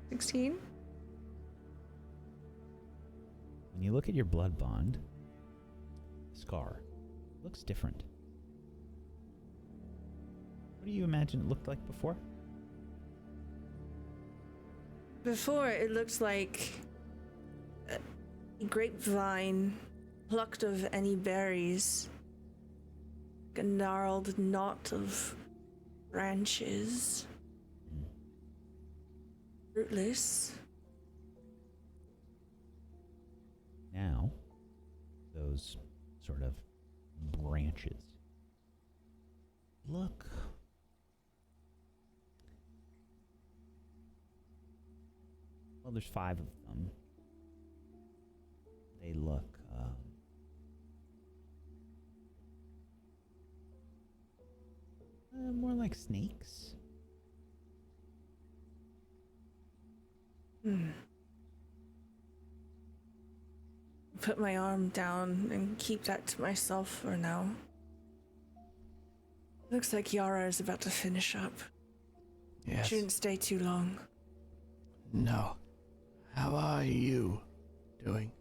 16? When you look at your blood bond, scar looks different. What do you imagine it looked like before? Before, it looked like a grapevine plucked of any berries. A gnarled knot of branches. Rootless. Now, those sort of branches look well, there's 5 of them. They look more like snakes. Put my arm down and keep that to myself for now. Looks like Yara is about to finish up. Yes. Shouldn't stay too long. No. How are you doing?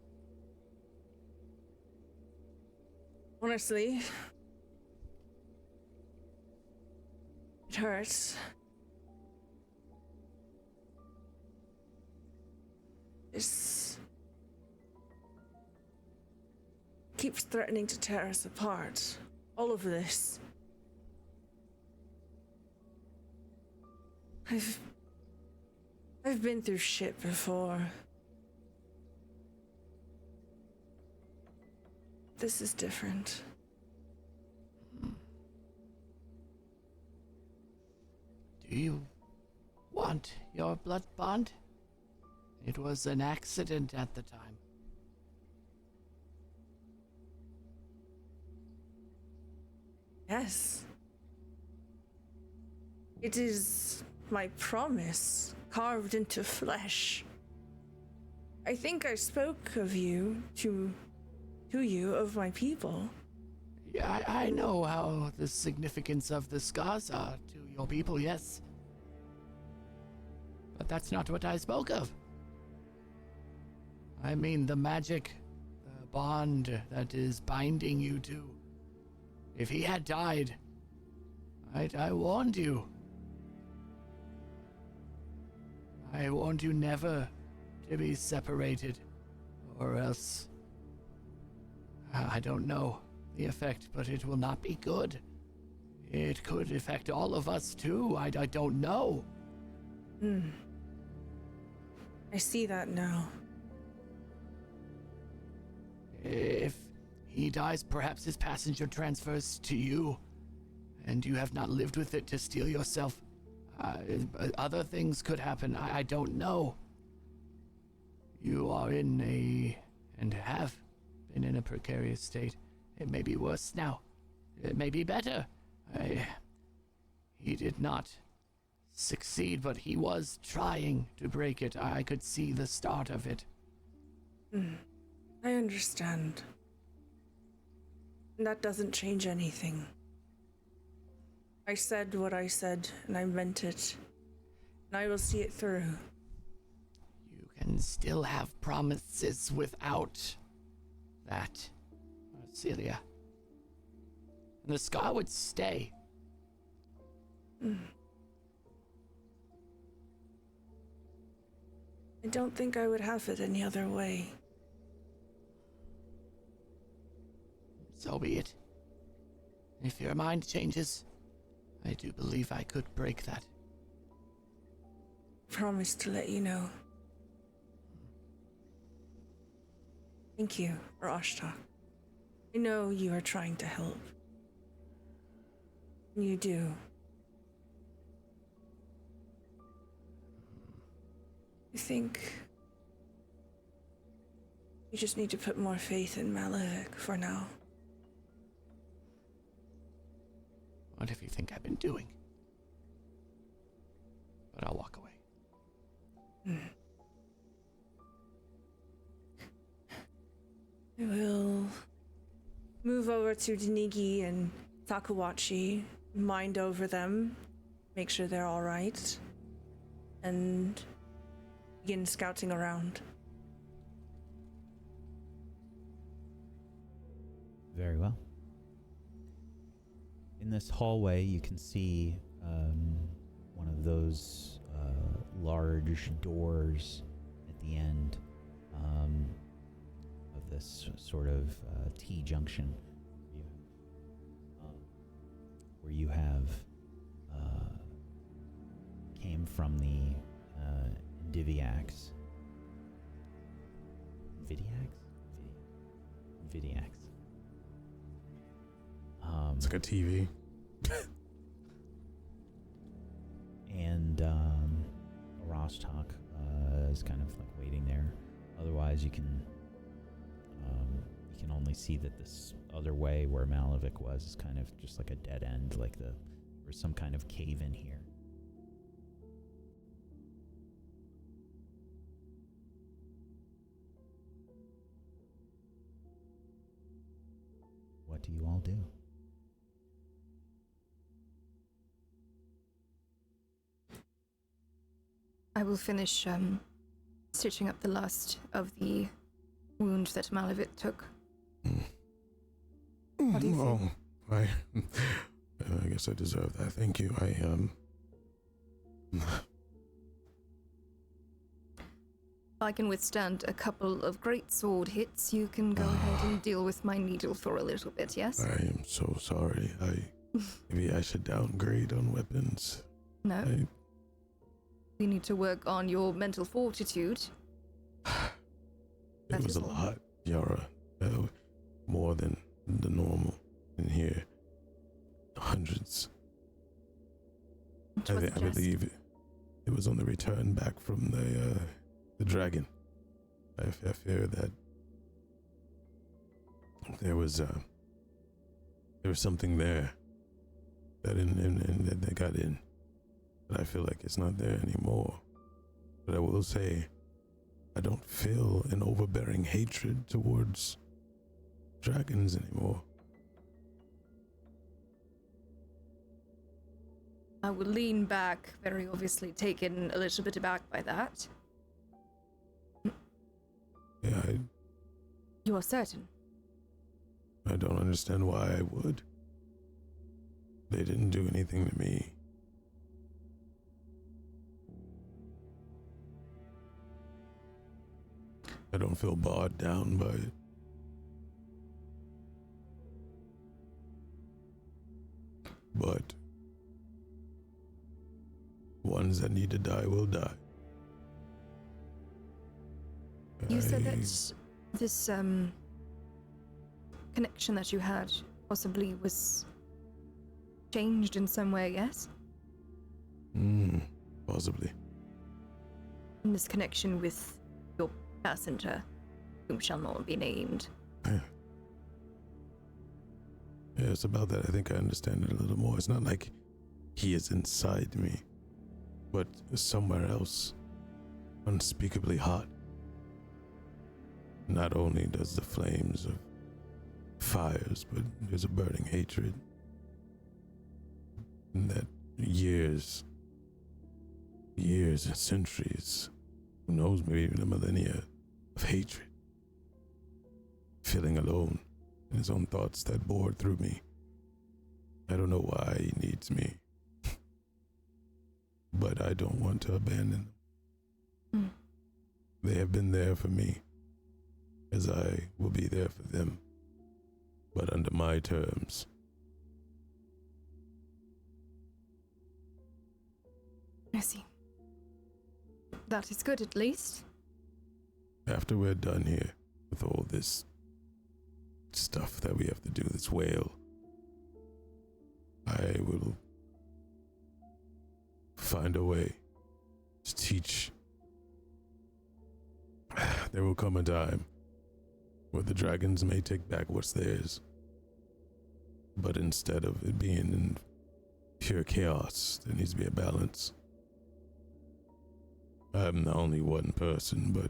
Honestly, it hurts. This keeps threatening to tear us apart. All of this. I've been through shit before. This is different. Do you want your blood bond? It was an accident at the time. Yes. It is my promise carved into flesh. I think I spoke of you to you of my people. Yeah, I know how the significance of the scars are to your people, yes. But that's not what I spoke of. I mean the magic, the bond that is binding you to. If he had died, I warned you. I warned you never to be separated, or else... I don't know the effect, but it will not be good. It could affect all of us too, I don't know. I see that now. If he dies, perhaps his passenger transfers to you, and you have not lived with it to steal yourself. Other things could happen, I don't know. You are in and have been in a precarious state. It may be worse now. It may be better. He did not succeed, but he was trying to break it. I could see the start of it. I understand. That doesn't change anything. I said what I said, and I meant it. And I will see it through. You can still have promises without that, Celia. And the scar would stay. I don't think I would have it any other way. So be it. If your mind changes, I do believe I could break that. Promise to let you know. Thank you, Rashtak. I know you are trying to help. You do. I think you just need to put more faith in Malevich for now. What if you think I've been doing? But I'll walk away. I will move over to Denigi and Takawachi, mind over them, make sure they're all right, and begin scouting around. Very well. In this hallway, you can see one of those large doors at the end of this sort of T-junction where you have came from the Diviax. Vidiax. It's like a TV. And Rostok is kind of like waiting there. Otherwise, you can only see that this other way where Malevich was is kind of just like a dead end, like there's some kind of cave in here. What do you all do? I will finish stitching up the last of the wound that Malevich took. What do you think? I guess I deserve that. Thank you. I can withstand a couple of great sword hits. You can go ahead and deal with my needle for a little bit, yes? I am so sorry. Maybe I should downgrade on weapons. No. You need to work on your mental fortitude. It was a lot, Yara. More than the normal in here. Hundreds. I believe it was on the return back from the dragon. I fear that there was something there that got in. But I feel like it's not there anymore. But I will say, I don't feel an overbearing hatred towards dragons anymore. I will lean back, very obviously taken a little bit aback by that. Yeah, You are certain? I don't understand why I would. They didn't do anything to me. I don't feel bogged down by it. But ones that need to die will die. You said that this connection that you had possibly was changed in some way, yes? Possibly. And this connection with your passenger, whom shall not be named. Yeah, it's about that. I think I understand it a little more. It's not like he is inside me, but somewhere else, unspeakably hot. Not only does the flames of fires, but there's a burning hatred. And that years and centuries, who knows, maybe even a millennia of hatred. Feeling alone in his own thoughts that bored through me. I don't know why he needs me. But I don't want to abandon them. They have been there for me, as I will be there for them, but under my terms. I see. That is good, at least. After we're done here with all this stuff that we have to do, this whale, I will find a way to teach. There will come a time where the dragons may take back what's theirs, but instead of it being in pure chaos, there needs to be a balance. I'm the only one person, but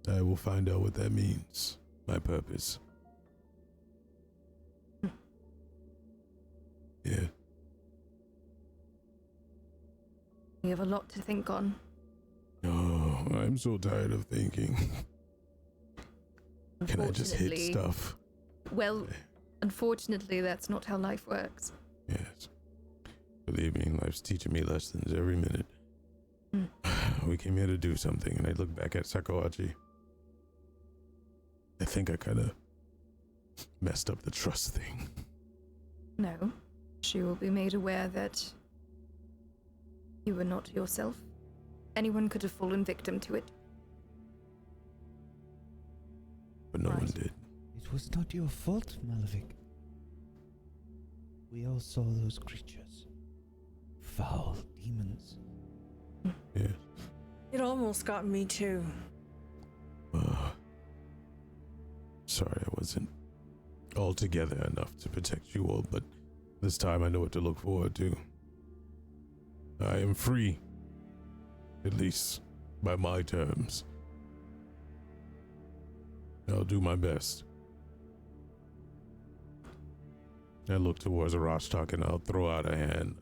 I will find out what that means. My purpose. Yeah. We have a lot to think on. Oh, I'm so tired of thinking. Can I just hit stuff? Well, unfortunately, that's not how life works. Yes. Believe me, life's teaching me lessons every minute. We came here to do something, and I look back at Sakawachi. I think I kind of messed up the trust thing. No. She will be made aware that you were not yourself. Anyone could have fallen victim to it. But no one did. It was not your fault, Malevich. We all saw those creatures. Foul demons. Yes. It almost got me too. Sorry I wasn't all together enough to protect you all, but this time I know what to look forward to. I am free. At least by my terms. I'll do my best. I look towards Rostok and I'll throw out a hand.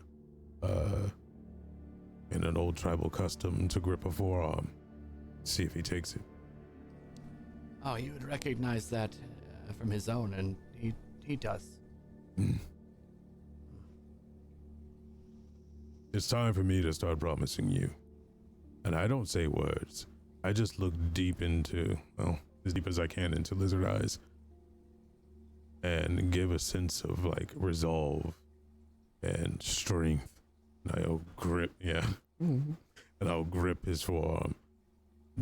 In an old tribal custom to grip a forearm. See if he takes it. Oh, you would recognize that from his own, and he does. It's time for me to start promising you. And I don't say words. I just look deep into, well, as deep as I can into lizard eyes. And give a sense of, like, resolve and strength. And I'll grip, and I'll grip his forearm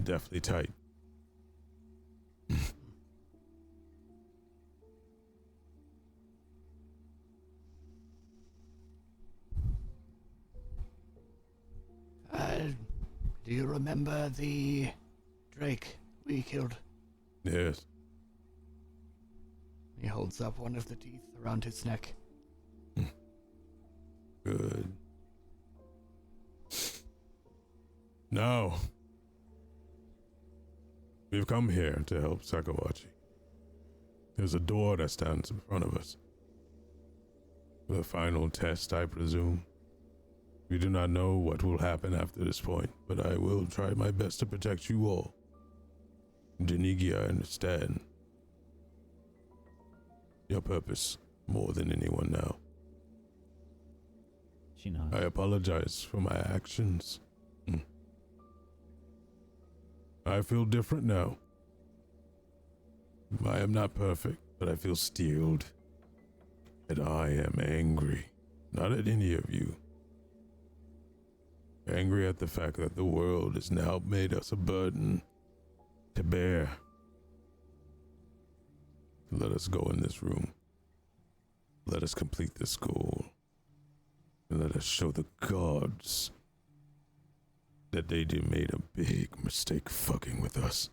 deftly tight. Do you remember the drake we killed? Yes. He holds up one of the teeth around his neck. Good. Now, we've come here to help Sakawachi. There's a door that stands in front of us. The final test, I presume. We do not know what will happen after this point, but I will try my best to protect you all. Janigi, I understand your purpose more than anyone now. She nods. I apologize for my actions. I feel different now. I am not perfect, but I feel steeled. And I am angry, not at any of you. Angry at the fact that the world has now made us a burden to bear. Let us go in this room. Let us complete this goal. And let us show the gods that they made a big mistake fucking with us.